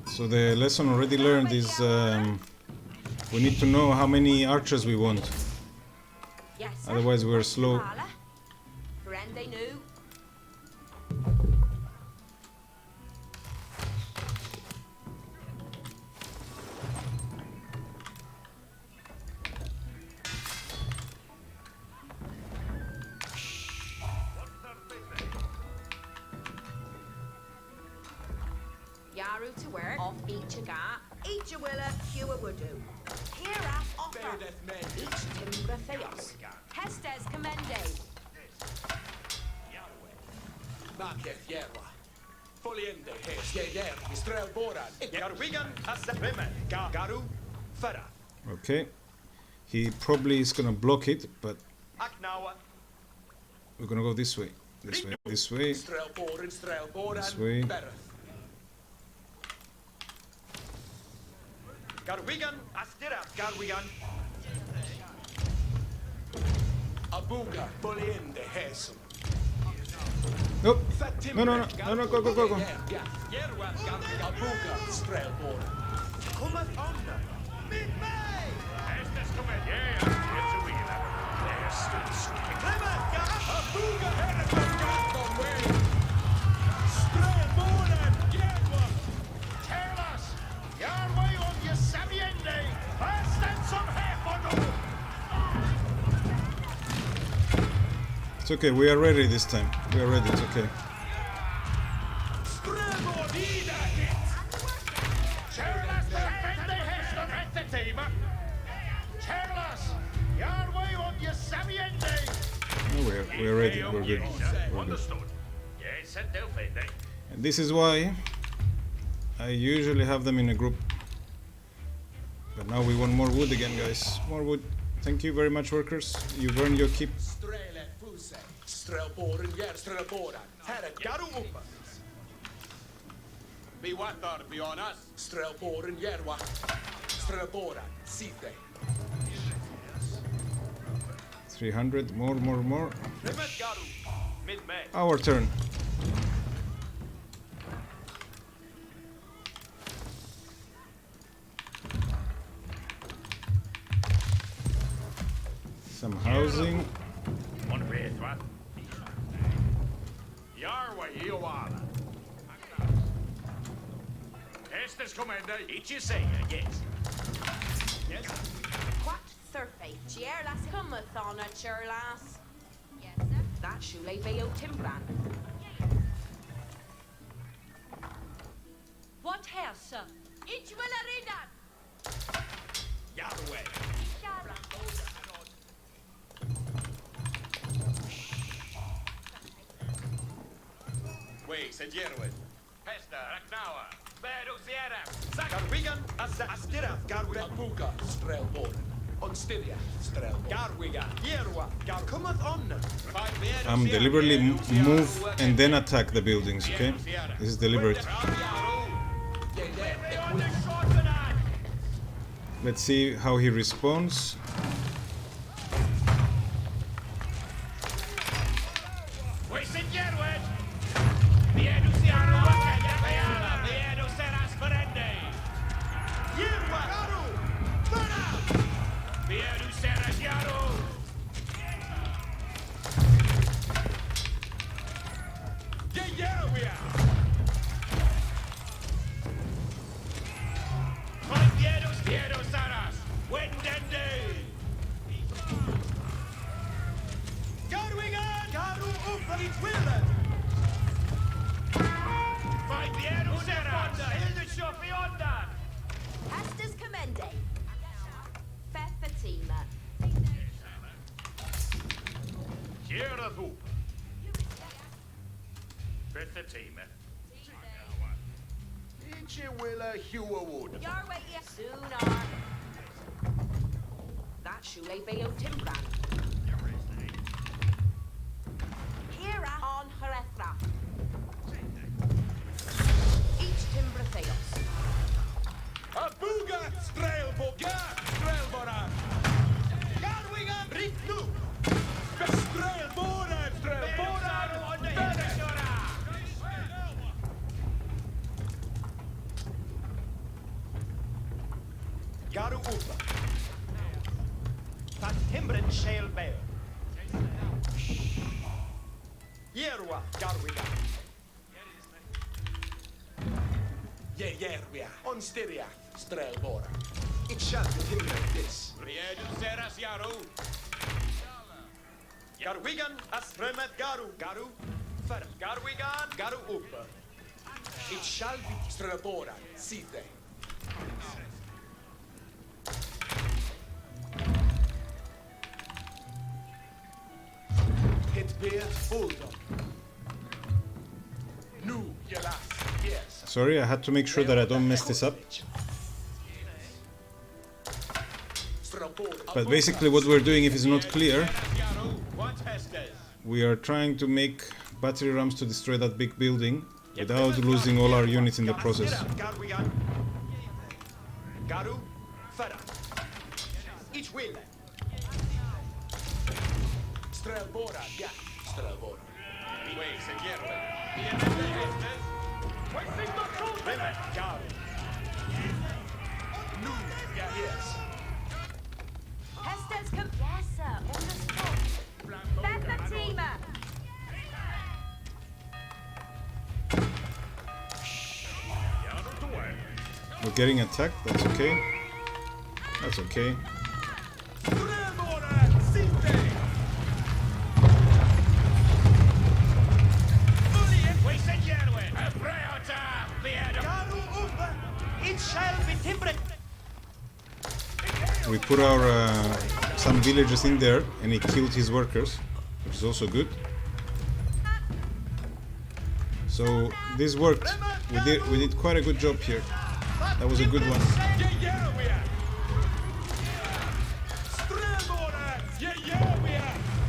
So the lesson already learned is we need to know how many archers we want. Yes, sir. Otherwise we're slow. Rende new. Yaru to work. Off each a gat. Each a willa, few a would do. Here up, offer. Bail death may. Each timber theos. Hestes commende. Naketh Yerwa. Foliende hes. Yer. Strelboran. Garwigan has the women. Garu. Ferrat. Okay. He probably is gonna block it, but Aknawa. we're gonna go this way. This way. This way. Strelboran. This way. Bereth. Garwigan. Astirat. Garwigan. Abuga. Foliende hes. Nope. No, go. Yerwa. Abuga. Strelboran. Cometh on. Mid-May. Estes comete. Yeah, it's a wheel. There's Abuga. Strelboran. Yerwa. Careless! Your way on your Sabiende! First and some half on you! It's okay, we are ready this time. We are ready, it's okay. Careless, defend the hest of at the team! Careless! Your way on your Sabiende! No, we're ready, we're good. We're good. Understood. Yes, set down, mate. And this is why I usually have them in a group. But now we want more wood again, guys. More wood. Thank you very much, workers. You've earned your keep. Strele fuse. Strelboran. Strelboran. Herret. Garu upa. Be what thought be on us? Strelboran. Yerwa. Strelboran. Sithe. 300, more. Rimet Garu. Mid-May. Our turn. Some housing. On vet va? Yarwa Iowala. Estes commander. Each you say, yes. Yes. What surface? Gier las cometh on a chur lass. Yes, sir. That shule veo timbran. What house, sir? Ich will a reader. Yarway. Way, said Yerwin. Hester, Raknawa. Beru Sierra. Garwigan, Astira, Garwigan. Abuga, Strelborn. Onstiria, Strelborn. Garwigan, Yerwa, Gar. Cometh on. Deliberately move and then attack the buildings, okay? This is deliberate. Let's see how he responds. We said Yerwin. Miedo Sierra Wakanda Bayala. Miedo Seras Ferende. Yerwa, Garu. Fana. Miedo Seras Yaro. Yerwia. Miedo Saras. Wendende. Garwigan. Garu Ufa. Each willen. Miedo Seras. Hilde Shoffi Ondan. Estes commende. Fe Fatima. Kjera Hoop. Bette team. Each willa Hua Wood. Your way, yes. Soon are. That shule veo timbran. Here on Herethra. Each timber theos. Abuga Strelboga Strelbora. Garwigan Riknu. Strelbora Strelbora. Garu Upa. That Timbrin Shale Bear. Yerwa Garwigan. Yerwia. Onstiria. Strelbora. It shall be him like this. Miedo Seras Yaro. Garwigan Asremet Garu. Garu. Fer Garwigan. Garu Upa. It shall be Strelbora. Site. Hit beer bulldog. Nu, yelas. Yes. Sorry, I had to make sure that I don't mess this up. But basically what we're doing, if it's not clear, we are trying to make battery rams to destroy that big building without losing all our units in the process. Garu, Fera. Each will. Strelbora, yeah, Strelbora. Way, Segierwe. Remet, Garu. Nu, yeah, yes. Estes come. Yes, sir. Understood. Fe Fatima. We're getting attacked, that's okay. That's okay. Strelbora, Sinte. We said Yerwin. A Breota. Miedo. Garu Upa. It shall be Timbrin. We put our some villagers in there and he killed his workers, which is also good. So this worked. We did quite a good job here. That was a good one.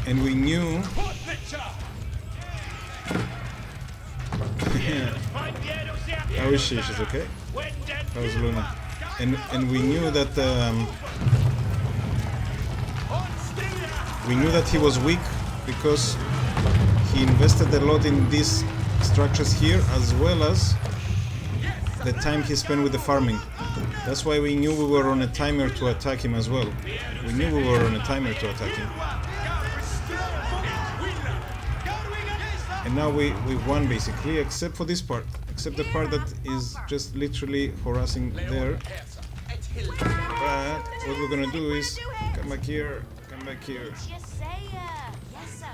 And we knew how is she? She's okay? That was Luna. And we knew that We knew that he was weak because he invested a lot in these structures here, as well as the time he spent with the farming. That's why we knew we were on a timer to attack him as well. We knew we were on a timer to attack him. And now we've won basically, except for this part. Except the part that is just literally harassing there. But what we're gonna do is come back here, come back here. Yes, sir.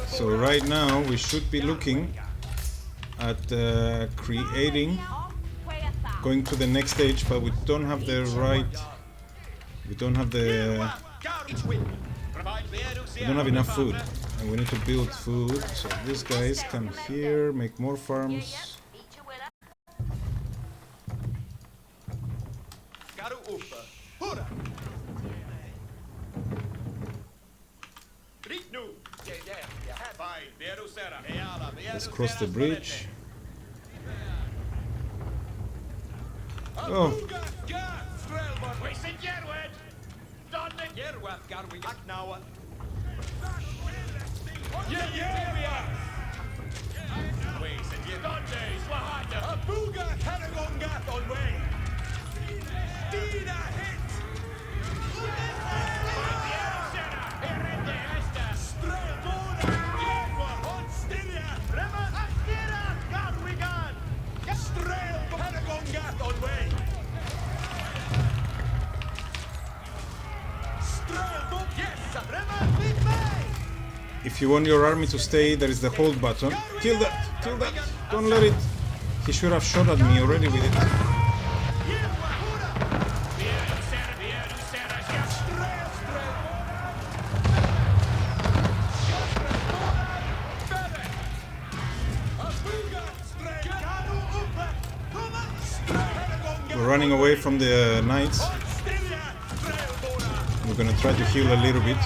So right now we should be looking at creating, going to the next stage, but we don't have the right, we don't have enough food, and we need to build food. So these guys come here, make more farms. Let's cross the bridge. Oh, if you want your army to stay, there is the hold button. Kill that! Kill that! Don't let it! He should have shot at me already with it. We're running away from the knights. We're gonna try to heal a little bit.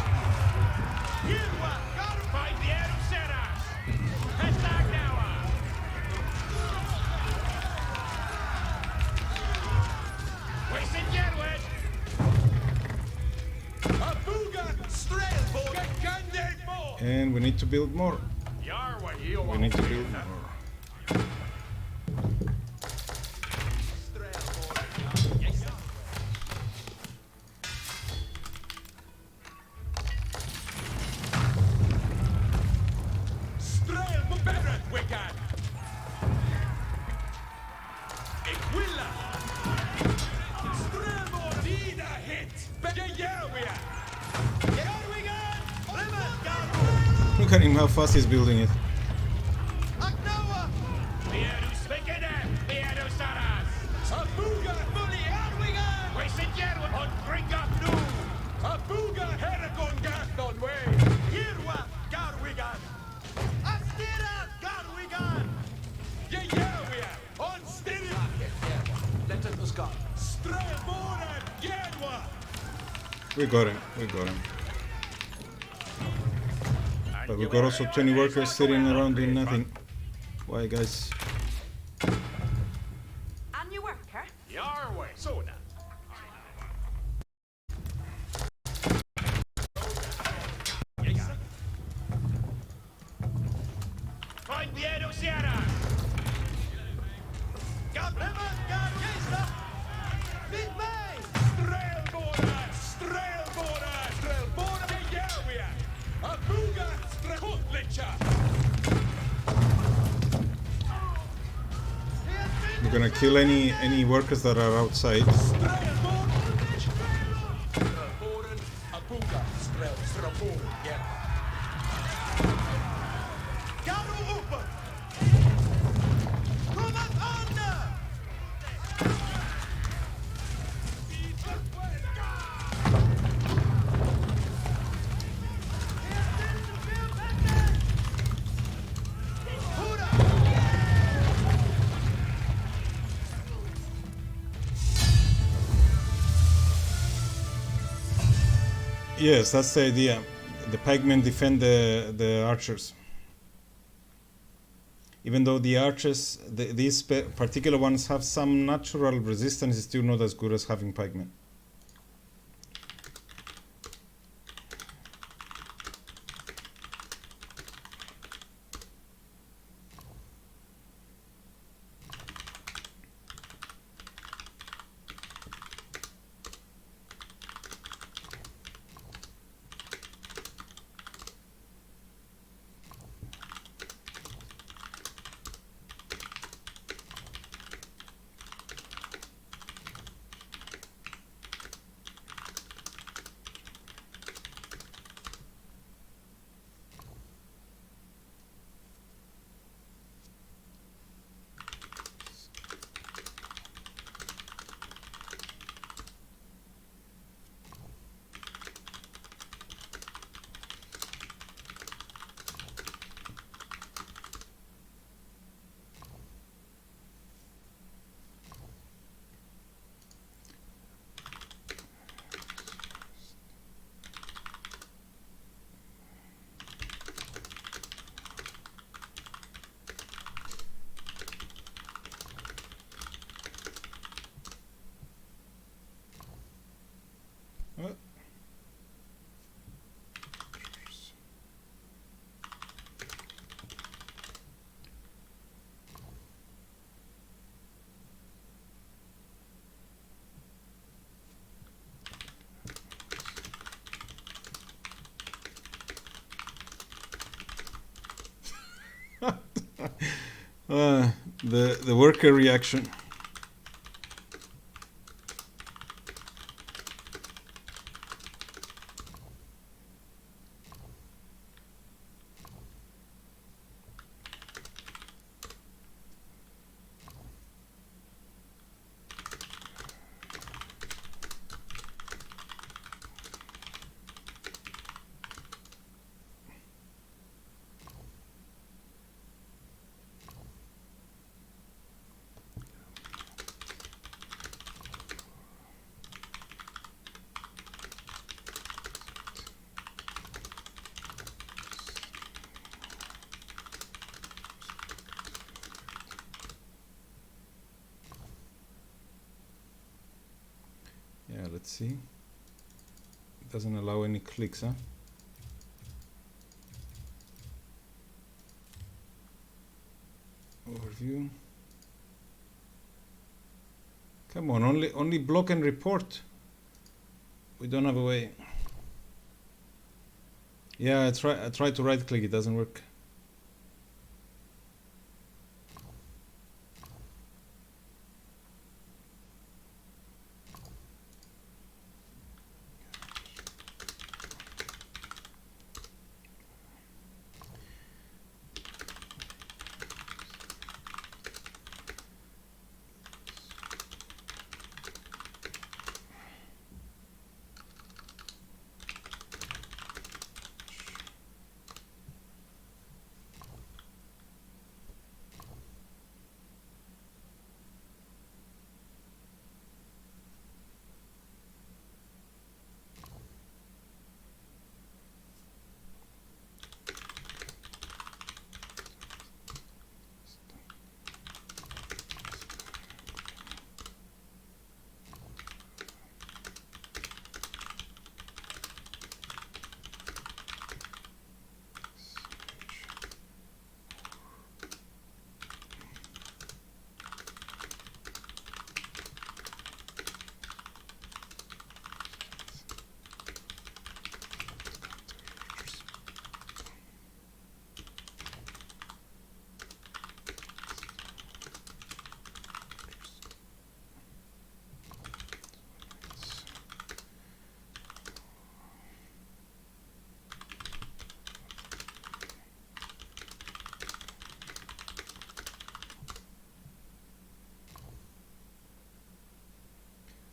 And we need to build more. We need to build more. Look at him, how fast he's building it. We got him, we got him. But we got also 20 workers sitting around doing nothing. Why, guys? And your worker? Your way, so now. Find Viedo Sierra. We're gonna kill any workers that are outside. Yes, that's the idea. The pikemen defend the archers. Even though the archers, these particular ones have some natural resistance, it's still not as good as having pikemen. The worker reaction. Yeah, let's see. It doesn't allow any clicks, huh? Overview. Come on, only block and report. We don't have a way. Yeah, I try to right click, it doesn't work.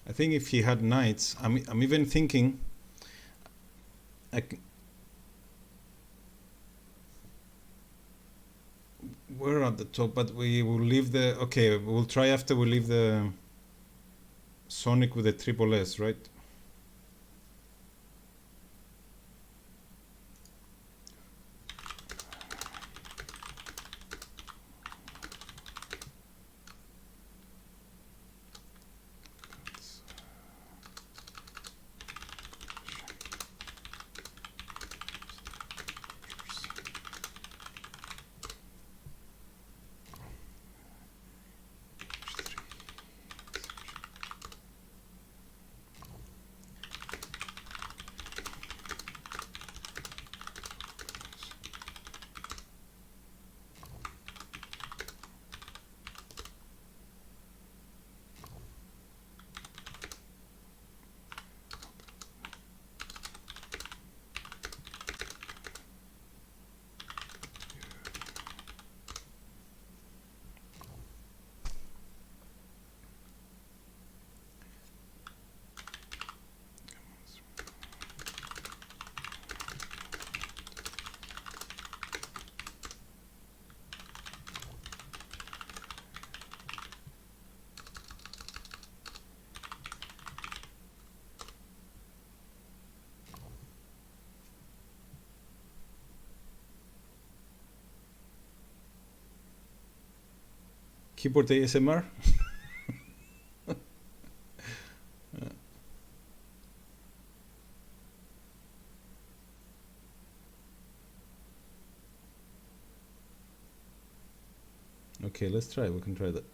I think if he had knights, I'm even thinking we're at the top, but we will leave the, okay, we'll try after we leave the Sonic with the triple S, right? Keyboard ASMR. Okay, let's try. We can try that.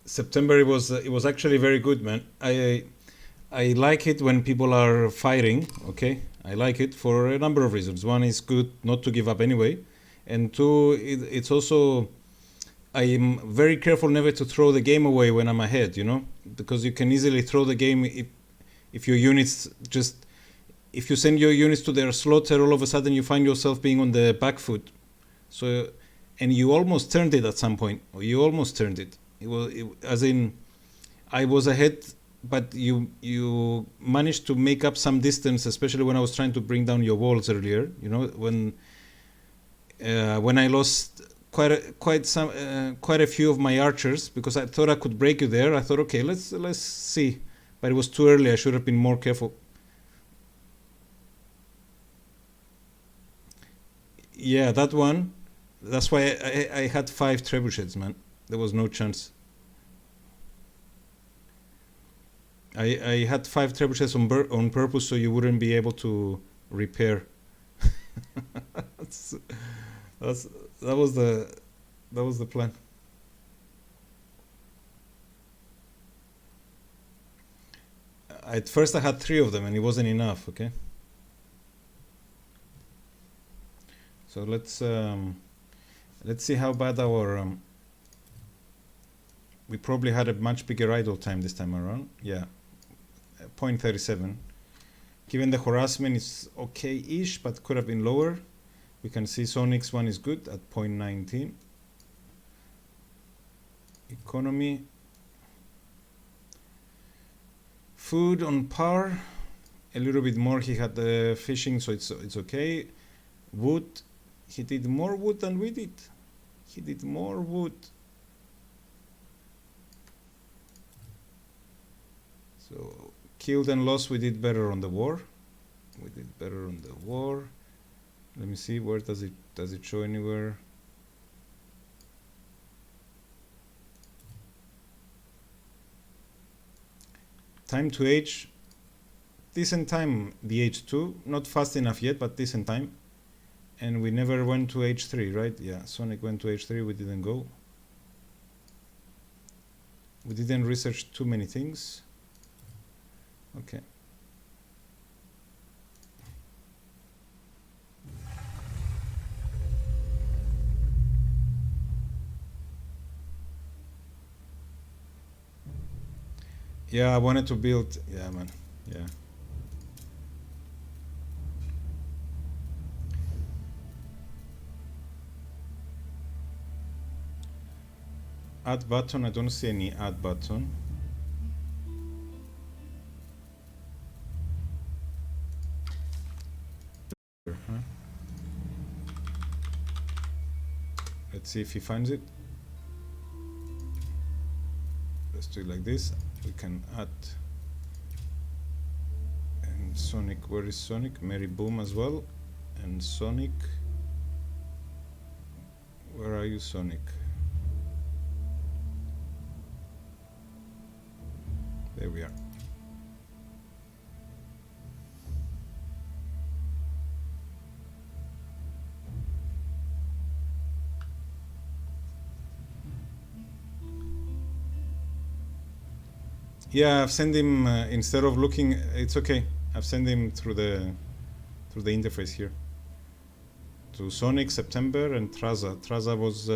September it was actually very good, man. I like it when people are fighting. Okay, I like it for a number of reasons. One is good not to give up anyway, and two, it's also I am very careful never to throw the game away when I'm ahead. You know, because you can easily throw the game if your units just if you send your units to their slaughter, all of a sudden you find yourself being on the back foot. So, and you almost turned it at some point, or you almost turned it. As in, I was ahead, but you managed to make up some distance, especially when I was trying to bring down your walls earlier. You know, when I lost quite a few of my archers because I thought I could break you there. I thought, okay, let's see, but it was too early. I should have been more careful. Yeah, that one. That's why I had 5 trebuchets, man. There was no chance. I had 5 trebuchets on purpose so you wouldn't be able to repair. that was the plan. At first I had 3 of them and it wasn't enough. Okay. So let's see how bad our we probably had a much bigger idle time this time around. Yeah, 0.37. Given the harassment is okay-ish, but could have been lower. We can see Sonic's one is good at 0.19. Economy. Food on par. A little bit more. He had the fishing, so it's okay. Wood. He did more wood than we did. He did more wood. So killed and lost, we did better on the war. We did better on the war. Let me see, where does it show anywhere? Time to age, decent time, the H2, not fast enough yet, but decent time. And we never went to H3, right? Yeah, Sonic went to H3, we didn't go. We didn't research too many things. Okay. Yeah, I wanted to build, yeah, man, yeah. Add button, I don't see any add button. Let's see if he finds it. Let's do it like this. We can add and Sonic, where is Sonic? Mary Boom as well. And Sonic, where are you, Sonic? There we are. Yeah, I've sent him instead of looking. It's okay. I've sent him through the interface here. To Sonic, September, and Traza. Traza was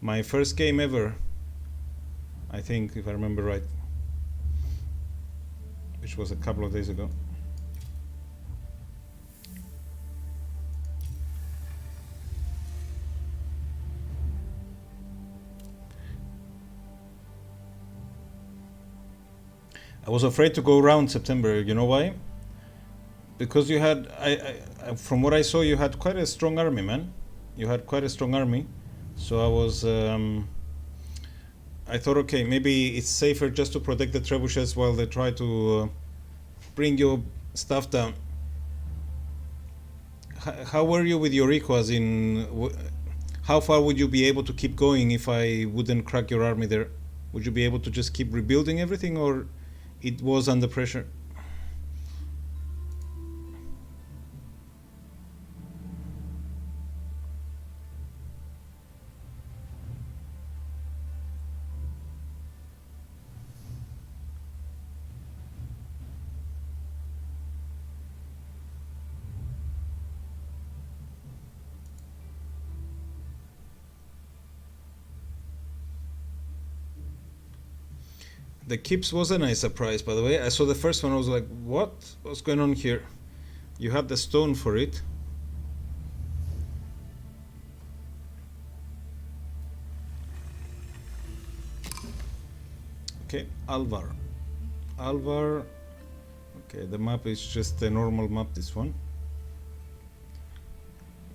my first game ever, I think, if I remember right, which was a couple of days ago. I was afraid to go around September. You know why? Because you had, from what I saw, you had quite a strong army, man. You had quite a strong army. So I I thought, okay, maybe it's safer just to protect the trebuchets while they try to bring your stuff down. How were you with your eco? As in, how far would you be able to keep going if I wouldn't crack your army there? Would you be able to just keep rebuilding everything, or it was under pressure? The Kips was a nice surprise, by the way. I saw the first one, I was like, what? What's going on here? You had the stone for it. Okay, Alvar. Alvar. Okay, the map is just a normal map, this one.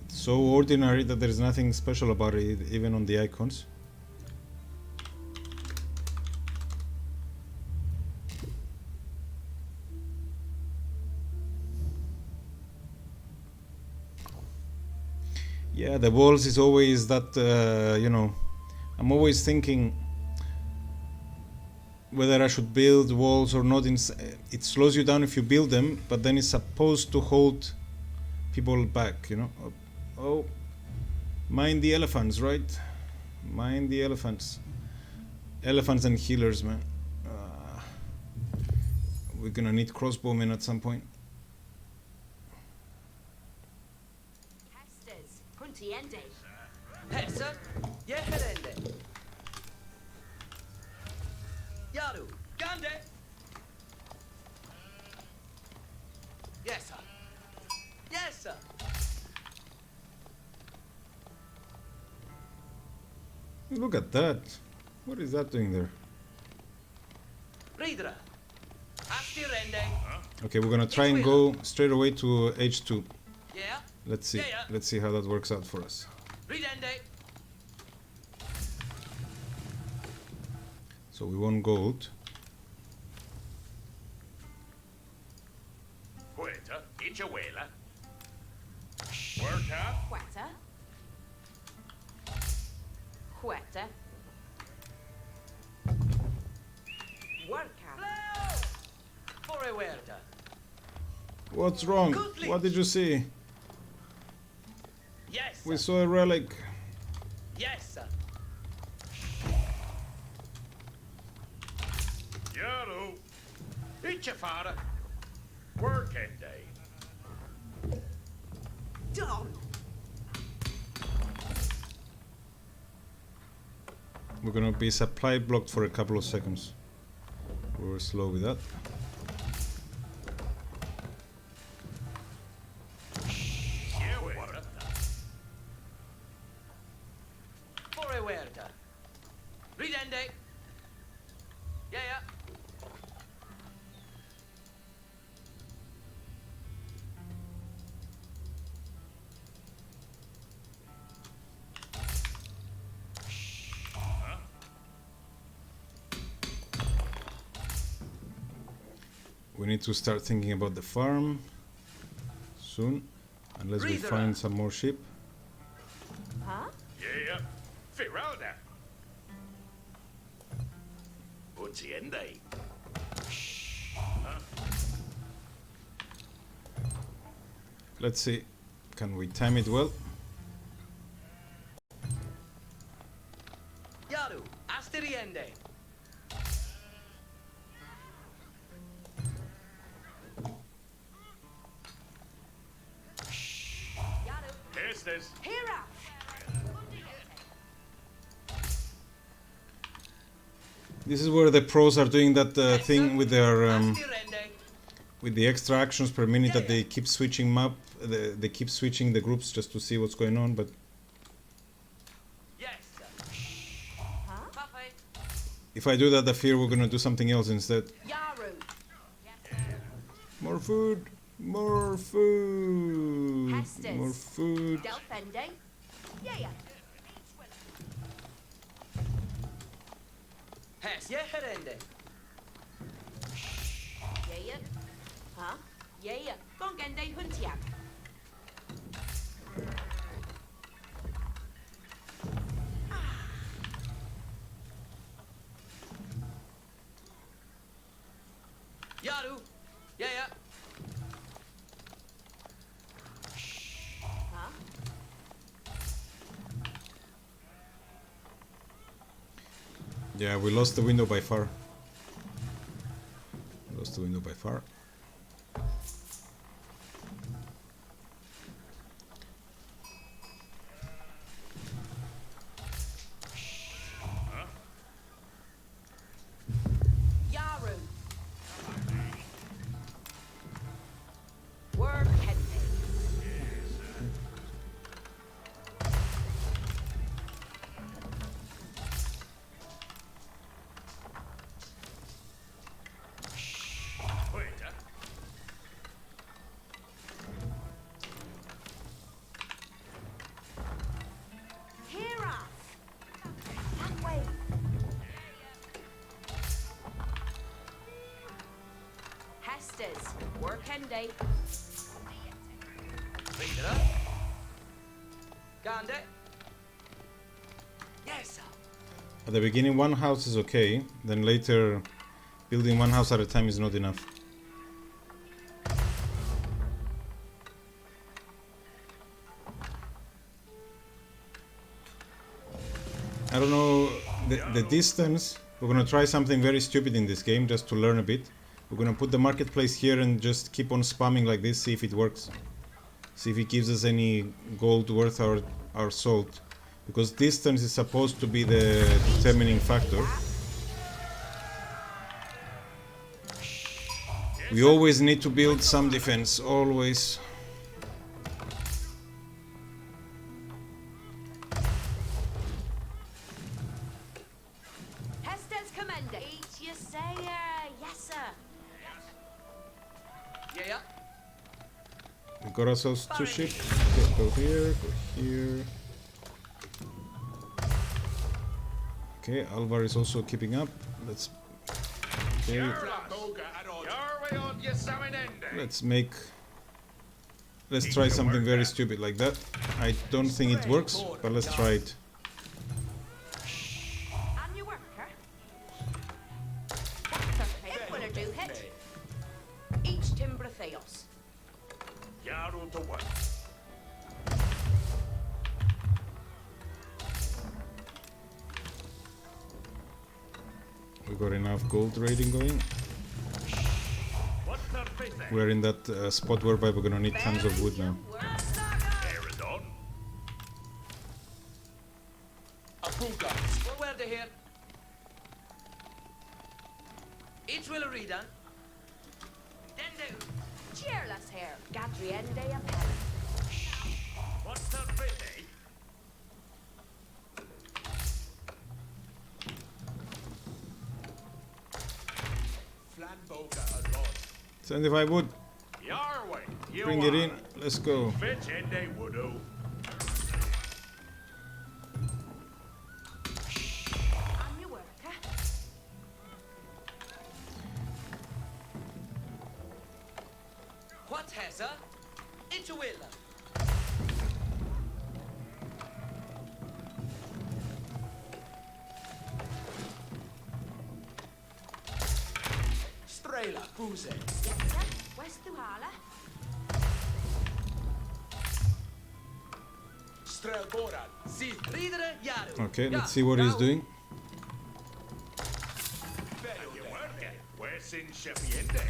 It's so ordinary that there is nothing special about it, even on the icons. Yeah, the walls is always that, you know, I'm always thinking whether I should build walls or not. It slows you down if you build them, but then it's supposed to hold people back, you know. Oh, mind the elephants, right? Mind the elephants. Elephants and healers, man. We're gonna need crossbowmen at some point. Hessa, Yeherende. Yaru, Gande. Yes, sir. Yes, sir. Look at that. What is that doing there? Ridra. Astirende. Okay, we're gonna try and go straight away to H2. Yeah. Let's see. Yeah, yeah. Let's see how that works out for us. Ridende. So we want gold. Queta, Ichawela. Work up. Quetta. Quetta. Worka. For a huerta. What's wrong? Quickly. What did you see? Yes, We sir. saw a relic. Yes, sir. Yaru. Ichafara. Working day. Done. We're gonna be supply blocked for a couple of seconds. We were slow with that. For a huerta. Ridende. Yeah, yeah. We need to start thinking about the farm soon, unless we Breather find out. some more sheep. Huh? Yeah. Firalda. Utiende. Let's see, can we time it well? Yaru. Astiriende. Yaru. Estes. Hera. This is where the pros are doing that thing with their Astirende. with the extra actions per minute that they keep switching map. They keep switching the groups just to see what's going on. But Yes, sir. Huh? Buffet. if I do that, I fear we're gonna do something else instead. Yaru. More food, more food, Hestes. more food. Delfende. Yeah, yeah. Hes, yeah, herende. Yeah. Huh? Yeah. Gon gen de huntiam. Yaru. Yeah. Huh? Yeah, we lost the window by far. Lost the window by far. Yaru. Work Henry. Waiter. Here off. That way. Hester's. Work Henry. Reader. Gande. Yes, sir. At the beginning, one house is okay. Then later, building one house at a time is not enough. I don't know the distance. We're gonna try something very stupid in this game just to learn a bit. We're gonna put the marketplace here and just keep on spamming like this, see if it works. See if it gives us any gold worth our salt. Because distance is supposed to be the determining factor. We always need to build some defense, always. Hester's commander. Eat your sayer. Yes, sir. Yeah. We got ourselves two ships. Okay, go here, go here. Okay, Alvar is also keeping up. Let's. Okay, let's try something very stupid like that. I don't think it works, but let's try it. And your worker. What's her fate? Will her do hit? Each timber theos. Yarrow to work. We got enough gold raiding going. What's their fate? We're in that spot whereby we're gonna need tons of wood now. Eridon. Apuga. Well, where they here? Each will read on. Then do. Cheerless hair. Gadriende appellant. What's their fate? Flanboga and Rod. 75 wood. Your way. You Bring it in. Let's go. Fetch and they would do. And your worker. What has her? Into will. Strela, Puse. Yes, sir. West Duhala. Strel Boran. Si, Reader Yaru. Okay, let's see what he's doing. You work it. Where's in Shepiende?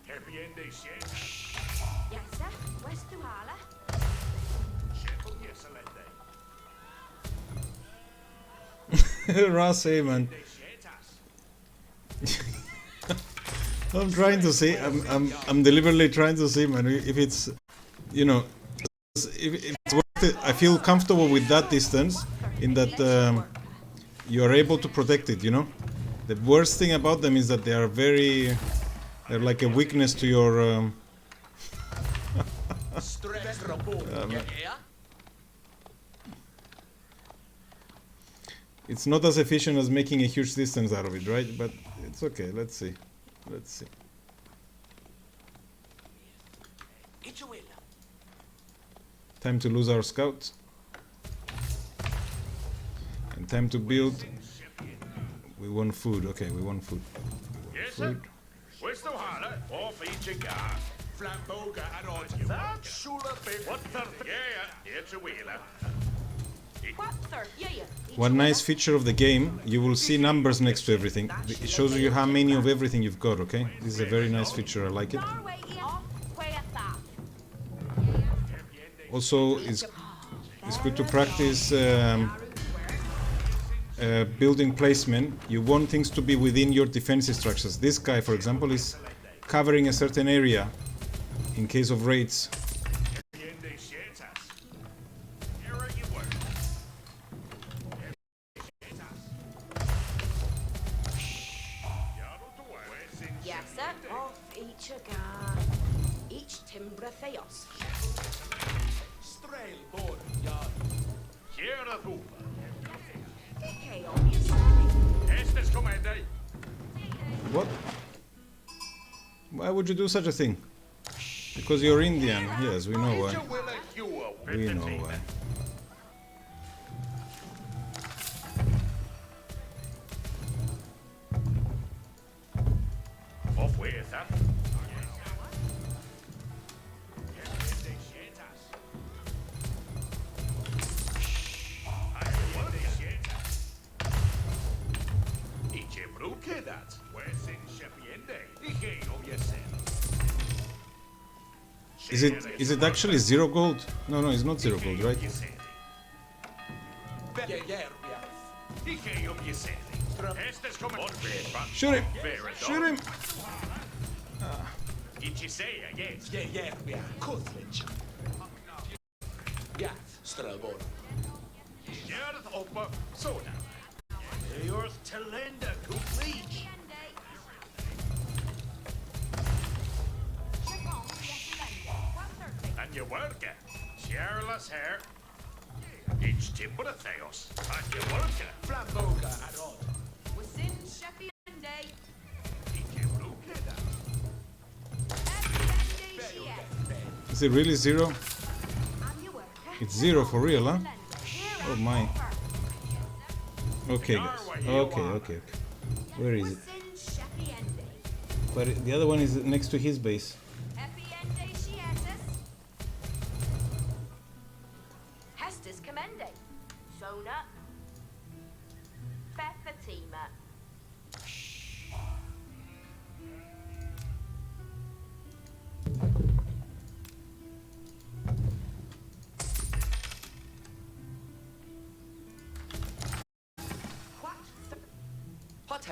Shepiende shed. Yes, sir. West Duhala. Shepel yeselende. Ross, hey man. They shed us. I'm trying to see. I'm deliberately trying to see, man. If it's, you know, if it's worth it. I feel comfortable with that distance, in that you are able to protect it. You know, the worst thing about them is that they are very, they're like a weakness to your. Strela, Boran. Yeah. It's not as efficient as making a huge distance out of it, right? But it's okay. Let's see. Let's see. Time to lose our scouts. And time to build. We want food. Okay, we want food. Yes, sir. Where's the holler? Off each a guy. Flamboga and on. That should have been. What the? Yeah, it's a wheeler. What, sir? Yeah. One nice feature of the game, you will see numbers next to everything. It shows you how many of everything you've got, okay? This is a very nice feature, I like it. Also, it's good to practice building placement. You want things to be within your defensive structures. This guy, for example, is covering a certain area in case of raids. Yes, sir. Off each a guy. Each timber theos. Strail board, yard. Here the hoop. Okay, obviously. Estes commander. What? Why would you do such a thing? Because you're Indian. Yes, we know why. We know why. Off with that. Is it actually 0 gold? No, it's not 0 gold, right? Shoot him! Shoot him! And you work it. Cheerless hair. Each timber of theos. And you work it. Flamboga and on. Within Sheffield Day. Is it really 0? It's 0 for real, huh? Oh my. Okay, guys. Okay. Where is it? But the other one is next to his base. Hestus Commende. Sona. Fatima.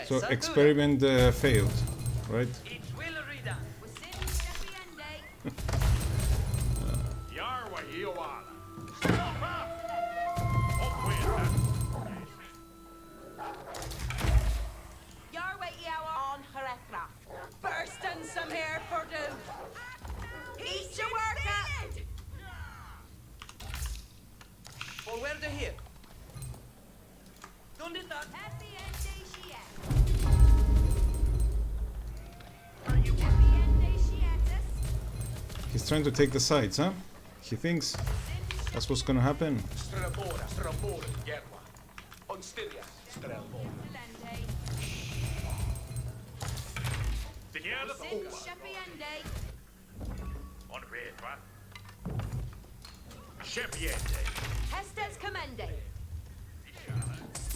So experiment failed, right? Bursting some hair for do. Eat your work up. Or where they here? Don't it that? Happy end day she at. He's trying to take the sides, huh? He thinks that's what's gonna happen. Strabora, Yerwa. On Styria, Strelbora. On red, what? Shepiente. Hestes Commende.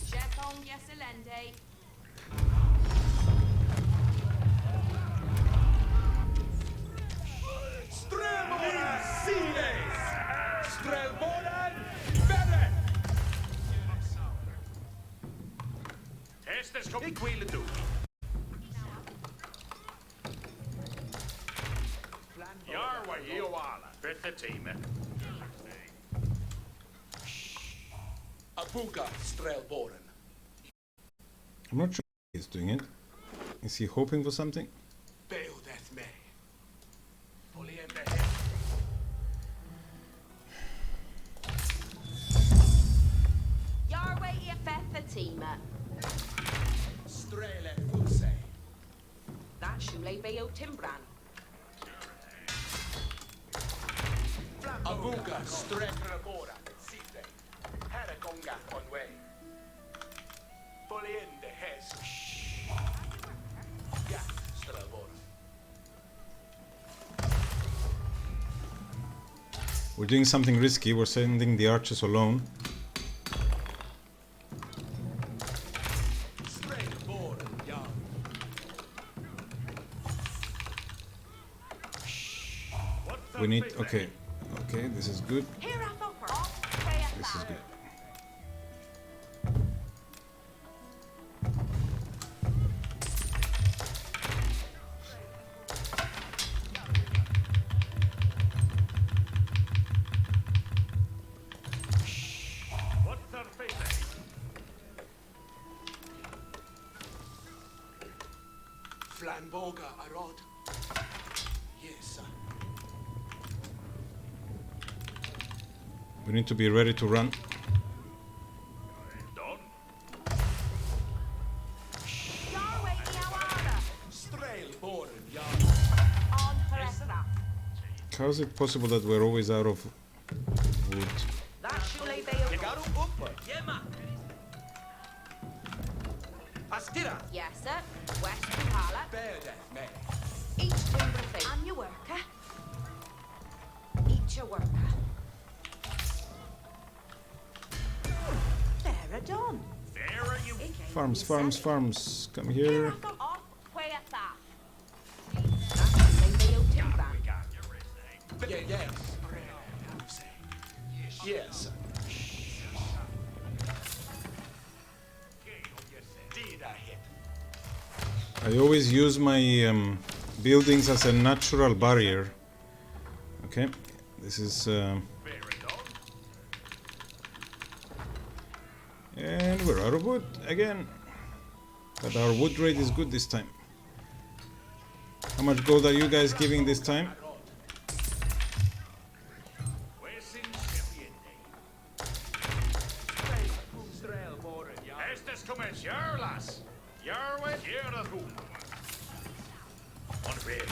Chefon Yeselende. Strelbora, Sides! Strelbora, Bere! Estes kom ik willen doen. Yarwa Yoala. Bitte team. Abuga, Strelboren. I'm not sure he's doing it. Is he hoping for something? Beodet me. Poliembe. Yarway Feth Fatima. Strele Fuse. That Shule Bayo Timbran. Abuga Stretrebora. Site. Harakonga on way. Poliende Jesus. Yeah, Strabora. We're doing something risky. We're sending the archers alone. Stretrebora. Yeah. We need. Okay. Okay, this is good. Here up upper. Pray at This is that. good. What's their face? Flamboga Arod. Yes, sir. We need to be ready to run. Done. Yahweh Iawara. Strelbora. Yeah. On Peresra. How is it possible that we're always out of wood? That Shule Bayo. Garu Upper. Yema. Astira. Yes, sir. West Kuhala. Bede. Me. Each timber thing. I'm your worker. Each your worker. There done. There are you. Farms, farms, farms. Come here. Off, way at that. That Shule Bayo Timbran. We got your wrist, eh? Yeah, yes. Yes, sir. Did I hit? I always use my buildings as a natural barrier. Okay, this is. Very done. And we're out of wood again. But our wood rate is good this time. How much gold are you guys giving this time? Estes commence Jarlas. Jarwe, Jaradu.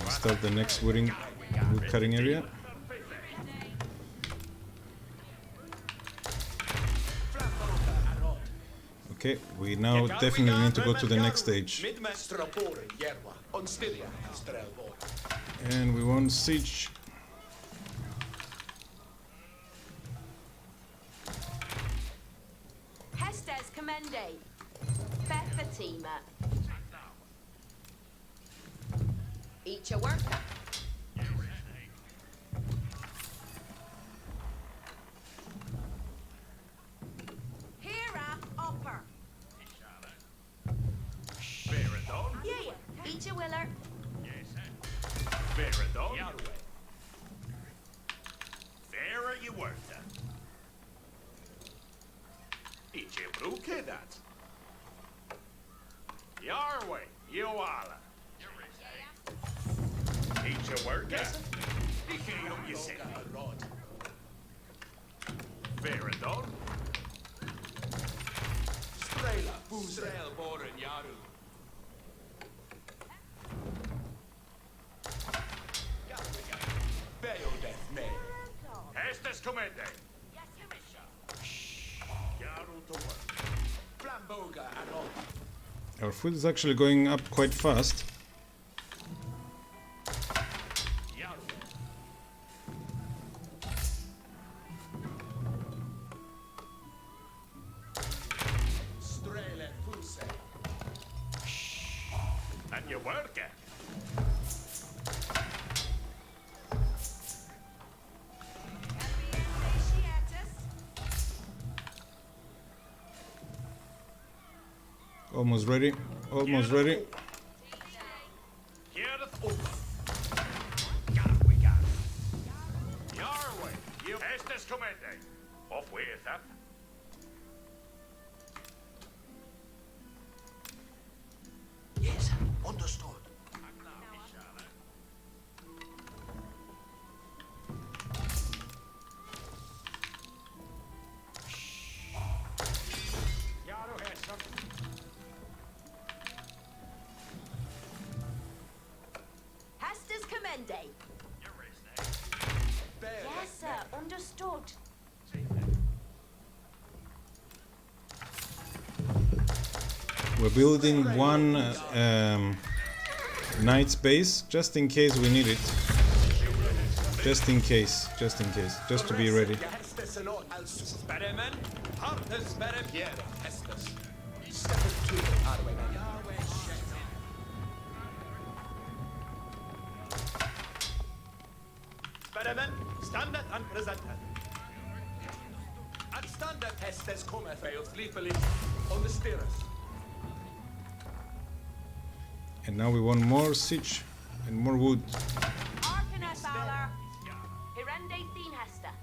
Start the next wood cutting area. Okay, we now definitely need to go to the next stage. Strabora, Yerwa. On Styria, Strelbora. And we want siege. Hestes Commende. Beth Fatima. Each your worker. Here up upper. Very done. Yeah. Each your willer. Very done. There are you worth it. Idzie bruke dat. Yarway, Yoala. Idzie work it. Ikke om je zegt. Arod. Very done. Strela, Strelbora, Yaru. Bayo death, me. Estes commende. Yaru to work. Flamboga, Arod. Our food is actually going up quite fast. Yaru. Strele, Fuse. And you work it. Almost ready. Almost ready. Here the over. Got we got it. Yarway, you Estes commende. Off with that. Yes, understood. Yaru has Ende. Yes, sir. Understood. We're building one knight's base just in case we need it. Just in case, just to be ready. Spermen, hartes sperm, here, Hestus. Spermen, standet and presented. At standet Hestes cometh of sleepily on the stairs. And now we want more siege and more wood. Arcanet Valor. Hirende Thien Hester.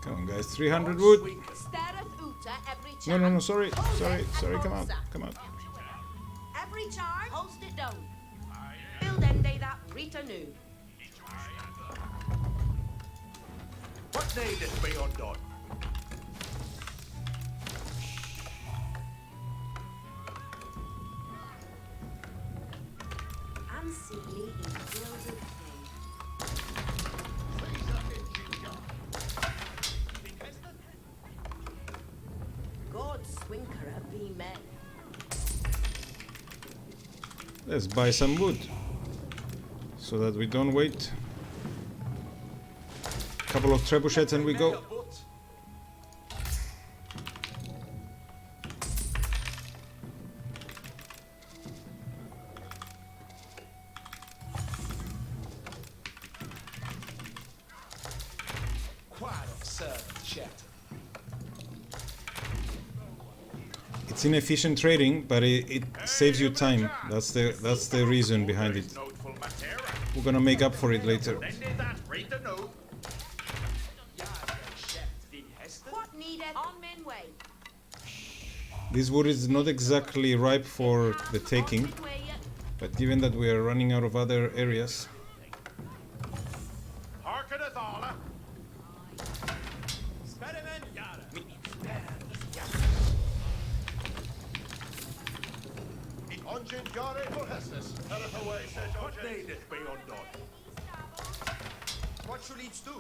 Come on, guys, 300 wood. Stareth Uta every No, charm. no, no, sorry, Hold sorry, it sorry, and come out, Monza. come out. Every charm, holst it down. Build Ende that Rita knew. What needeth be undone? Unseelie in gilded king. God swinker be men. Let's buy some wood so that we don't wait. Couple of trebuchets and we go. It's inefficient trading, but it saves you time. That's the reason behind it. We're gonna make up for it later. What needeth on men way? This wood is not exactly ripe for the taking, but given that we are running out of other areas, Harkeneth alla. Spermen, yara. Ungin Yare for Hestus. Telleth away, says What Ungin. needeth be undone? What shall each do?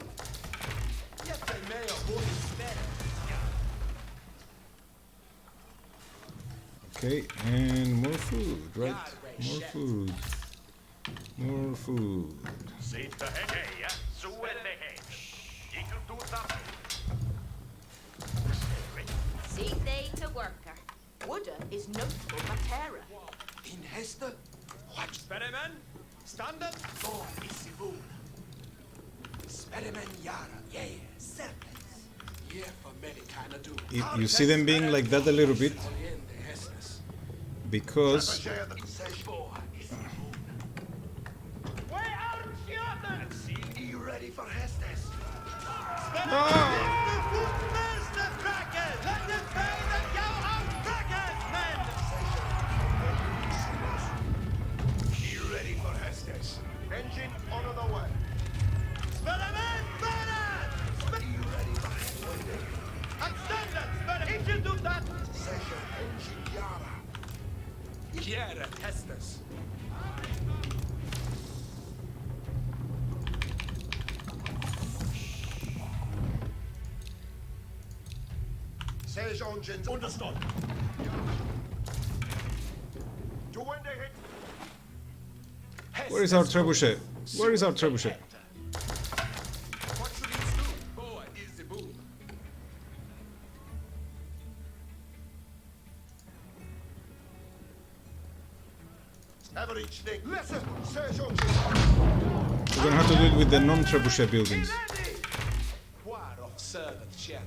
Yet they may avoid spare. okay, and more food, right? More food, more food. See the head, yeah? So well the head. You can do that. See they to worker. Wooder is notable matera. In Hester? What? Spermen, standet. Oh, isibu. Spermen, yara. Yeah, serpents. Yeah, for many kind of do. You see them being like that a little bit because Share the Way out, Shiotan! Are you ready for Hestus? Are you ready for Hestus? Engine on the way. Are you ready for Hestus? Session engine yara. Yara, Hestus. Says Ungin. Understood. To when they hit. where is our trebuchet? Where is our trebuchet? What should each do? Oh, is the boom. Ever each thing. Listen, says Ungin. We're gonna have to do it with the non-trebuchet buildings. War of servant chat.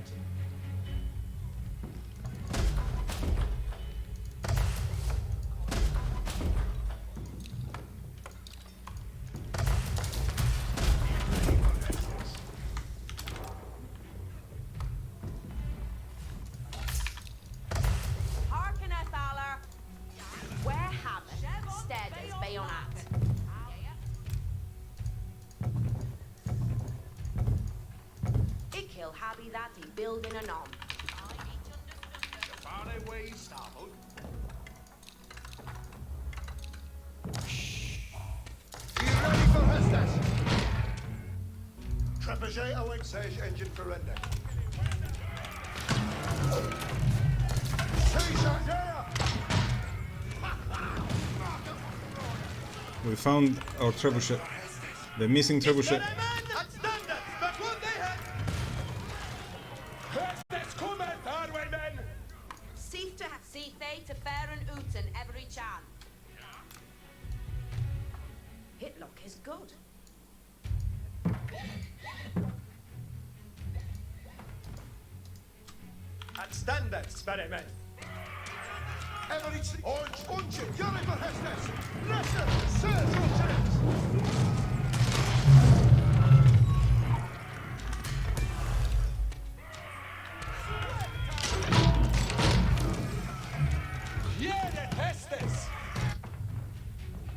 Harkeneth Valor. Where have it? Stead as bayonet. Ikil happy that he building an on. Far away startled. Strategy away. Sage engine for render. We found our trebuchet. The missing trebuchet. Seafae to Fair and Uten every chan. Hitlock is good. At standard, Sperryman. Every orange, unchen, yellow for Hestes. Lesser, Sir George.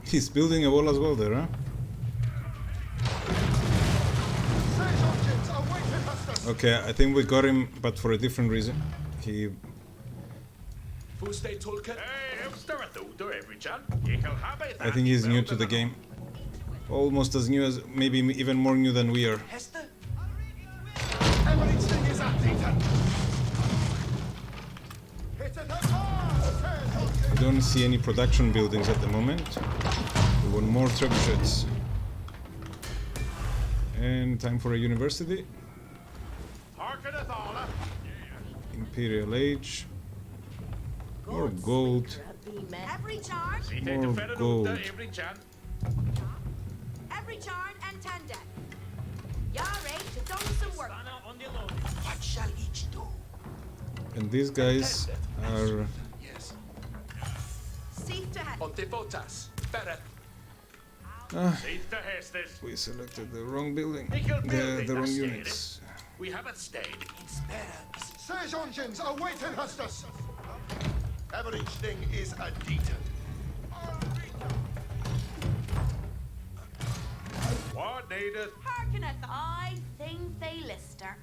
He's building a wall as well there, huh? Okay, I think we got him, but for a different reason. He... I think he's new to the game. Almost as new as, maybe even more new than we are. I don't see any production buildings at the moment. We want more trebuchets. And time for a university. Imperial Age. More gold. Every charn. More gold. Every charn and tender. Yare to done some work. What shall each do? And these guys are... Pontifotas. Beret. We selected the wrong building. The wrong units. We haven't stayed in Sperrans. Sage engines awaiting Hestes. Every thing is a detail. What needed? Harkeneth I thing they lister.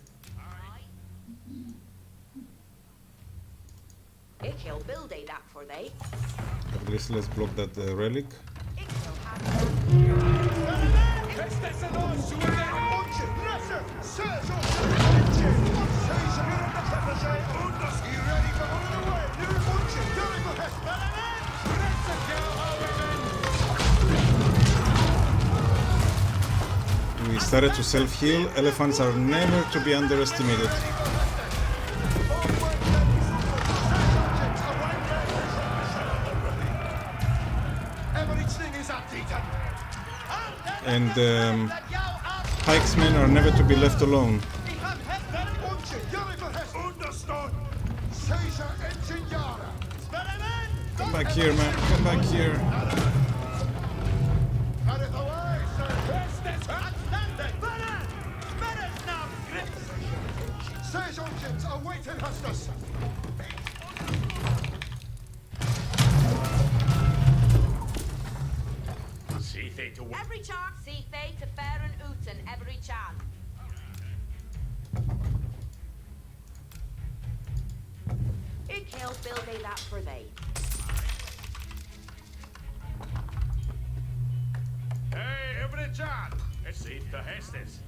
Ik he'll build a that for they. At least let's block that relic. Ik he'll have We started to self-heal. Elephants are never to be underestimated. And pikesmen are never to be left alone. Come back here, man. Come back here. Sage engines awaiting Hestes. every charn. Seafae to Fair and Uten every chan. Ik he'll build a that for they. Hey, every chan. It's safe to Hestes.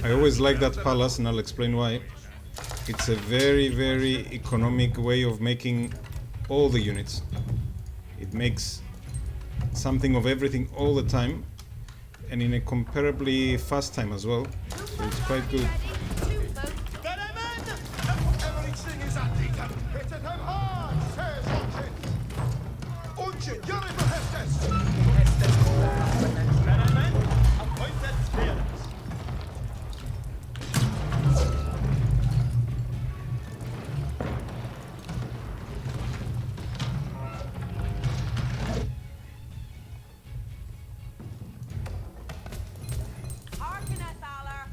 I always like that palace, and I'll explain why. It's a very, very economic way of making all the units. It makes something of everything all the time, and in a comparably fast time as well. So it's quite good. Everything is a detail. Hitting them hard. Sage engines. Unchen, yellow for Hestes. Sperryman, appointed spirits. Harkeneth Aller.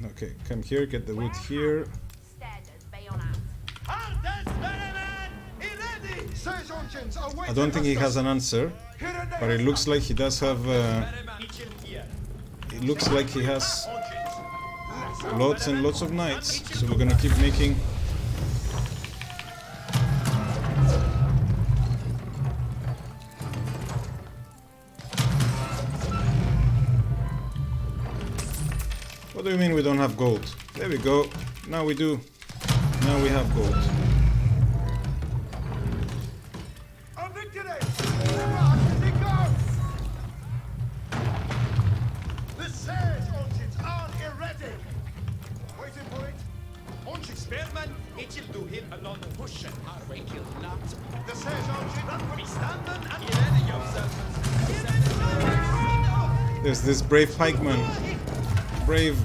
Okay, come here, get the wood here. Steaders bayonet. Sage engines awaiting I don't think he has an answer, but it looks like he does have. It looks like he has lots and lots of knights. So we're gonna keep making. What do you mean we don't have gold? There we go. Now we do. Now we have gold. A victory! Back as it goes! The siege engines are ready! Waiting for it. Onge spearman, it'll do him along the bush and halfway kill not. The siege engine Be standing and be ready yourself. There's this brave pikeman. Brave.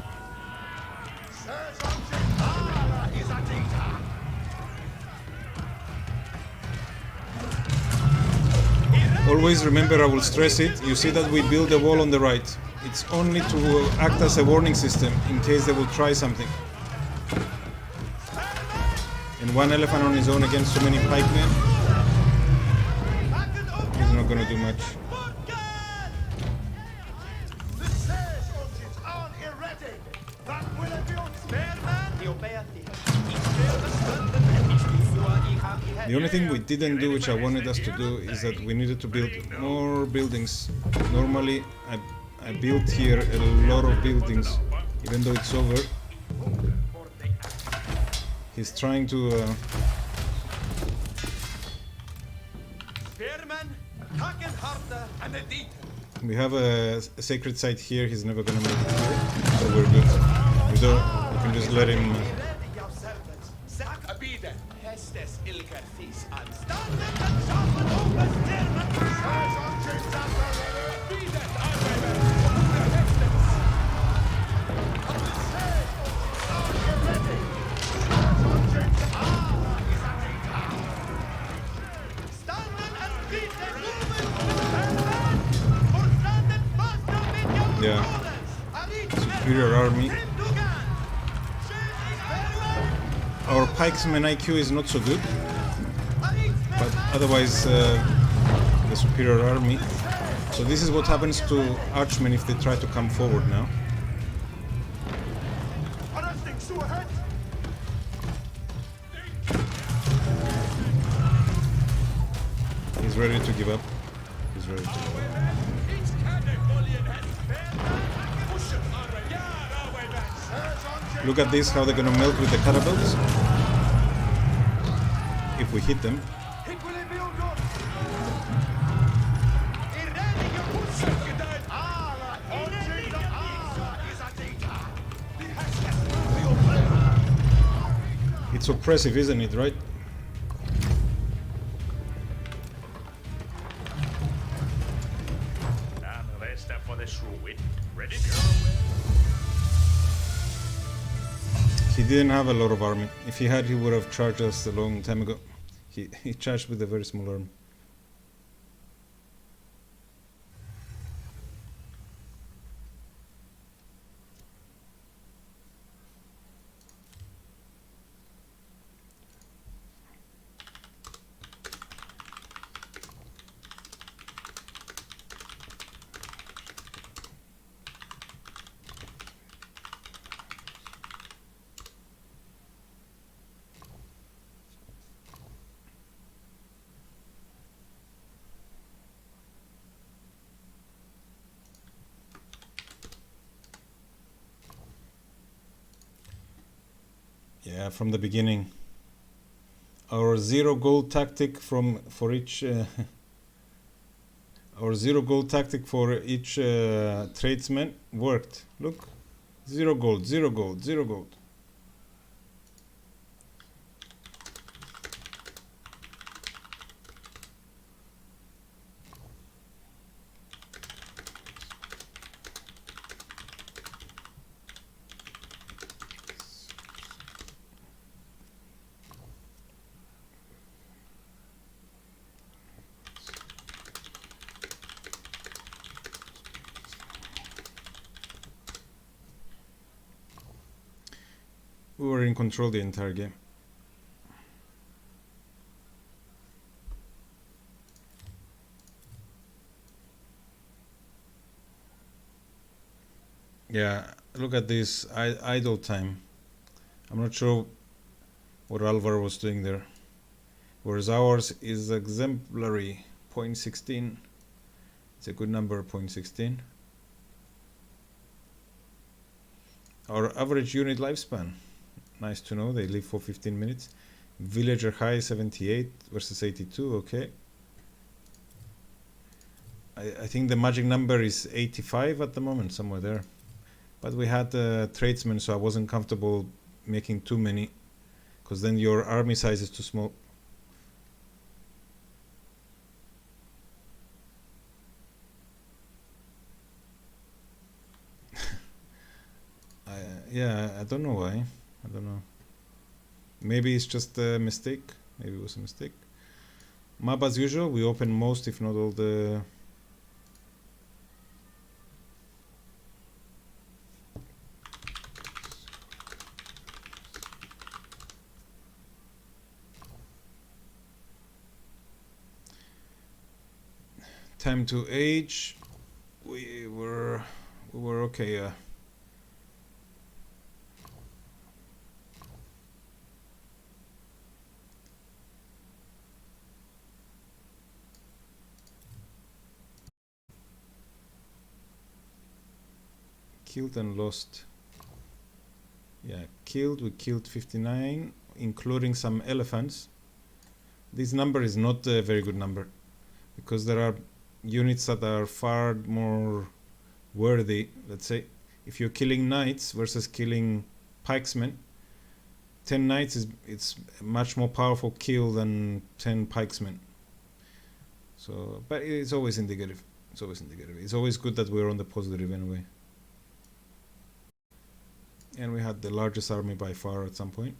siege engine ala is a data! Always remember, I will stress it. You see that we build a wall on the right. It's only to act as a warning system in case they will try something. And one elephant on his own against so many pikemen, he's not gonna do much. The siege engines are ready! That will be on The only thing we didn't do, which I wanted us to do, is that we needed to build more buildings. Normally, I built here a lot of buildings, even though it's over. He's trying to... Spearman, tacken harder and a deep. we have a sacred site here, he's never gonna make it here, so we're good. We can just let him... Sack a bide. Hestes ilker fis an. Standing and sharpen over spearman. siege engines are ready! Bide arbeiter. Under Hestes. The siege engines are ready! Siege engines ala is a data! Standing and bide moving. Spearman. For standing faster with your Yeah. orders. Superior army. Our pikeman IQ is not so good, but otherwise the superior army. So this is what happens to archmen if they try to come forward now. Arresting Sue ahead! He's ready to give up. He's ready to give up. Look at this, how they're gonna melt with the catapults. If we hit them. It's oppressive, isn't it, right? And the rest are for the shrew. Ready? He didn't have a lot of army. If he had, he would have charged us a long time ago. He charged with a very small army. Yeah, from the beginning. Our zero gold tactic for each our zero gold tactic for each tradesman worked. Look, 0 gold, 0 gold, 0 gold. We were in control the entire game. Yeah, look at this idle time. I'm not sure what Alvar was doing there. Whereas ours is exemplary, 0.16. It's a good number, 0.16. Our average unit lifespan. Nice to know, they live for 15 minutes. Villager high 78 versus 82, okay. I think the magic number is 85 at the moment, somewhere there. But we had tradesmen, so I wasn't comfortable making too many, because then your army size is too small. Yeah, I don't know why. I don't know. Maybe it's just a mistake. Maybe it was a mistake. Map as usual, we open most, if not all, the time to age. We were okay. Killed and lost. Yeah, killed. We killed 59, including some elephants. This number is not a very good number, because there are units that are far more worthy. Let's say if you're killing knights versus killing pikesmen, 10 knights it's a much more powerful kill than 10 pikesmen. So, but it's always indicative. It's always indicative. It's always good that we're on the positive anyway. And we had the largest army by far at some point.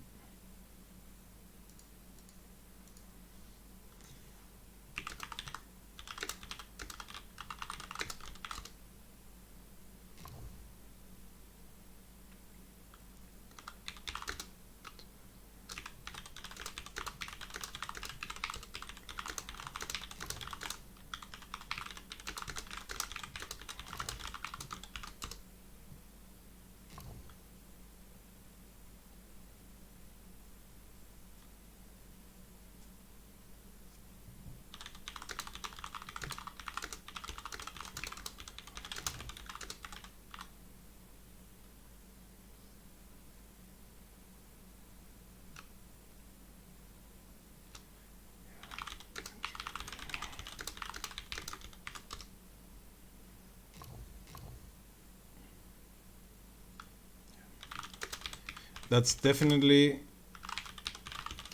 That's definitely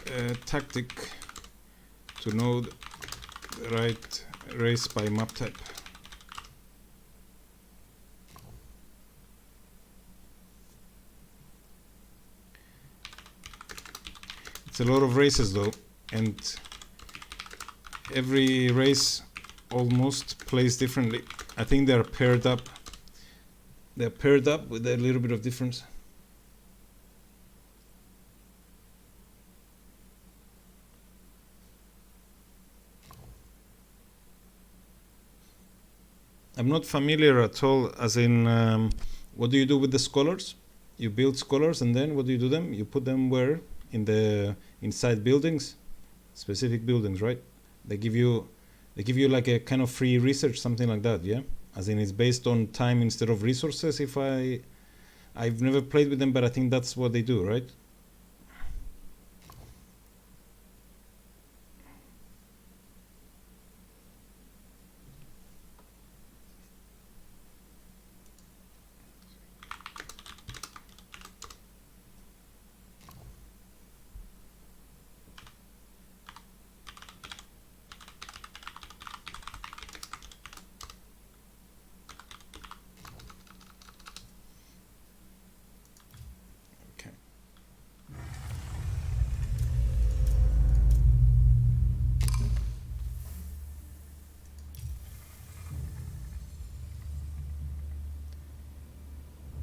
a tactic to know the right race by map type. It's a lot of races though, and every race almost plays differently. I think they're paired up. They're paired up with a little bit of difference. I'm not familiar at all, as in what do you do with the scholars? You build scholars, and then what do you do them? You put them where? In the inside buildings, specific buildings, right? They give you like a kind of free research, something like that, yeah? As in it's based on time instead of resources. I've never played with them, but I think that's what they do, right?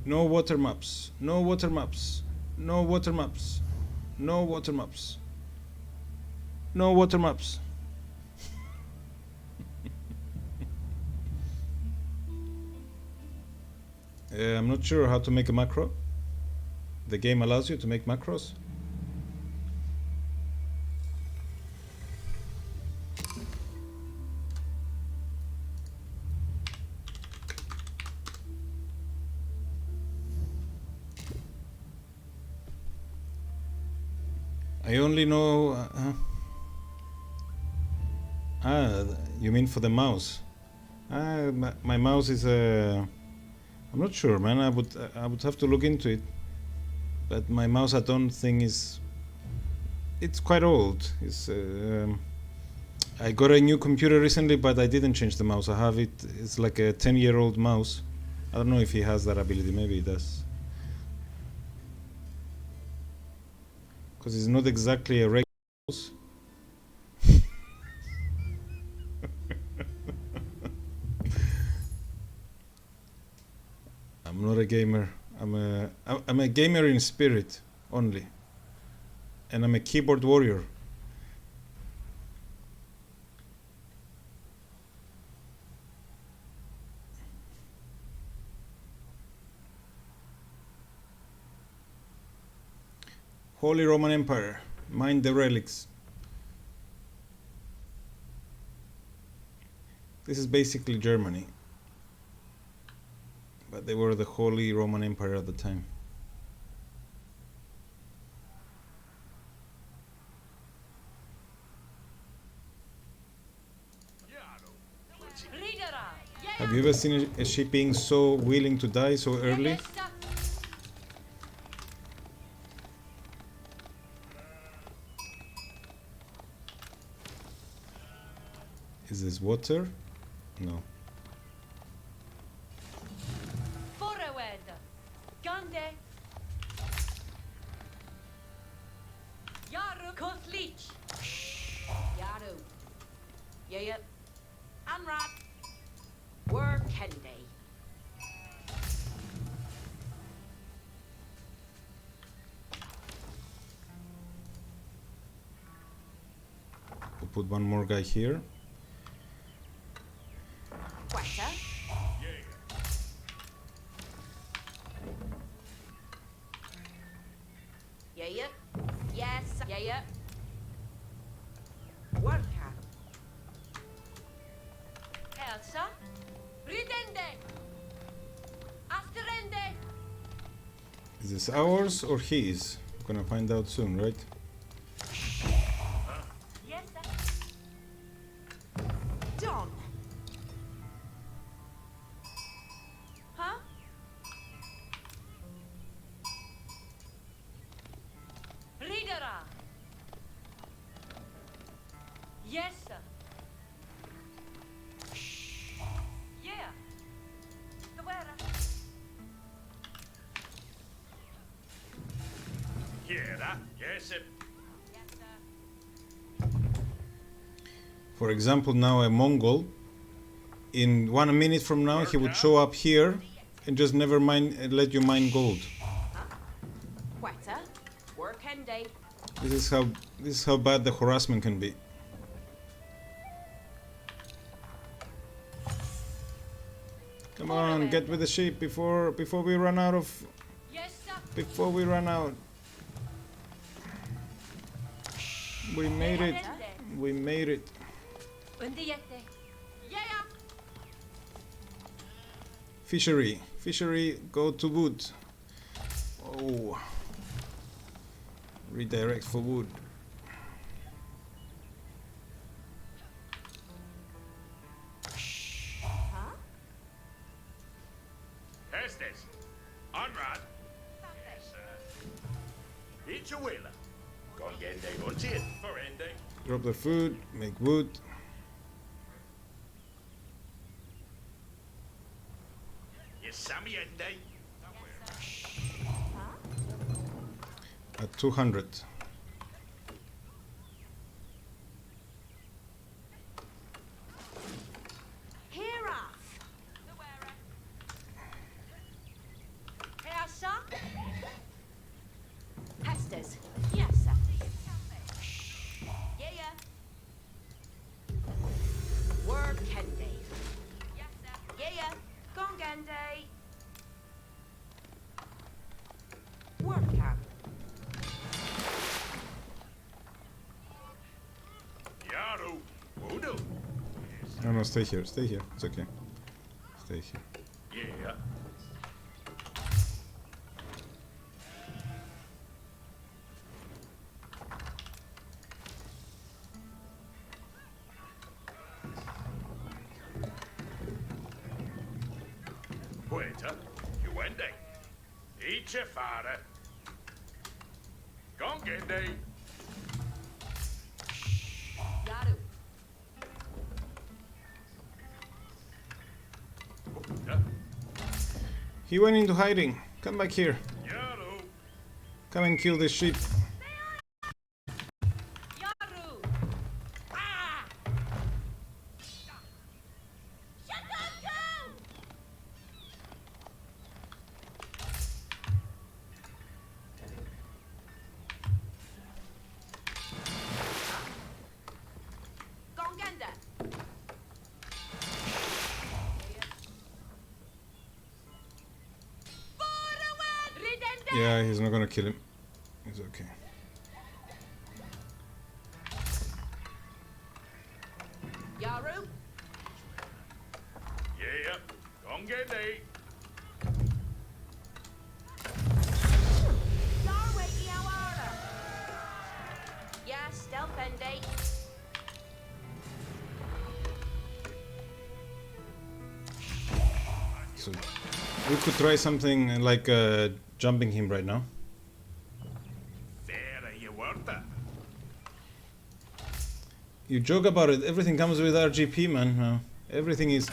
No water maps. No water maps. No water maps. No water maps. No water maps. I'm not sure how to make a macro. The game allows you to make macros. I only know. You mean for the mouse? My mouse is I'm not sure, man. I would have to look into it. But my mouse, I don't think is. It's quite old. It's. I got a new computer recently, but I didn't change the mouse. I have it. It's like a 10-year-old mouse. I don't know if he has that ability. Maybe he does. Because it's not exactly a regular mouse. I'm not a gamer. I'm a gamer in spirit only, and I'm a keyboard warrior. Holy Roman Empire, mine the relics. This is basically Germany, but they were the Holy Roman Empire at the time. Have you ever seen a ship being so willing to die so early? Is this water? No. Forward. Gande. Yaru Kotlich. Yaru. Yep. Amrat. Work Kendi. We'll put one more guy here. Quetta. Yep. Yes. Yep. Worker. Elsa. Ridende. Asterende. Is this ours or his? We're gonna find out soon, right? Yes, Don. Huh? Ridera. Yes, sir. Yeah. The wearer. Kiera, yes, sir. Yes, sir. For example, now a Mongol, in 1 minute from now, he would show up here and just never mind let you mine gold. Quetta. Work Kendi. This is how bad the harassment can be. Come on, get with the sheep before we run out of Yes, sir. before we run out. We made it. We made it. Undiette. Yeah. Fishery. Fishery, go to wood. Oh. Redirect for wood. Huh? Estes. Onrad. Yes, sir. Eat your wheeler. Gongende hunted. For ending. Drop the food, make wood. Yes, Sammy ending. At 200. Here off. The wearer. Here, sir. Pestes. Yes, sir. Yeah. Work Kendi. Yes, sir. Yeah. Gongande. Work camp. Yaru. Voodoo. No, stay here. Stay here. It's okay. Stay here. Yeah. Uta, Uende. Iche fare. Gongende. Yaru. Uta, He went into hiding. Come back here. Yaru. Come and kill this sheep. Yaru. Ah! Shataku! Gongenda. Forward! Ridende! Yeah, he's not gonna kill him. He's okay. Yaru. Yeah, Gongende. Darway Iawara. Yes, Delpende. So we could try something like jumping him right now. There you were there. You joke about it. Everything comes with RGP, man. Everything is.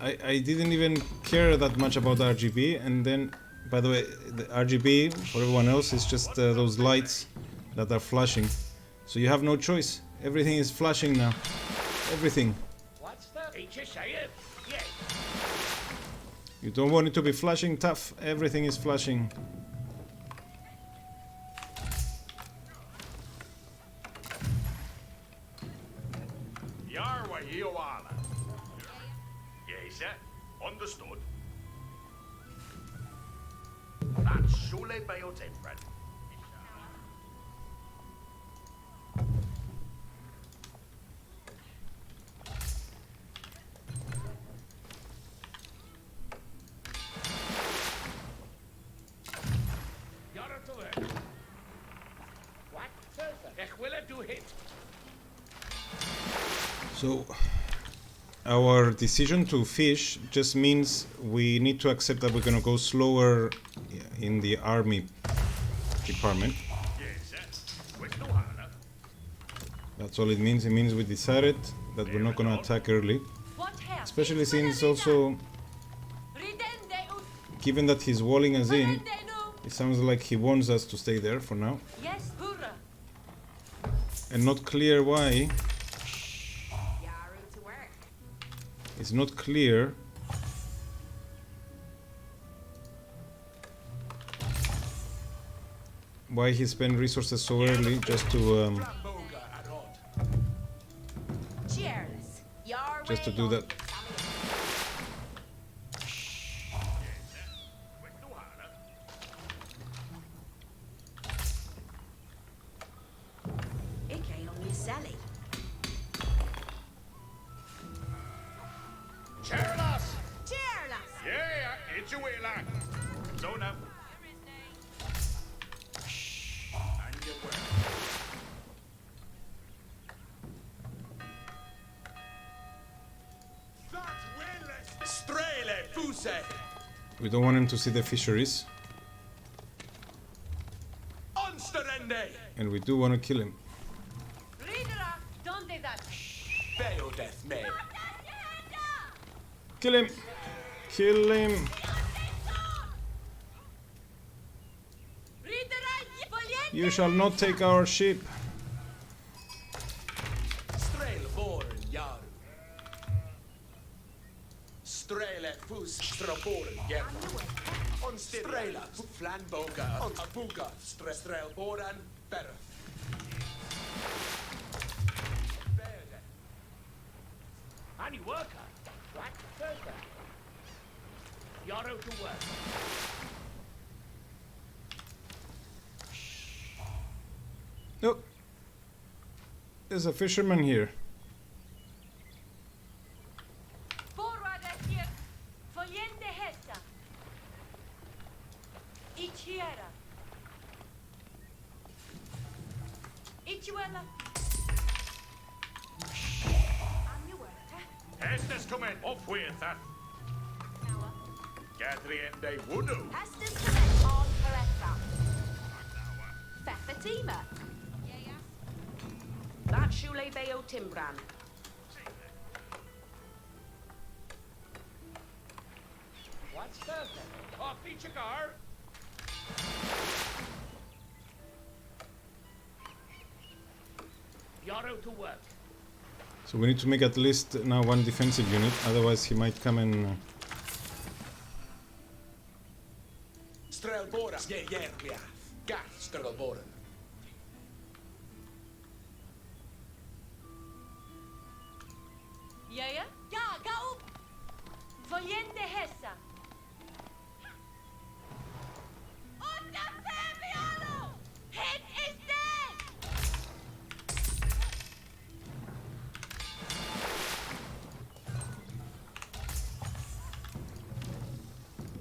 I didn't even care that much about RGB, and then, by the way, the RGB for everyone else is just those lights that are flashing. So you have no choice. Everything is flashing now. Everything. What's that? Iche say it. Yeah. You don't want it to be flashing tough. Everything is flashing. Yarwa Ioala. Yes, understood. That's surely by your friend. Yara to it. What? Ich will do hit. So our decision to fish just means we need to accept that we're gonna go slower in the army department. Yes, with no hana. That's all it means. It means we decided that we're not gonna attack early, What hair? especially since also, Ridende ut. given that he's walling us in, Ridende nu. it sounds like he wants us to stay there for now, Yes, hurrah. and not clear why. Yaru to work. It's not clear why he spent resources so early just to Boga Arod. Cheerless. Your Just to way do on that. it, With no hana. Sammy. Ikke on your Sally. Cheerless. Cheerless. Yeah, it's your way, lad. So now. And you work. Strele Fuse. we don't want him to see the fisheries, Onsterende. and we do want to kill him. Ridera, donde that? Beo Death May. Kill him! Kill him! Ridera, valiente. You shall not take our ship. Strele Boren Yaru. Strele Fus Straboren Germa. On Strela Flanboga on Abuga Strel Boran Bereth. Any worker. What? Yara to work. Look, there's a fisherman here. Forward here. Valiente hesta. Ichiera. Ichiwella. On your work, Estes come in. Up with that. Noah. Gadriende Wudu. Hestes Cement on Peretra. Fatima. That Shule Bayo Timbran. What's that? Off each car. You're out to work. So we need to make at least now one defensive unit, otherwise he might come and... Strelbora. Jervia. Gat Strelbora. Ja, ga op! Vogliende hessa. Onda Fabiano! Hit is dead!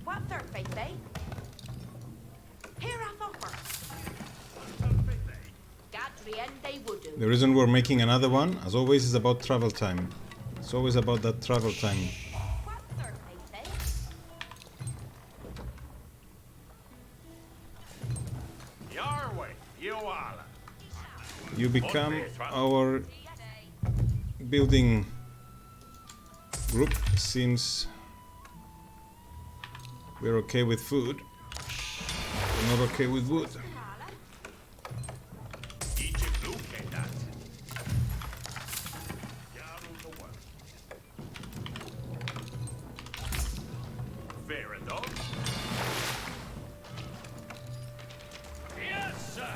What third faith, eh? Here I offer. Gadriende Wudu. The reason we're making another one, as always, is about travel time. It's always about that travel time. What third faith, eh? Your way. You all. You become our building group. Seems we're okay with food. We're not okay with wood. Each of you can that. Yaru to work. Fair enough. Yes, sir.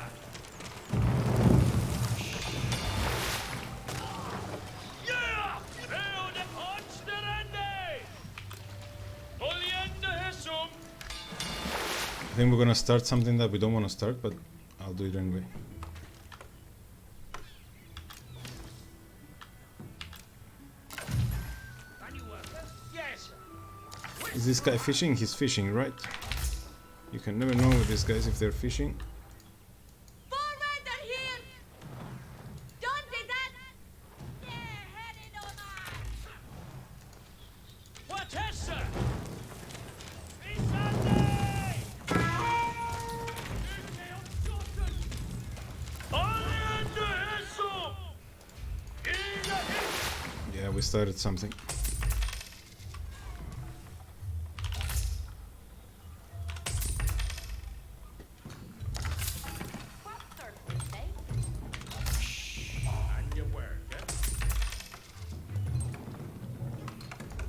Yeah! Veo de Ponsterende! Vogliende hessum! I think we're gonna start something that we don't want to start, but I'll do it anyway. Can you work it? Yes, sir. Is this guy fishing? He's fishing, right? You can never know with these guys if they're fishing. Forward here! Don't do that! They're headed on us! What is, sir? Isande! Vogliende hessum! Ina hit! Yeah, we started something. What third faith, eh? And you work, eh?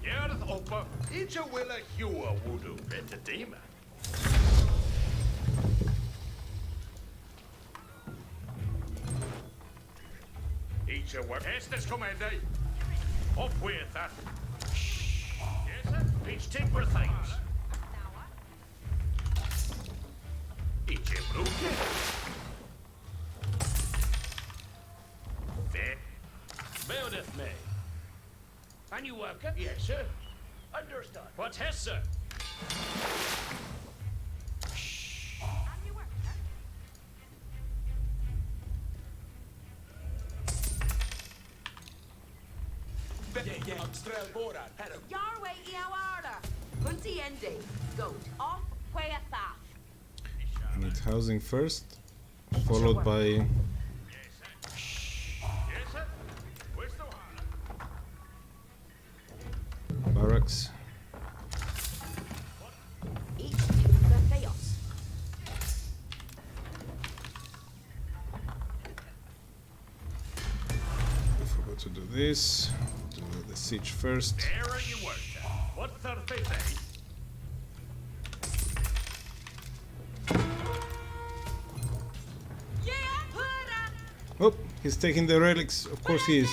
Yerth upper. Each a willa hua wudu betadema. Each a work. Estes commande. Up with that. Yes, sir. Each timber things. Each a blue kid. There. Meredith May. Can you work it? Yes, sir. Understood. What is, sir? And you work, sir? Strelbora. Your way, Iawara. Hunty Endi. Goat. Off, way at that. I need housing first, followed by Yes, sir. Where's the one? barracks. Each the Theos. I forgot to do this. Do the siege first. There you work. What third faith, eh? Yeah, Hura! Oh, he's taking the relics. Of course he is.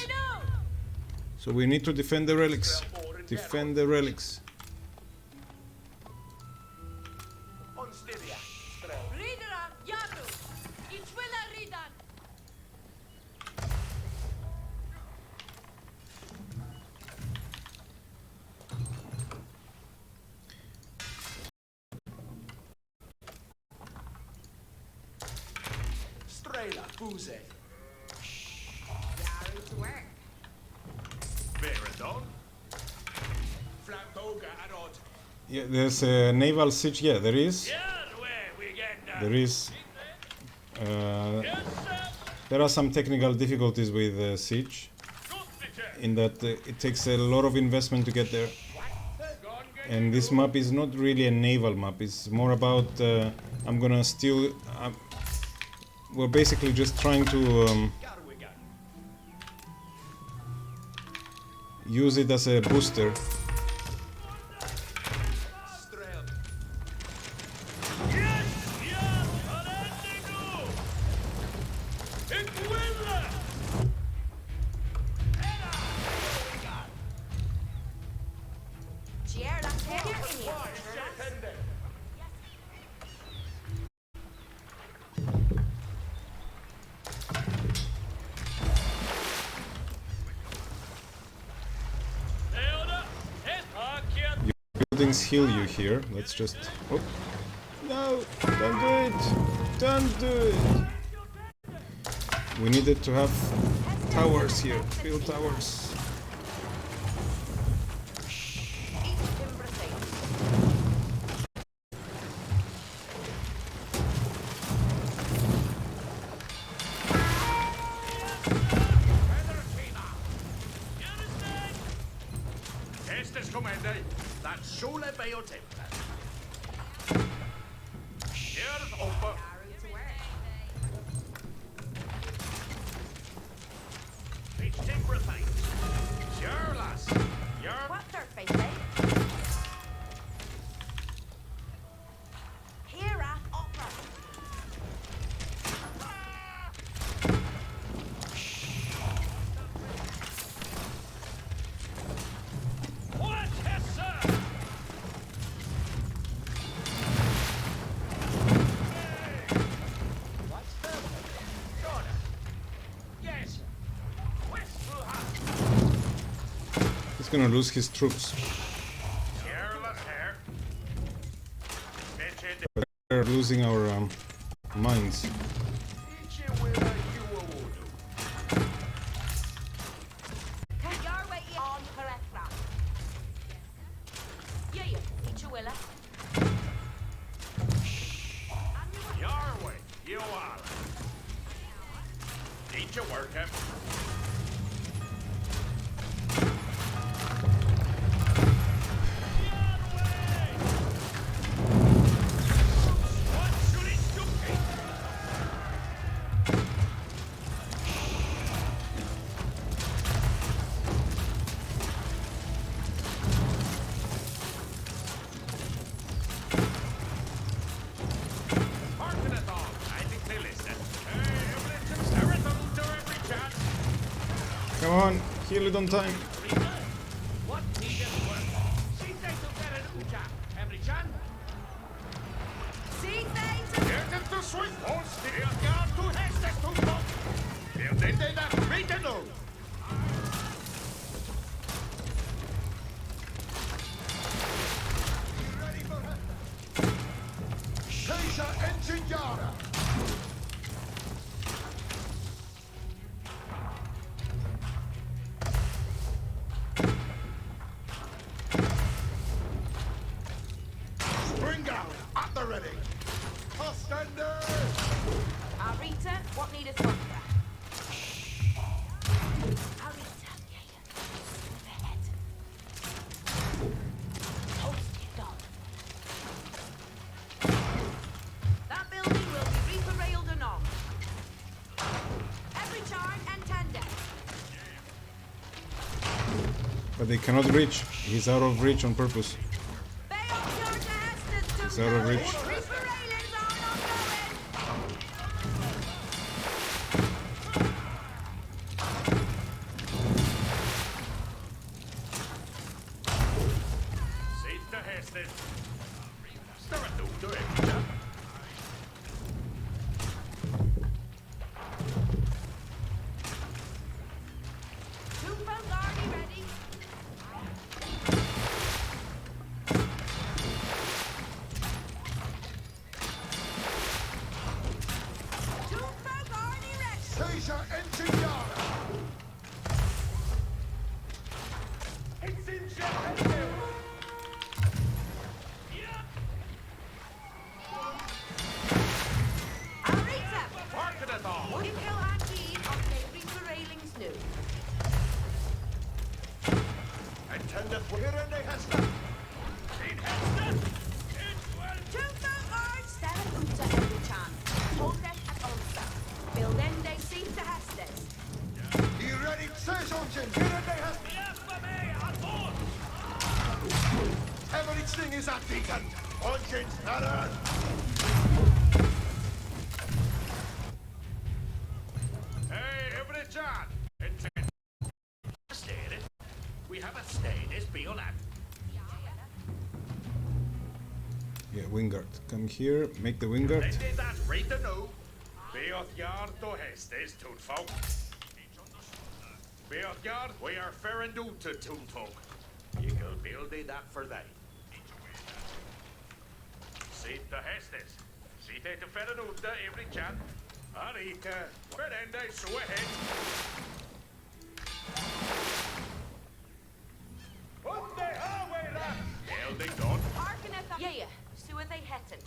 So we need to defend the relics. Defend the relics. On Styria. Ridera, Yaru. Each willa Ridan. Strela, Buze. Yaru to work. Veradon. Flamboga, Arod. Yeah, there's a naval siege. Yeah, there is. There is. There are some technical difficulties with siege, in that it takes a lot of investment to get there. And this map is not really a naval map. It's more about I'm gonna steal. We're basically just trying to use it as a booster. Buildings heal you here. Let's just. Oh. No! Don't do it! Don't do it! We needed to have towers here. Build towers. Gonna lose his troops. We're losing our mines. Come on, kill it on time. But they cannot reach. He's out of reach on purpose. He's out of reach. Recent! Unchained Status! Hey, every John! Stated. We haven't stayed this beyond that. Yeah, Wingard. Come here, make the Wingard. They did that right to know. Beothgard to Hestes, Toonfolk. Beothgard, we are fair and due to Toonfolk. You can build it that for they. Sit to Hestes. Sit to Ferranuta every chan. Arita, Ferende, so ahead. What the highway that? Building done. Harken at the... Yeah, so are they hetting?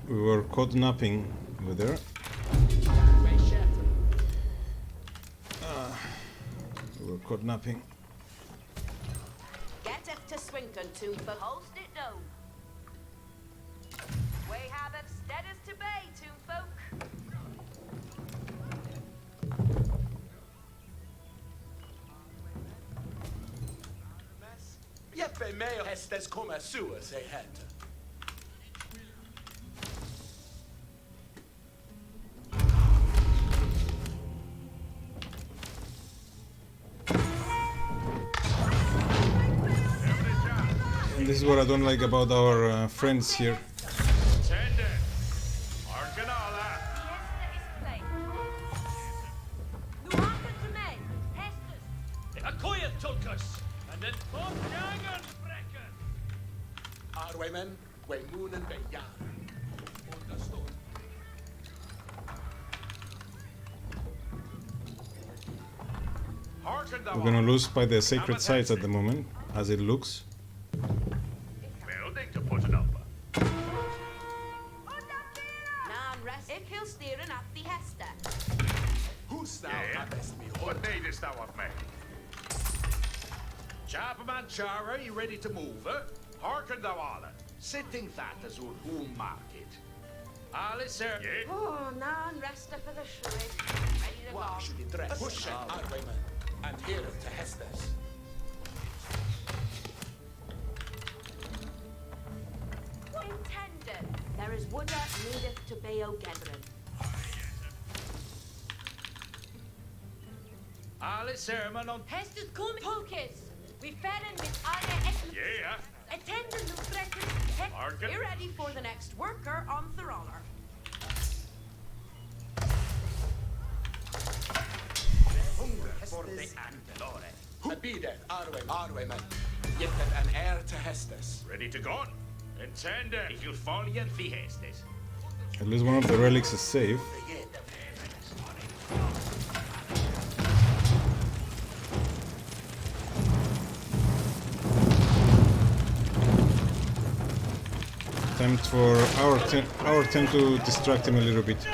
We were caught napping over there. We were caught napping. Get it to Swington, Toonfolk. Hold it down. We have it stead as to bay, Toonfolk. Jeppe med Hestes kommer sua sig hänt. And this is what I don't like about our friends here. Send it. Arcanala. Nu harken to me. Hestes. A quiet Tulkus. And then put Jagan Brecken. Arwemen, we moonen be ja. Understood. Hearken thou We're gonna on. lose by the sacred sites at the moment, as it looks. Building to put it up. Nan rest. Ik heel steren at the Hester. Who's now Yeah. happens me What needest thou of me? Chapman Chara, you ready to move, eh? Hearken thou all. Sitting that as our home market. Alice, sir. Yeah. Oh, nan resta for the shred. Ready to Why go. should he dress? Push it, Arwemen, and here to Hestes. Intended. There is wood that needeth to be o'gathering. Alice, sermon on. Hestes come Tulkis. We fed in with Aya Yeah. Attendant of Brecken. Harken. Be ready for the next worker on the roller. For the Antelore. Who be that, Arwemen? Yet an heir to Hestes. Ready to go? Intend if you'll fall in Fiestes. At least one of the relics is safe. Time for our turn to distract him a little bit.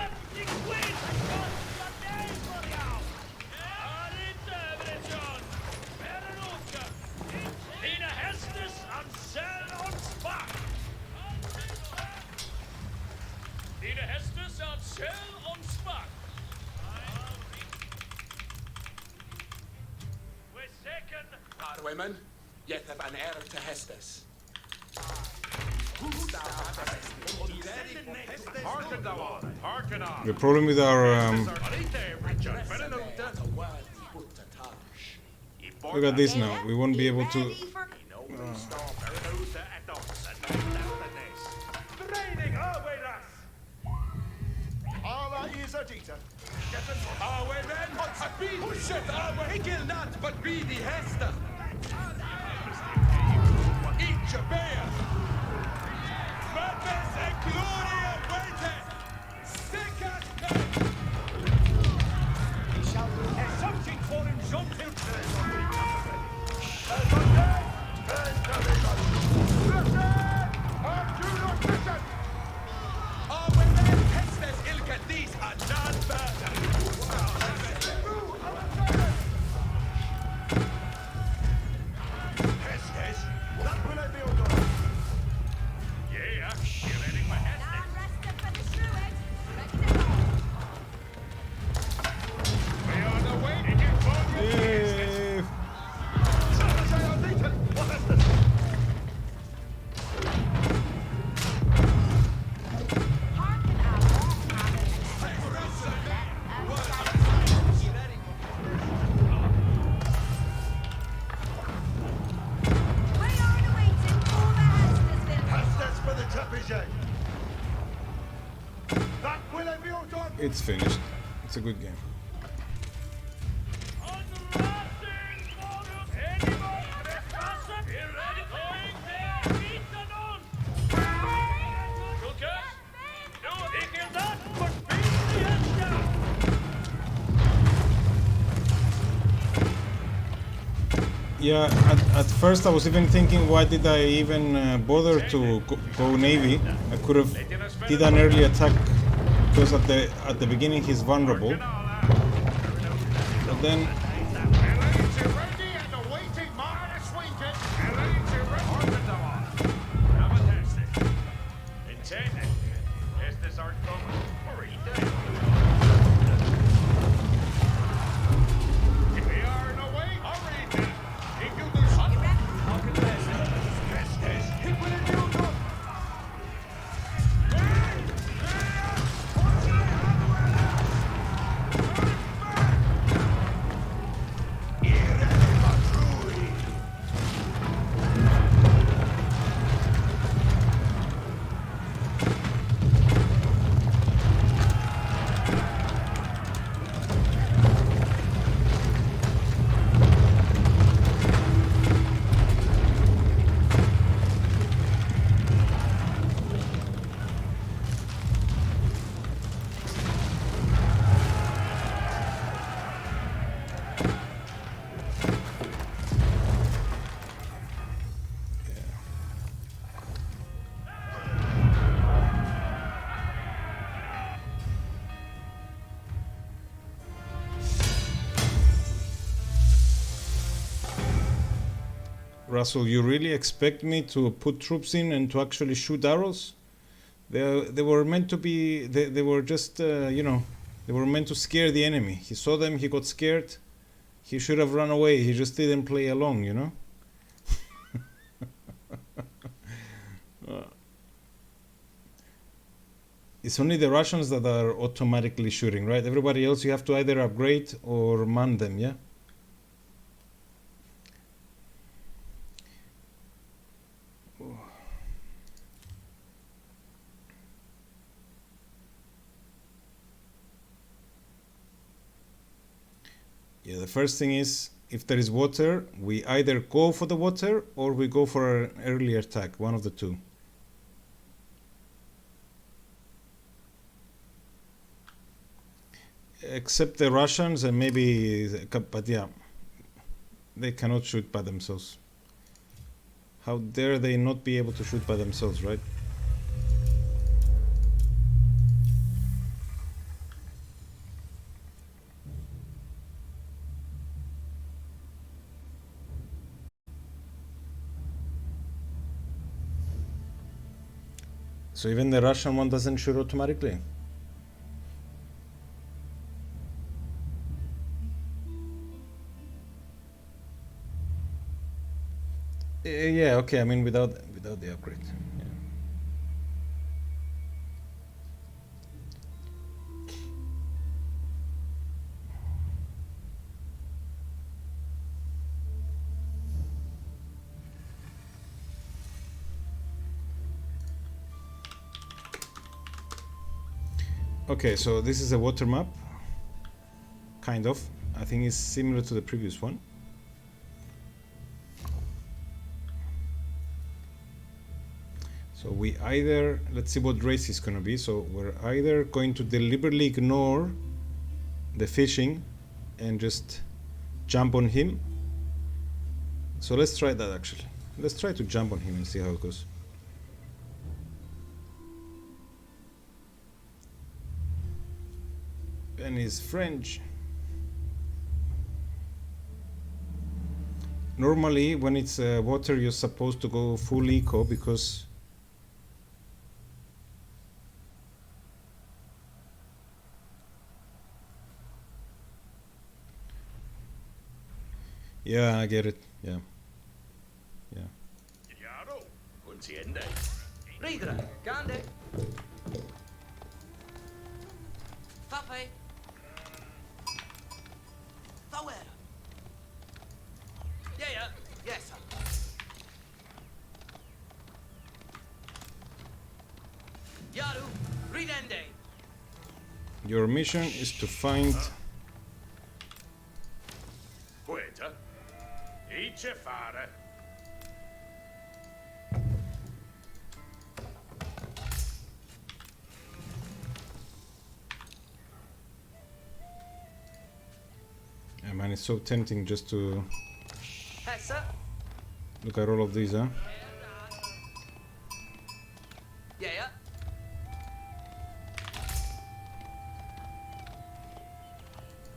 Arwemen, yet an heir to Hestes. Hearken thou all. Hearken on. The problem with our Right there, Richard. Ferranuta. look at this now. We won't be able to. Ready for Stop Ferranuta at once and knock down the nest. Training away, lass. Allah is a dita. Away then! Push it, away! He kill not, but be the Hester! Eat your bear! Madness and glory awaited! Stick at them! He shall do something for him, Jean-Pierre. Away then! Hestes ilka these are not further! Hestes, That will have you done. It's finished. It's a good game. Yeah, at first I was even thinking, why did I even bother to go navy? I could have did an early attack because at the beginning he's vulnerable. But then Russell, you really expect me to put troops in and to actually shoot arrows? They were meant to be. They were just you know, they were meant to scare the enemy. He saw them. He got scared. He should have run away. He just didn't play along. You know. It's only the Russians that are automatically shooting, right? Everybody else, you have to either upgrade or man them. Yeah. Yeah, the first thing is, if there is water, we either go for the water or we go for an early attack, one of the two. Except the Russians and maybe, but yeah, they cannot shoot by themselves. How dare they not be able to shoot by themselves, right? So even the Russian one doesn't shoot automatically? Yeah, okay, I mean without the upgrade. Yeah. Okay, so this is a water map, kind of. I think it's similar to the previous one. So we either, let's see what race is going to be. So we're either going to deliberately ignore the fishing and just jump on him. So let's try that actually. Let's try to jump on him and see how it goes. And he's French. Normally when it's water you're supposed to go full eco because yeah, I get it. Yeah. Yeah. Ridra, Gandhi. Fafe. Power. Yeah. Yes, sir. Yaru, Ridende. Your mission is to find. Queta. Ice fare. Yeah, man, it's so tempting just to Hessa. look at all of these, huh? Yeah.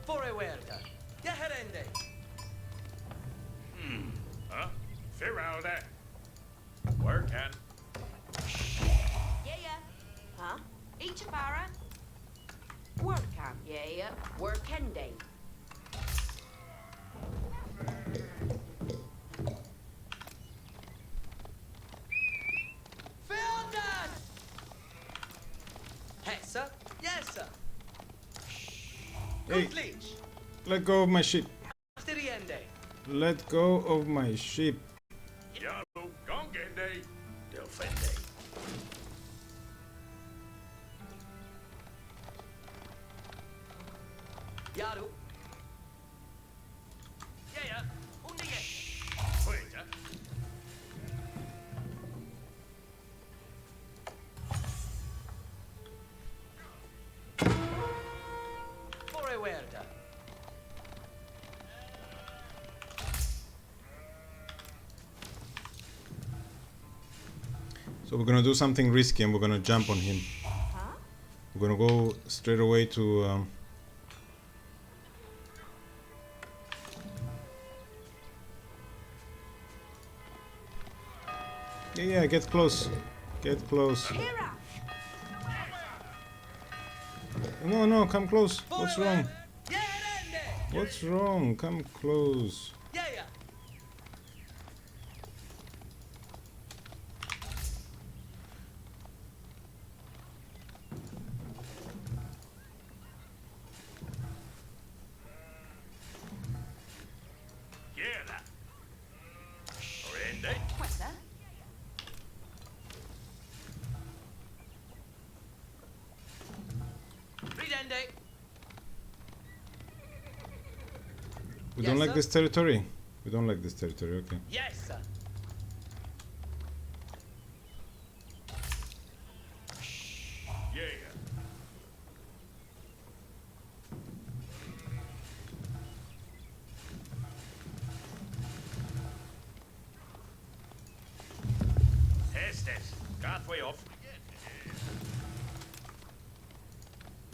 Fore huerta. Ya herende. Huh? Firalda. Working. Yeah. Huh? Each para. Work camp. Yeah. Work end day. Fealdan. Hessa. Yes, sir. Hey, Good leech. let go of my ship. Asteriende. Let go of my ship. Yaru gongende. Delfende. Yaru. Yeah. Undige. Queta. Fore huerta. So we're gonna do something risky and we're gonna jump on him. Huh? We're gonna go straight away to. Yeah, get close. Get close. Hera. No, come close. What's Fore wrong? huerta. Yeah, herende. What's wrong? Come close. Yeah. Yera. Orende. Quetta. Ridende. We Yes, don't like sir. this territory. We don't like this territory. Okay. Yes, sir. Yeah. Estes. Halfway off.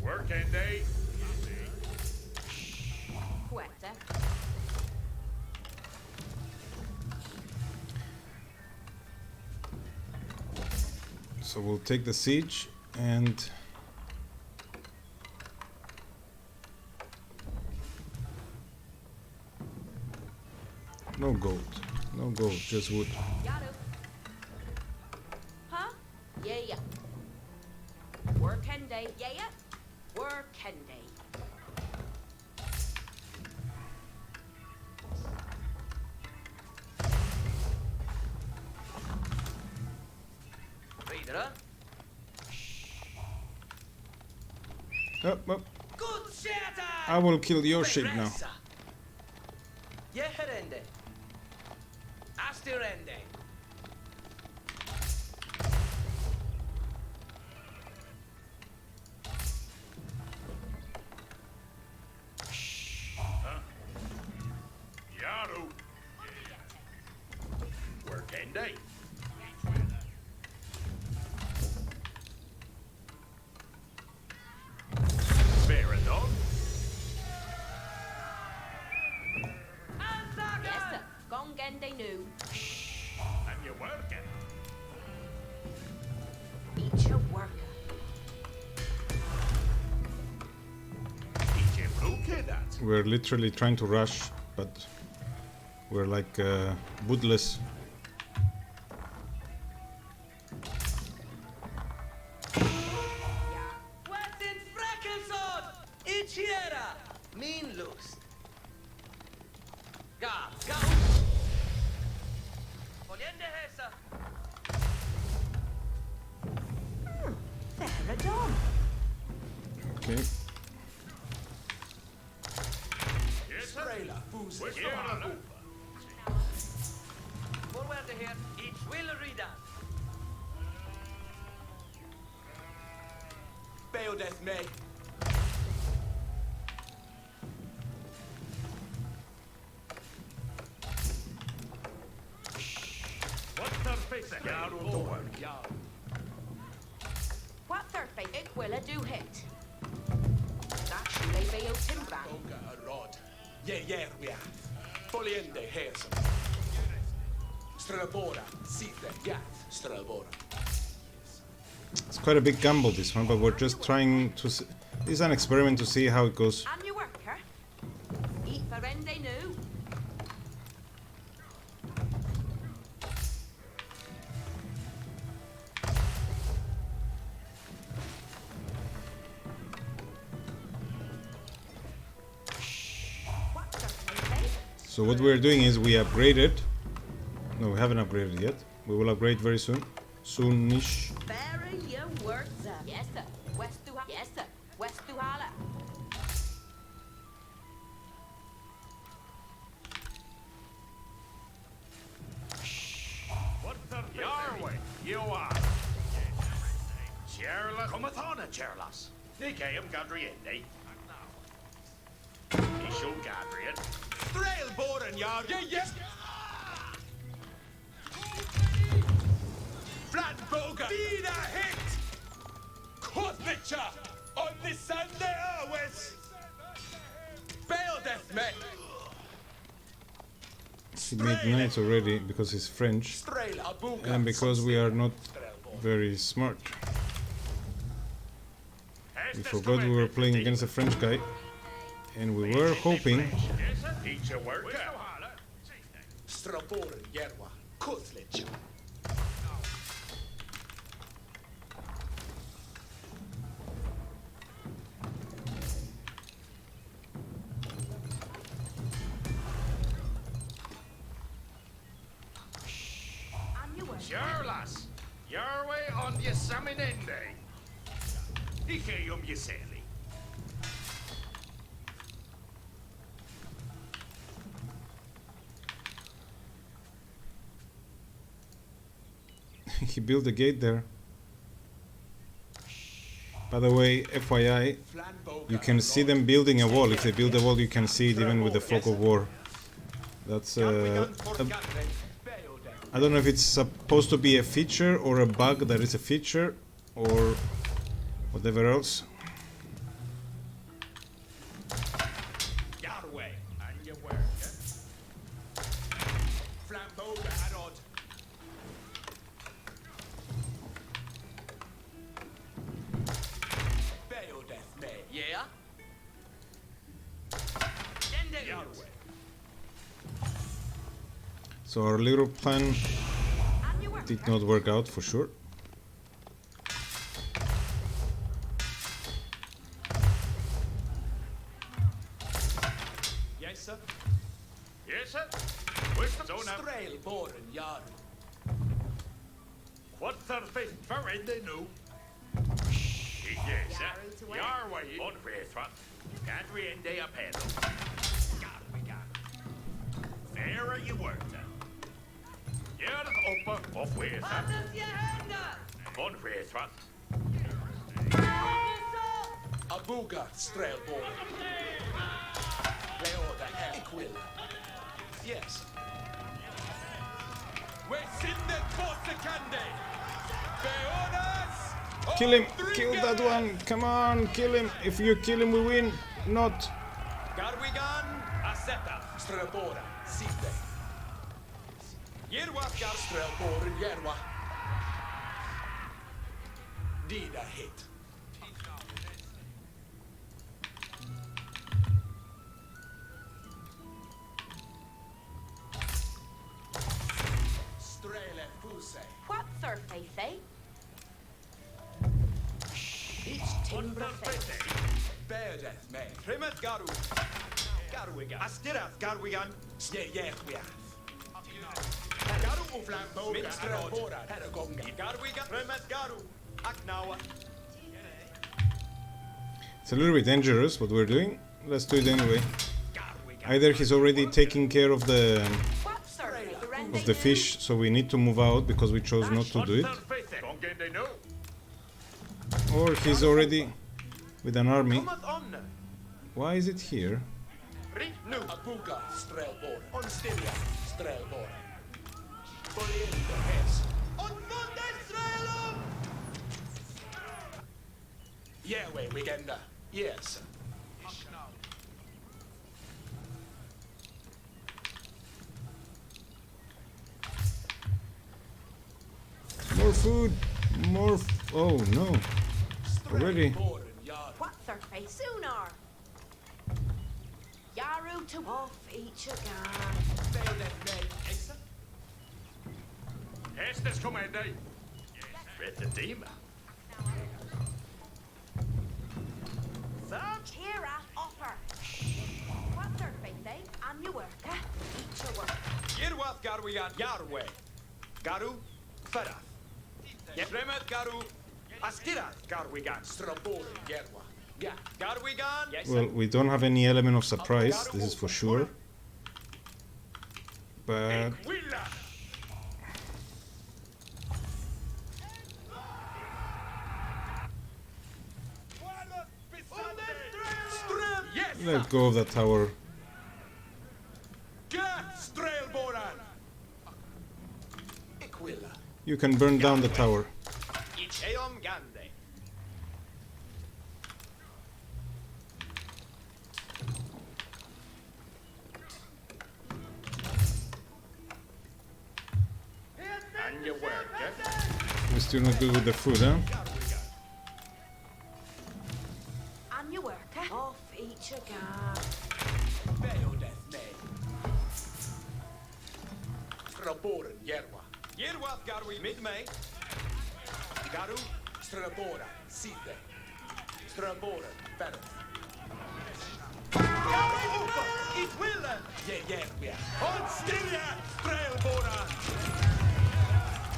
Workende. Quetta. So we'll take the siege and. No gold. No gold, just wood. Yaru. Huh? Yeah. Work end day. Yeah. Work end day. Ridera. Up. Good shatter. I will kill your ship now. Ressa. Yeah, herende. Astirende. Yaru. Workende. Veradon. Yes, sir. Gong end day new. And you're working. Each a worker. Iche bruke that. We're literally trying to rush, but we're like bootless. Yeah. What's in Frackelson? Ichiera. Mean Lust. Go. Poliende Hessa. Fair a dom. Okay. Forward here. It will read on. Beodeth me. What's their face? Yard of the work. What their fate it will a do hit. Naturally be out timbran. Boga a rod. Yeah, we are. Foliende hersum. Strabora. Sita. Yath. Strabora. It's quite a big gamble, this one, but we're just trying to... This is an experiment to see how it goes. And you worker. Eat for end they knew. What their fate? So what we're doing is we upgraded. No, we haven't upgraded yet. We will upgrade very soon. Soonish. Very your words. Yes, sir. West to yes, sir. West to Hala. What's their face? Your way. You are. Cherla. Comathana, Cherlas. Nicaeum Gadriende. Ishul Gadrian. Strail boren yard. Yeah. Flat boga. Vida hit. Kotlicha. On the Sunday hours. Beodeth me. He made knights already because he's French Strail abuga. and because we are not very smart. We forgot we were playing against a French guy and we were hoping Yes, sir. Teach a worker. Straboren yerwa. Kotlicha. And you worker. Cherlas. Your way on the Saminende. Nicaeum Yiseli. he built a gate there. By the way, FYI, you can see them building a wall. If they build a wall, you can see it even with the fog of war. That's I don't know if it's supposed to be a feature or a bug that is a feature or whatever else. Your way. And your work. Flamboga arod. Beodeth me. Yeah? Yende Your out. way. So our little plan And you worker. did not work out for sure. Yes, sir. Yes, sir. Where's the zone? Strail boren yard. What's their face? Ferende no. Yes, sir. Your way on Faithra. Gadriende a pedo. Got we got. There you were, sir. You're the upper of Faithra. Anders your hand up. On Faithra. Abuga strail boren. Leoda equil. Yes. We're sitting for the candy. Beodas. Kill him! Kill that one! Come on, kill him! If you kill him, we win! Not! Garwigan, Aseta, Strabora, Site. Yerwa, Gar Strabora, Yerwa. Dida hit. Strele Fuse. What their fate, eh? Each timber fate. Beodeth me. Primet Garu. Garwigan. Astirath Garwigan. Yehuiath. Garu Uflambo. Strabora, Paragonga. Garwigan. Primet Garu. Aknawa. It's a little bit dangerous what we're doing. Let's do it anyway. Either he's already taking care of the the fish, so we need to move out because we chose not to do it, or he's already with an army. Cometh on. Why is it here? Rit nu. Abuga strelbord. On styria strelbord. Poliente hes. On munde strelum. Yahweh weekender. Yes. More food, more. Oh no! Already. What's her face sooner? Yaru to off each again. Estes come day. Redeemer. Tira offer. What's her face, eh? And you work, each a work. Yerwath garu got Yahweh. Garu Ferath. Yefremet garu Askirath garu got Strabor Yerwa. Yeah, garu we gone? Yes. Well, we don't have any element of surprise. This is for sure. But let go of that tower. You can burn down the tower. And you work, We're still not good with the food, huh? And you work, off each again. Straboren Yerwa. Yerwath garu mid May. Garu Strabora Sithe. Straboren Better. Garu Upa It Willen. Yeah. On Styria Strelbora.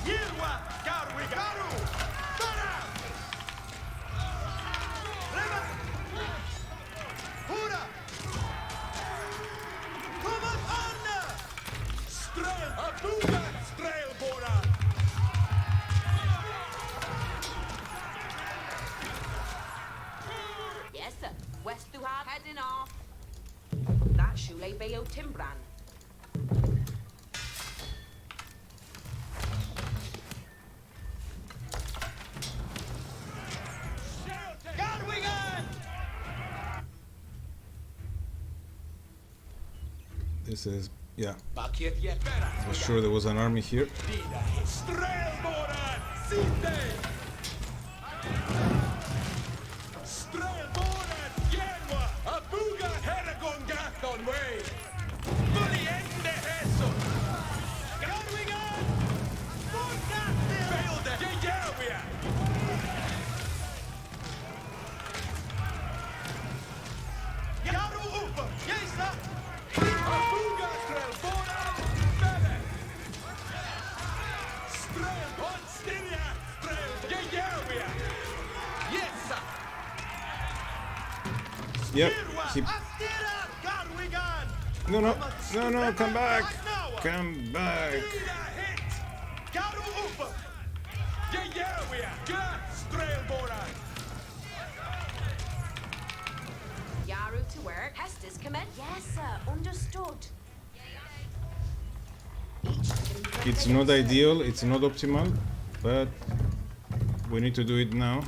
Yerwath garu garu. Better. Hura. Come on. Strel Abuga Strelbora. Yes, sir. West to have heading off. That Shule Bayo Timbran. This is, yeah. Bakiet yet better. I was sure there was an army here. Strelbora Sithe. Strelbora Yerwa. Abuga Heragon Gathon way. Fully end the Hesson. Garwigan. Failed the Yahweh. Yaru Upa. Yesa. Abuga Strelbora. Bele. Strel on Styria. Strel Yahweh. Yes, sir. Yep. No, come back. Come back. Yaru to work. Hester's commit. Yes, sir. Understood. It's not ideal, it's not optimal, but we need to do it now.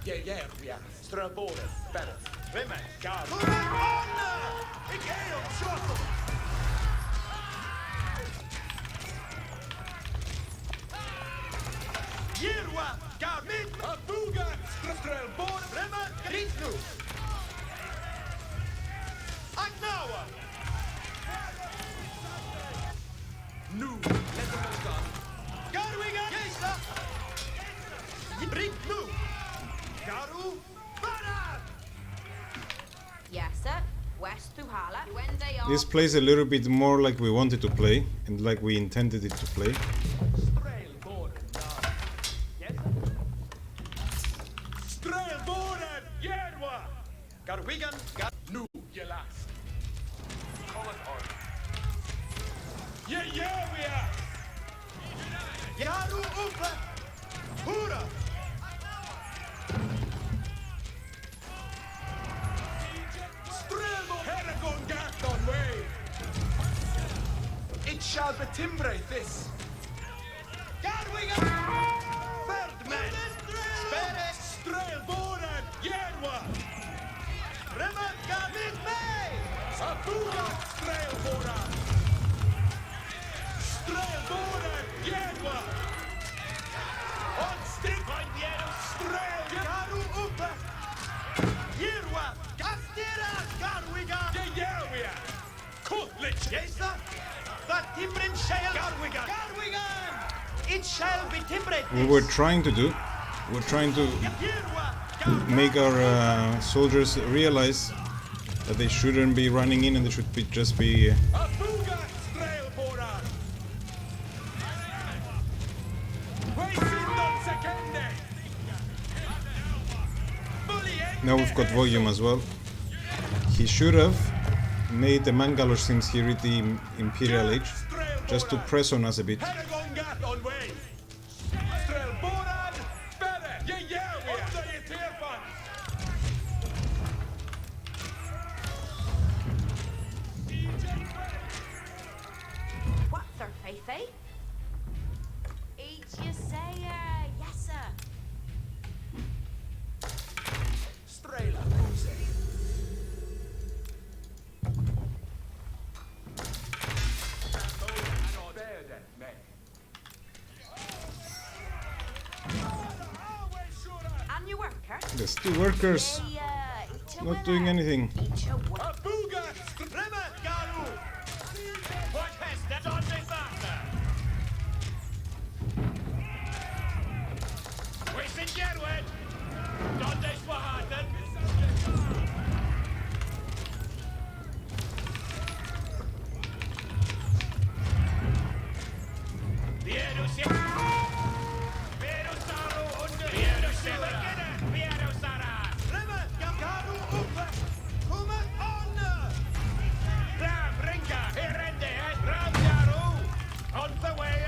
Yeah. Strabora, better. Women, God. Yerwa, God, mit Abuga, Strelbora, Women, Ritnu. Agnawa. Nu, let them all go. Garwiga, Yesa. Ritnu. Garu, Barat. Yes, sir. West to Hala. Wednesday off. This plays a little bit more like we wanted to play, and like we intended it to play. Garwigan, no, you last. Call it on. Yeah, we are. Yaru Upa, Hura. Strelbo, Heragon, Gaton, way. It shall be timbre this. Garwigan, Ferdman, Spere, Strelboren, Yerwa. Remat, Gamit, May. Sabuga, Strelboren. Strelboren, Yerwa. On stick, my Yero, Strel, Garu, Upa. Yerwa, Gastira, Garwigan, Yerwa. Kutlich, Jesa. That Timbrin shall Garwigan. Garwigan! It shall be timbered. What we're trying to do, we're trying to make our soldiers realize that they shouldn't be running in and they should be just be now we've got volume as well. He should have made the Mangalore since he read the Imperial Age just to press on us a bit. What's their faith, eh? Each you say, yes, sir. Strela, And your worker? There's two workers Each a not doing anything. Each a worker. Abuga, Strema, Garu. What has that on the father? We sit Gerwin. Don't they swahaten? Vieru se. Vieru saru under. Vieru se. Vieru sara. Rema, Garu, Upa. Kuma on. Ram, Ringa, Herende, Ram, Garu. On the way.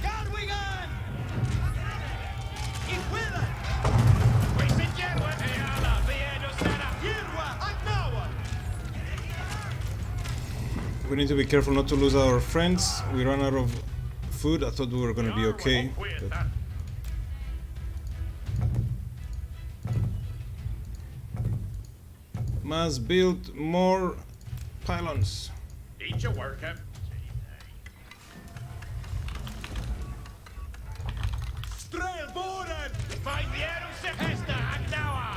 Garwigan. Iquila. We sit Gerwin. Eala, Vieru sara. Yerwa, Agnawa. We need to be careful not to lose our friends. We run out of food. I thought we were gonna be okay. But must build more pylons. Eat your worker. Strelboren! Find Vieru se hesta, Agnawa!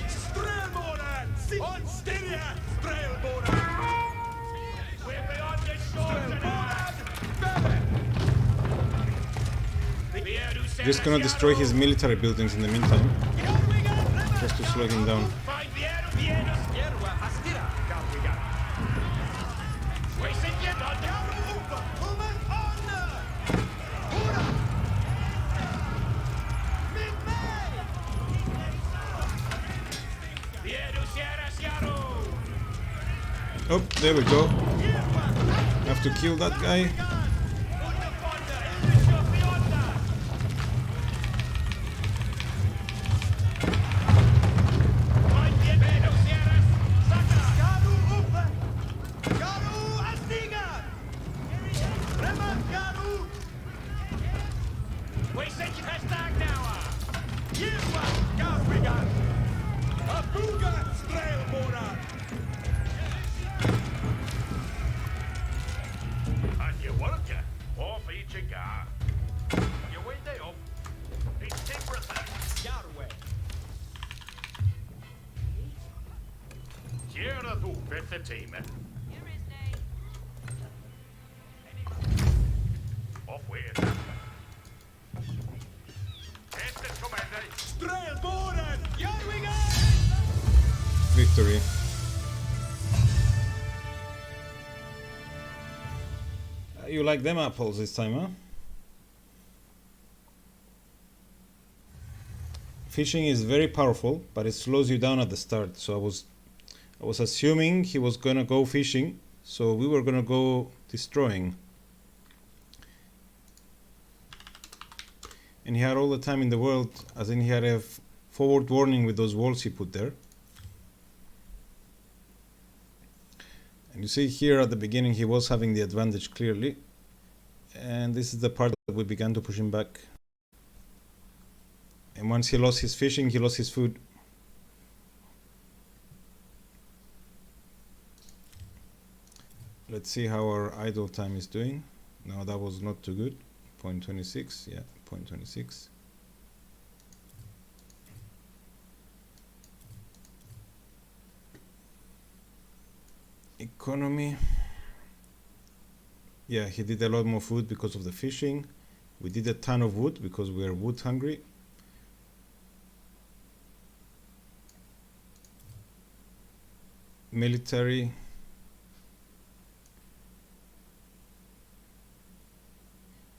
Strelboren! On Styria! Strelboren! We're beyond the shore tonight! Vieru se Just gonna destroy his military buildings in the meantime, just to slow him down. Find Vieru, Vieru, Yerwa, Astira, Garwigan. We sit yet on Garu Upa, Kuman on! Hura! Mid-May! Vieru, Sierra, Siaro! Oh, there we go. Have to kill that guy. Team. Off with. Estes commander. Strelboren! Jarwigan! Victory. You like them apples this time, huh? Fishing is very powerful, but it slows you down at the start, so I was I was assuming he was gonna go fishing, so we were gonna go destroying. And he had all the time in the world, as in he had a forward warning with those walls he put there. And you see here at the beginning he was having the advantage clearly. And this is the part that we began to push him back. And once he lost his fishing, he lost his food. Let's see how our idle time is doing. No, that was not too good. 0.26, yeah, 0.26. Economy. Yeah, he did a lot more food because of the fishing. We did a ton of wood because we are wood hungry. Military.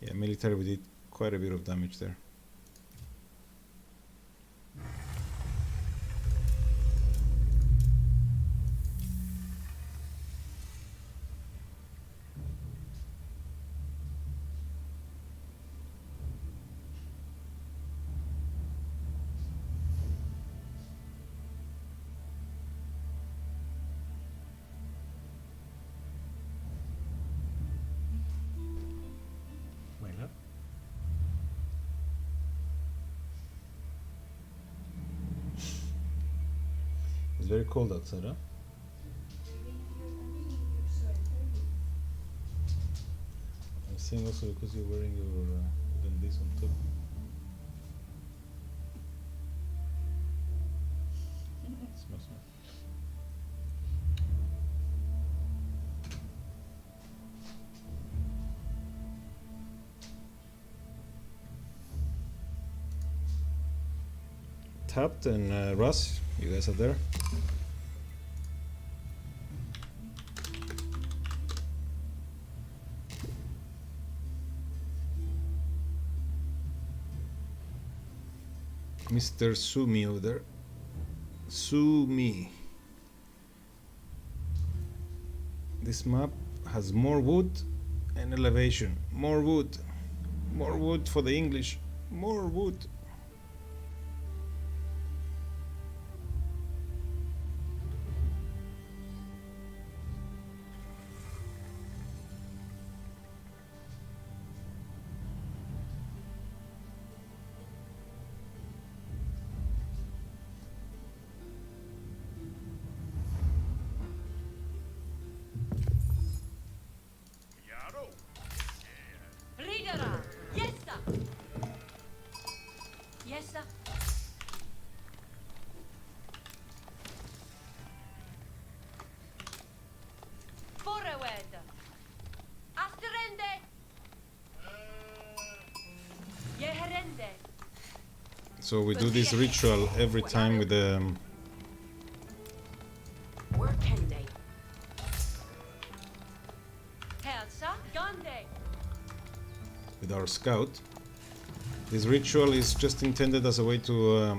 Yeah, military, we did quite a bit of damage there. Bueno. It's very cold outside, huh? I'm seeing also because you're wearing your even this on top. Smell, smell. Tapped and Russ, you guys are there. Mr. Sumi over there. Sumi. This map has more wood and elevation. More wood. More wood for the English. More wood. Yarrow. Rigara! Yes, sir! Yes, sir. Forward! Afterende! Yeherende! So we do this ritual every time with the Workende! Helsa Gande! with our scout. This ritual is just intended as a way to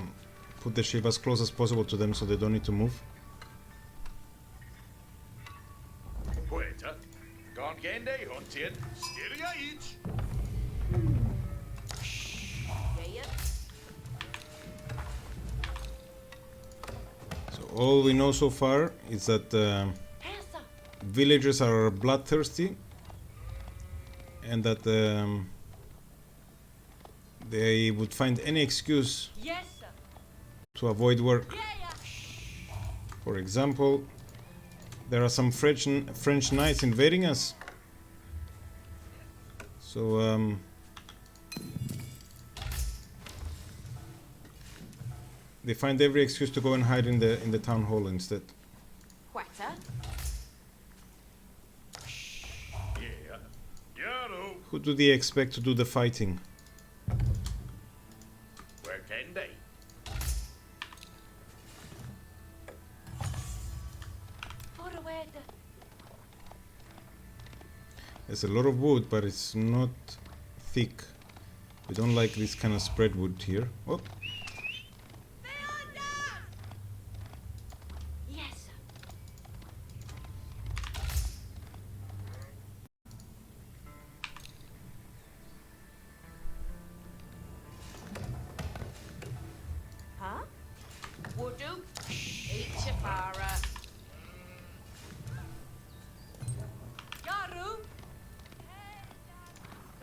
put the ship as close as possible to them so they don't need to move. Poeta. Gongende Huntian. Styria each. Yeah. So all we know so far is that Helsa! villagers are bloodthirsty and that they would find any excuse Yes, sir! to avoid work. Yeah, yeah! For example, there are some French knights invading us. So they find every excuse to go and hide in the town hall instead. Quetta! Yeah. Yarrow. Who do they expect to do the fighting? Workende. Forward! There's a lot of wood, but it's not thick. We don't like this kind of spread wood here. Oh, Yes, sir!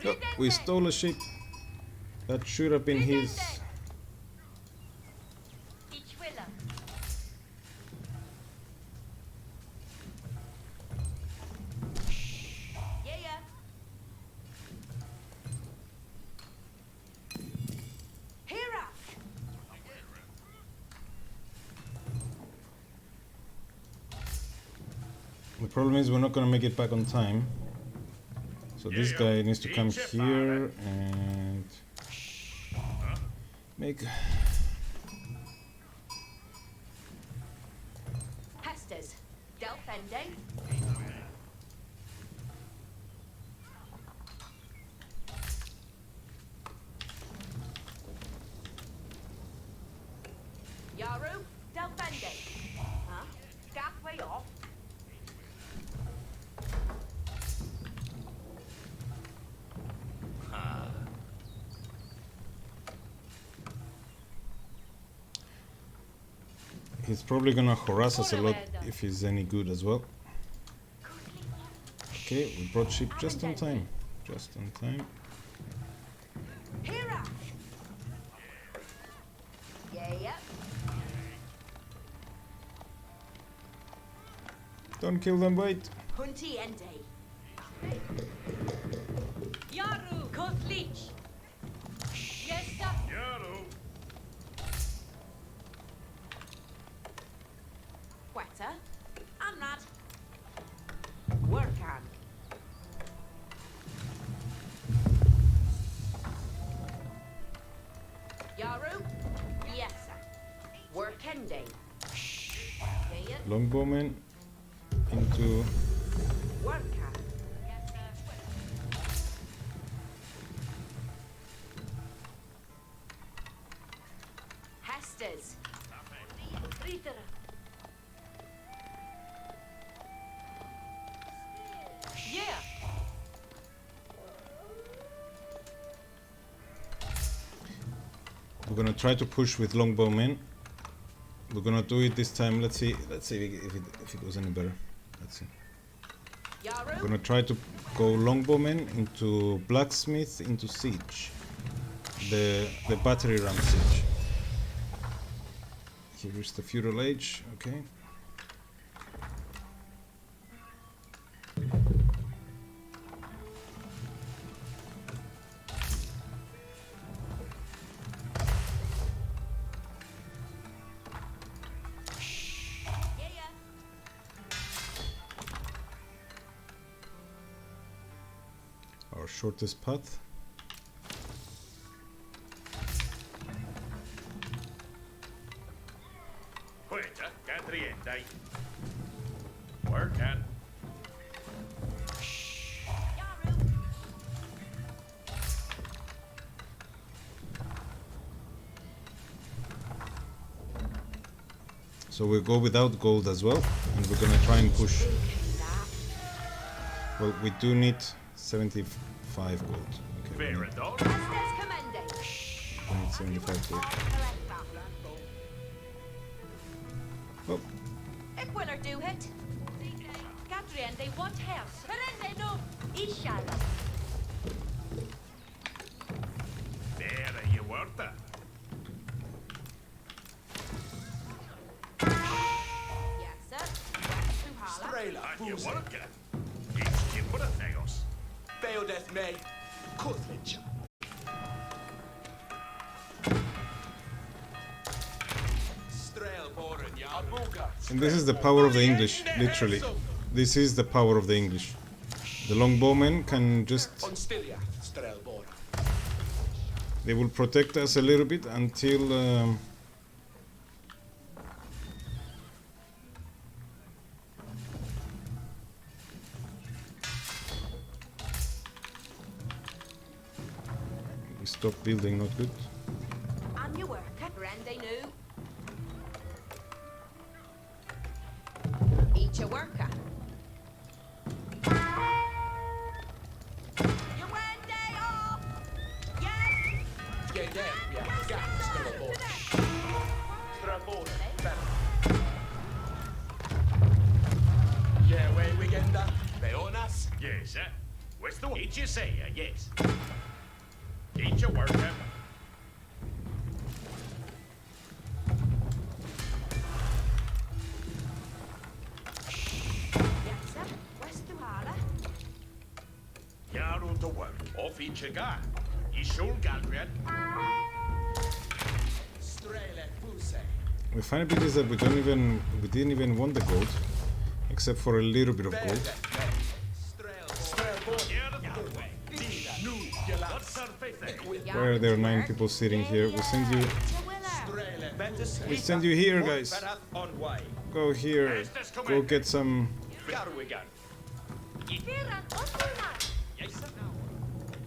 Oh, we stole a ship. That should have been his. The problem is we're not gonna make it back on time. So this guy needs to come here and make. Hestes, Delfende. Yaru, Delfende. Huh? Halfway off. He's probably gonna harass us a lot if he's any good as well. Okay, we brought ship just on time. Just on time. Hera. Yeah. Don't kill them, wait. Hunti Ende. Yaru, Kotlich. Yes, sir. Quetta. Anrad. Workan. Yaru. Yes, sir. Workende. Yeah. Longbowman into. Workan. Hestes. Ritter. Yeah. We're gonna try to push with longbowmen. We're gonna do it this time. Let's see if it goes any better. Let's see. Yaru. We're gonna try to go longbowmen into blacksmith into siege. The battery ram siege. Here is the feudal age. Okay. Our shortest path. Quetta, Catriende. Workan. So we'll go without gold as well, and we're gonna try and push. Well, we do need 75 gold. Okay, we need, Verador. Hestes Commende. we need 75 gold. Oh, It will do it. Gadriende, what house? Perende no. Ishala. Vera you worta. Yes, sir. Suhala. Strela. And you Buze. worka. Each you put a thegos. Beodeth me. Kotlich. Strelboren Yaruga. and this is the power of the English, literally. This is the power of the English. The longbowmen can just, Onstilia. Strelboren. they will protect us a little bit until we stop building, not good. On your work. Perende no. Each a worker. You went day off. Yes. Yeah, yeah. Strelboren. Strelboren. Better. Yeah, way Wigenda. Beonas. Yes, eh? Questo did you say, yes. Did you work him? Yes, sir. West to Hala. You're on the work. Off each guy. You should Galrian. Strele Puse. The funny bit is that we didn't even want the gold, except for a little bit of gold. Why are there 9 people sitting here? We send you here, guys. Go here. Go get some.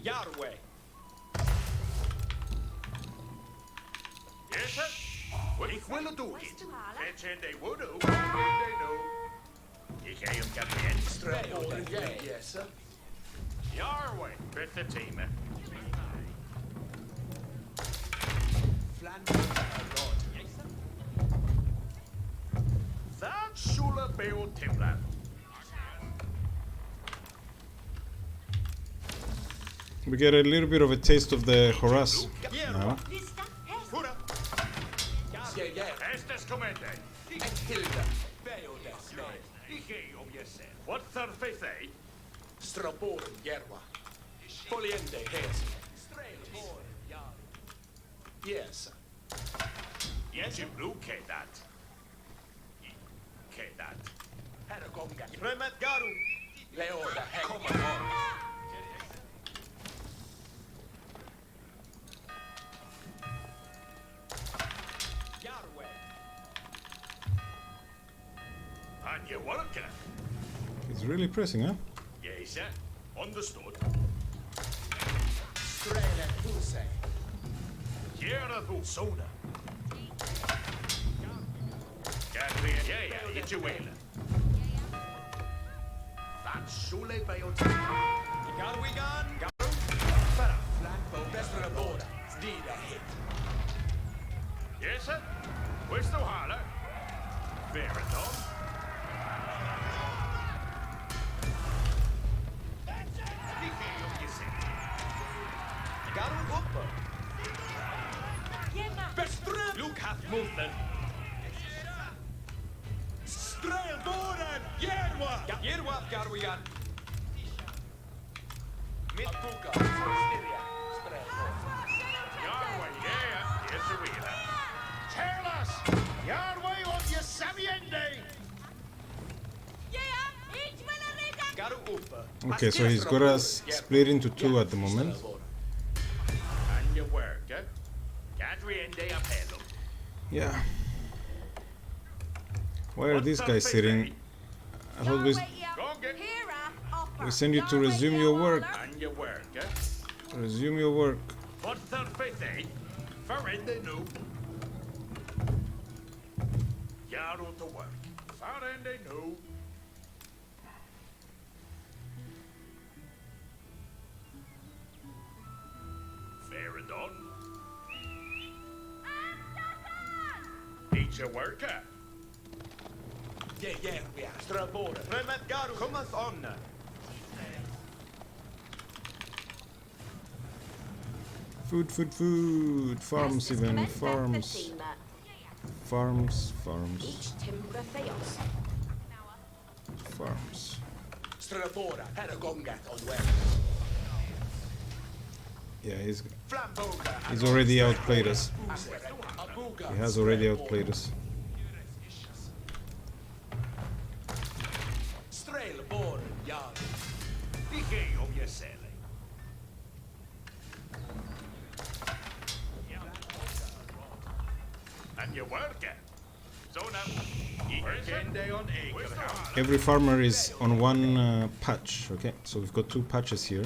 Yahweh. Yes, sir. Well, ik wil het doen. Fetch and they would do. They do. Ik ga hem kapitein. Strele. Yes, sir. Yahweh. With the team. That should be on Timber. We get a little bit of a taste of the Horace now. Pura. Yeah. Estes comende. Hilda. Beodes. Ik ga om jezelf. Wat surface, eh? Straboren Yerwa. Poliende Hes. Yes. Yes, you blue K that. K that. Heragonga. Remet Garu. Leoda Heng. Come on. Yahweh. And you working. He's really pressing, huh? Yes, sir. Understood. Strele Puse. Here the soda. Yeah, it's your will. That's surely by your time. Got we gone? Garu. Flambo. Bestraboda. Dida hit. Yes, sir. Where's the holler? Fair enough. Garu upper. Bestrab. Luke hath movement. Strelboren. Yerwa. Yerwa. Garu we gone. Mitbuka. Styria. Yahweh, yeah. Yes, sir, we Tell us! Yahweh on your Saviende! Garu upper. Okay, so he's got us split into 2 at the moment. And your work, eh? Gadriende appello. Yeah. Why are these guys sitting? I thought we send you to resume your work. And your work, eh? Resume your work. What surface, eh? Farende no. Yaro to work. Farende no. Fair and on. Eat your worker. Yeah, we are. Strelboren. Remet Garu. Cometh on. Food. Farms even. Farms. Each timber theos. Farms. Strelbora. Heragongat on web. Yeah, he's Flamboga. already outplayed us. Abuga. He has already outplayed us. Strelboren. Yard. Dije of yourself. And your worker. So now. Weekend on acre house. Every farmer is on 1 patch, okay? So we've got 2 patches here.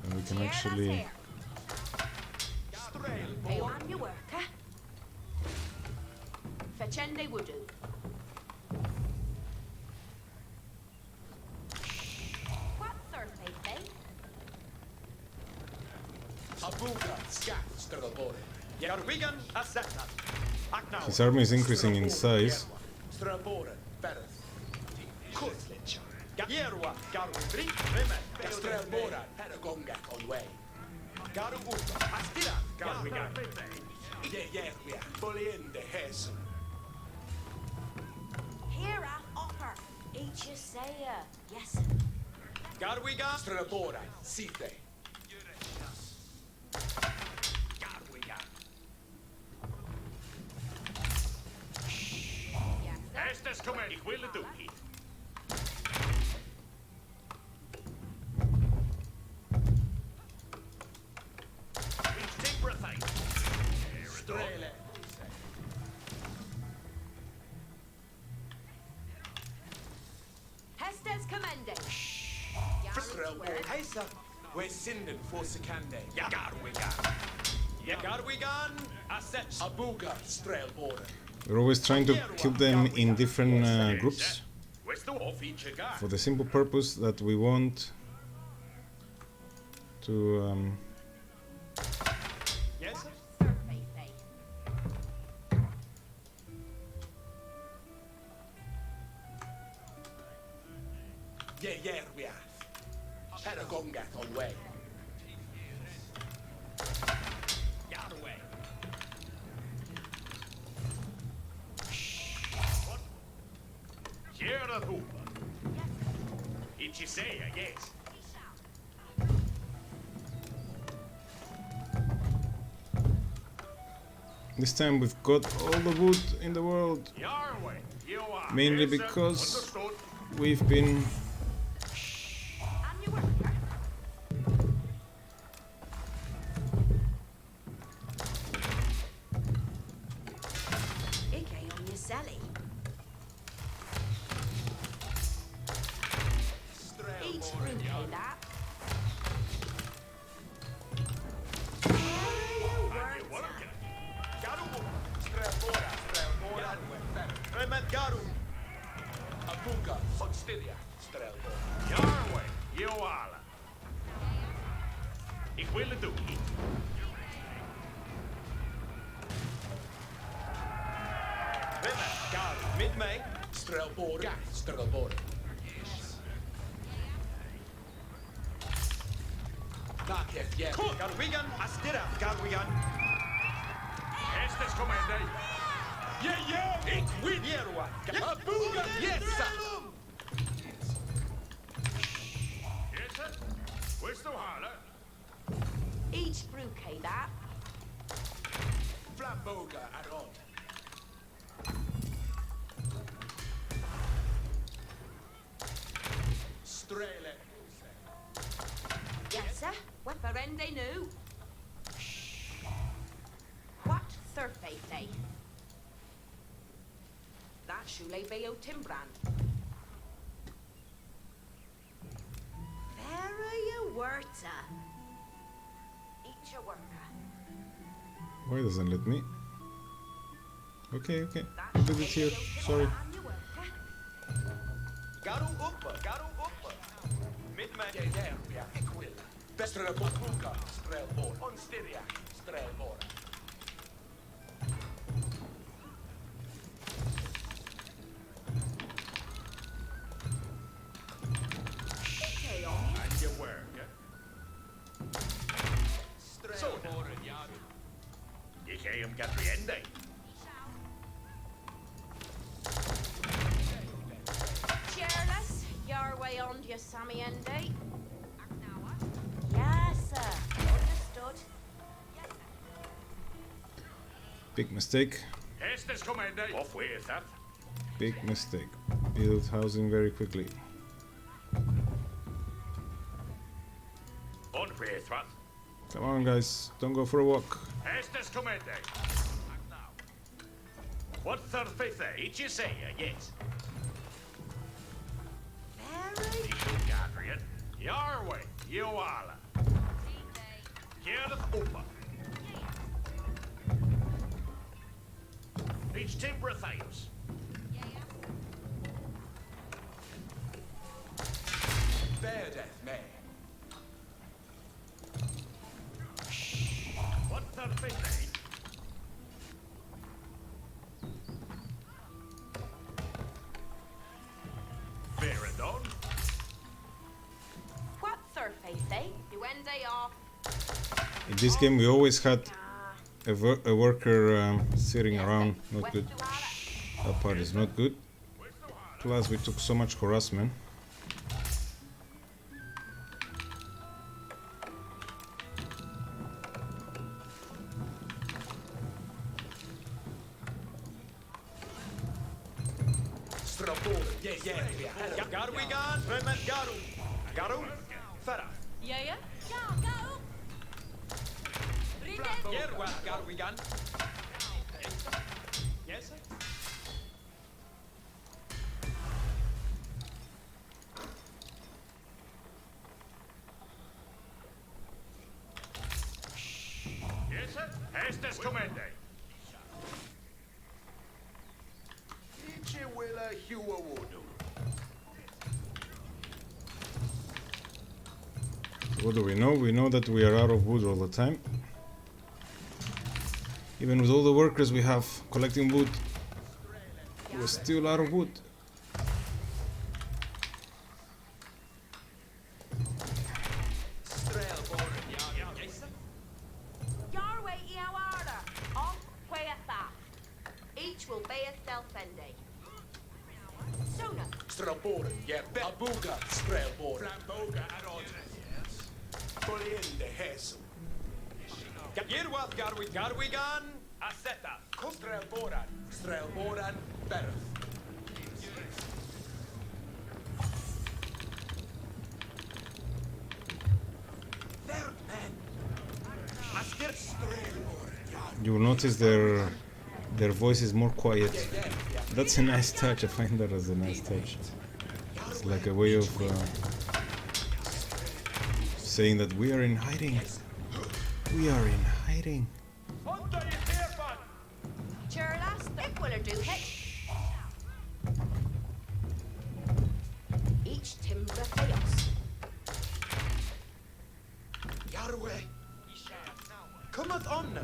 And we can actually... Hey, on your worker. Fetchende would do. What surface, eh? Abuga. Scat. Strelboren. Yarwigan. Assetna. His army is increasing in size. Strelboren. Bereth. Kuzlich. Yerwa. Garu. Remet. Strelbora, Paragonga on way. Garu Upa, Astira, Garwigan. Yeah, we are fully in the Hessen. Here offer. Each you say, yes. Garwigan, Strelbora, Site. Garwigan. Yes, sir. Estes kommer ich will do hit. Ich timber thing. Strele. Hestes Commande. Strelbora, Heisa. We're Sinden for Sikande. Garwigan. Yeah, Garwigan. Asset. Abuga, Strelbora. We're always trying to keep them in different groups Where's the off each guy? for the simple purpose that we want to Yes, sir. Surface. Yeah, we are. Paragonga on way. Yarway. Here the hooper. Itchisea, yes. this time we've got all the wood in the world, Yarway. You are. mainly Yes, sir. because Understood. we've been And you worker. Ike on your celly. Each room pay that. You working. Garu, Strelbora, Remet Garu. Abuga, Fonstilia, Strelbora. Yarway. You are. Ich will do hit. Remet Garu, Midmay, Strelbora, Strelbora. Nakef, yeah. Garwigan, Astira, Garwigan. Estes commande. Yeah, ich win. Yerwa, Abuga, yes, sir. Yes, sir. Where's the holler? Each brew pay that. Flamboga, Aron. Strele. Yes, sir. Weferende new. What surface? That shule beo timbran. Very worta. Each a worker. why doesn't let me? Okay, That I'll do this here. Sorry. Garu Uppa, Midman, yeah, ik will. Strelbora, Strelbora. Onstiria, Strelbora. Okay, on you. And you work. Strelbora, Yaru. Ich heb hem got the ending. Cheerless, your way on to your Sammy Ende. Yes, sir. Understood. Big mistake. Estes commande. Off with that. Big mistake. Build housing very quickly. On with that. Come on, guys, don't go for a walk. Estes commande. What surface? Itchisea, yes. Very Ich Gadrian. Yarway. You are. Here the hooper. Each timber thames. Bear death, man. What surface? Veradon. what lay off. In this game, we always had a worker sitting around. Not good. That part is not good. Plus, we took so much harassment. Garu we gone, Remet Garu. Garu, Farah. Yeah, yeah? Yeah, go! Read it! Yerwa, Garu we gone. Yes, sir. Yes, sir. Estes comende. Ichi willa hua wudu. What do we know? We know that we are out of wood all the time. Even with all the workers we have collecting wood, we're still out of wood. Yarway Iawara, off Quayatha. Each will be a self-ending. Sooner. Straboren, yeah, Abuga, Straboren. Ramboga and Audrey. Poliende, Hesu. Yerwa, Garu we gone. Aseta. Straboran, Straboran, Berth. There, man. Askir Straboren, You will notice their voice is more quiet. That's a nice touch. I find that as a nice touch. It's like a way of saying that we are in hiding. We are in hiding. Under your here, bud. Churlas, it will do hit. Each timber chaos. Yarwe. Cometh on.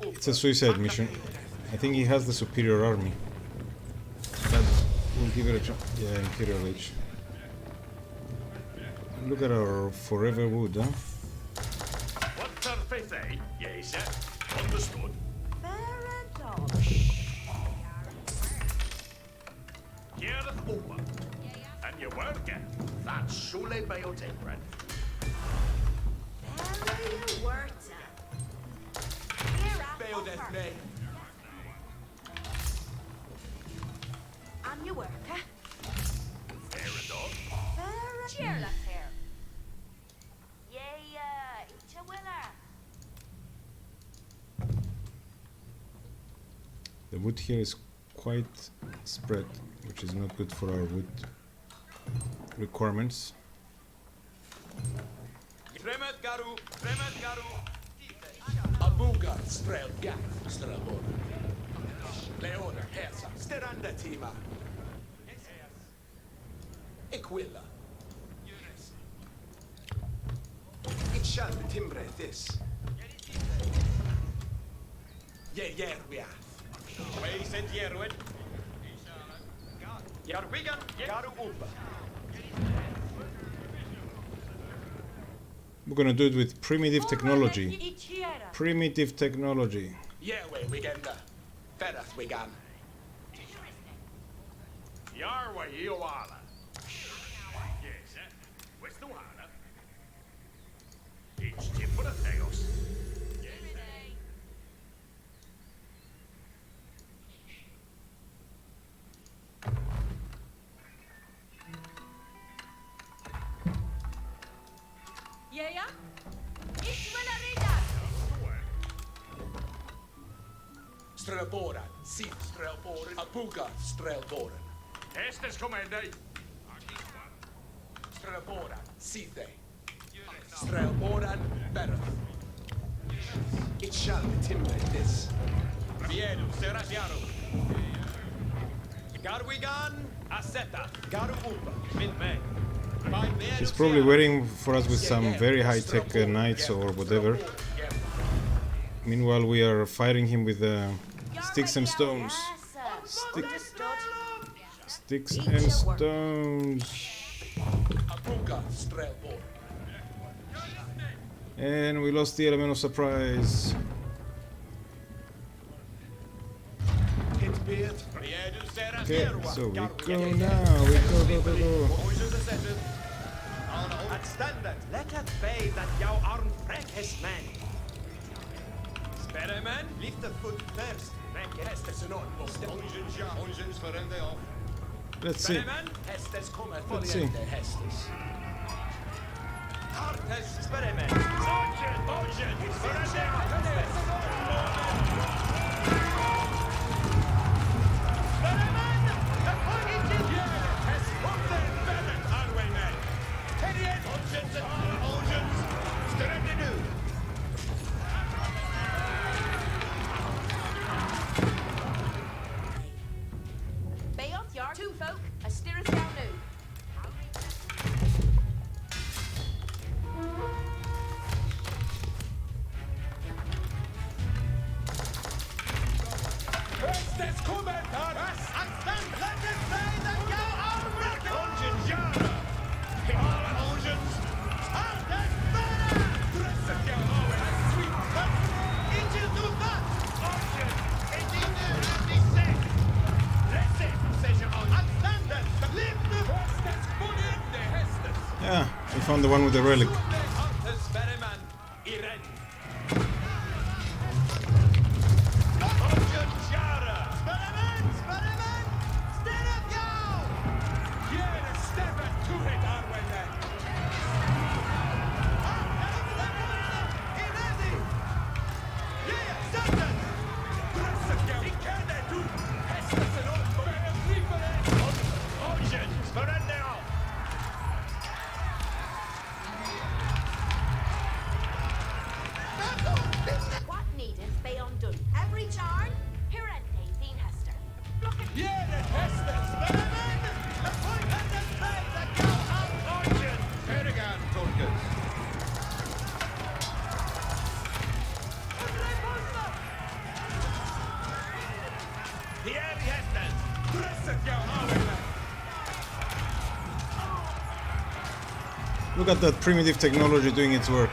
It's a suicide mission. I think he has the superior army. That will give it a chance. Yeah, Imperial Age. Look at our forever wood, huh? What's our faith, eh? Yes, sir. Understood. Here the Uma. And you work it. That's surely by your take, Brent. Very worth it. Here Bail death name. I'm your worker. Fair enough. Very cheerless here. Yeah, it's a winner. The wood here is quite spread, which is not good for our wood requirements. Remet Garu, Remet Garu. Abuga, Strel, Gap, Strelbor. Leona, Hersa, Steranda, Tima. Equilla. It shall be timbre this. Yeah, we are. Way sent Yerwin. Yarwigan, Garu Umba. We're gonna do it with primitive technology. Ichiera. Primitive technology. Yeah, we genda. Ferrath, we gan. Yarwa Iowala. Yes, sir. Where's the water? It's tip for the Theos. Yes, sir. Yeah? Ich will a reader. Strelboran, Sith Strelboran, Abuga, Strelboran. Estes comende. Strelboran, Sithe. Strelboran, Berth. It shall be timbre this. Vieru, Serasiaru. Garwigan, Aseta, Garu Umba. Min-me. He's probably waiting for us with some very high-tech knights or whatever. Meanwhile, we are fighting him with Your sticks way, and yeah, stones. yes, sir. Stick- Understood. Sticks Eat and your work. stones. Abuga, Strelbor. And we lost the element of surprise. Hit beard. Okay, so we go now. We go. At standard, let us pay that thou art freckest man. Sperreman, lift the foot first. Hästes en on. Ongens verrende af. Let's see. Sperreman, Hästes kommer Let's see. följande hästes. hartes Sperreman. Sergeant, Beoth yard two folk, a stirreth down new. Yeah, we found the one with the relic. What needeth be undone? Every charm, Pirente, Dean Hester. Look at Vergaan, Torgus. Look at that primitive technology doing its work.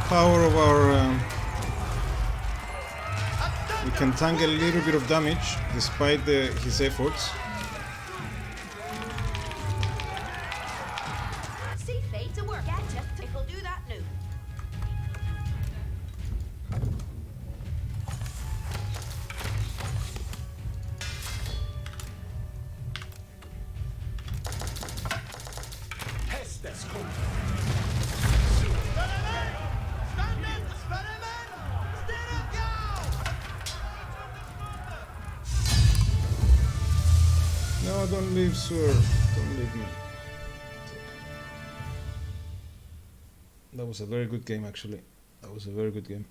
Power of our we can tank a little bit of damage despite his efforts. see fate to work. Get it. It'll do that new. Hästes kommer. No, don't leave, sir. Don't leave me. That was a very good game, actually. That was a very good game.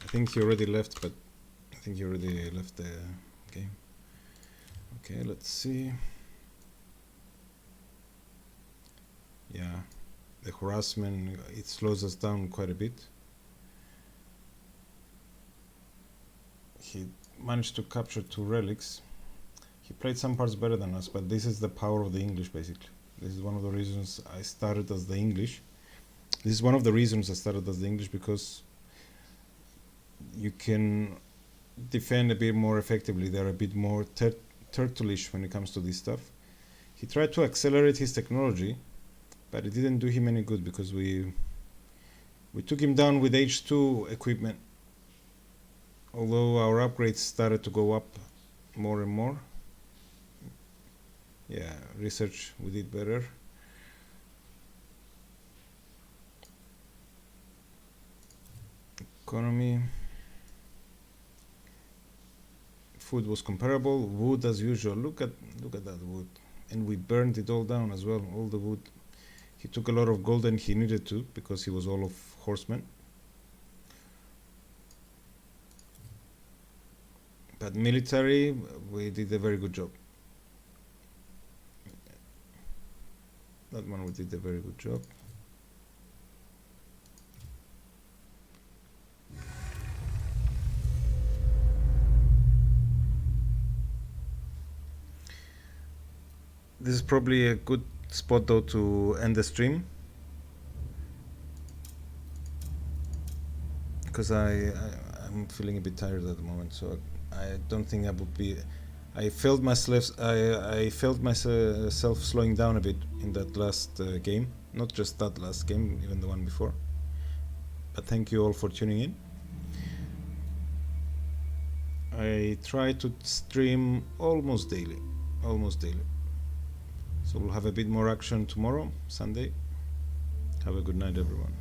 I think he already left, but I think he already left the game. Okay, let's see. Yeah, the harassment, it slows us down quite a bit. He managed to capture 2 relics. He played some parts better than us, but this is the power of the English, basically. This is one of the reasons I started as the English. This is one of the reasons I started as the English, because you can defend a bit more effectively. They're a bit more turtleish when it comes to this stuff. He tried to accelerate his technology, but it didn't do him any good because we took him down with H2 equipment. Although our upgrades started to go up more and more. Yeah, research, we did better. Economy. Food was comparable. Wood as usual. Look at that wood. And we burned it all down as well, all the wood. He took a lot of gold and he needed to because he was all of horsemen. But military, we did a very good job. That one we did a very good job. This is probably a good spot though to end the stream, because I'm feeling a bit tired at the moment, so I don't think I would be. I felt myself slowing down a bit in that last game, not just that last game, even the one before. But thank you all for tuning in. I try to stream almost daily. So we'll have a bit more action tomorrow, Sunday. Have a good night, everyone.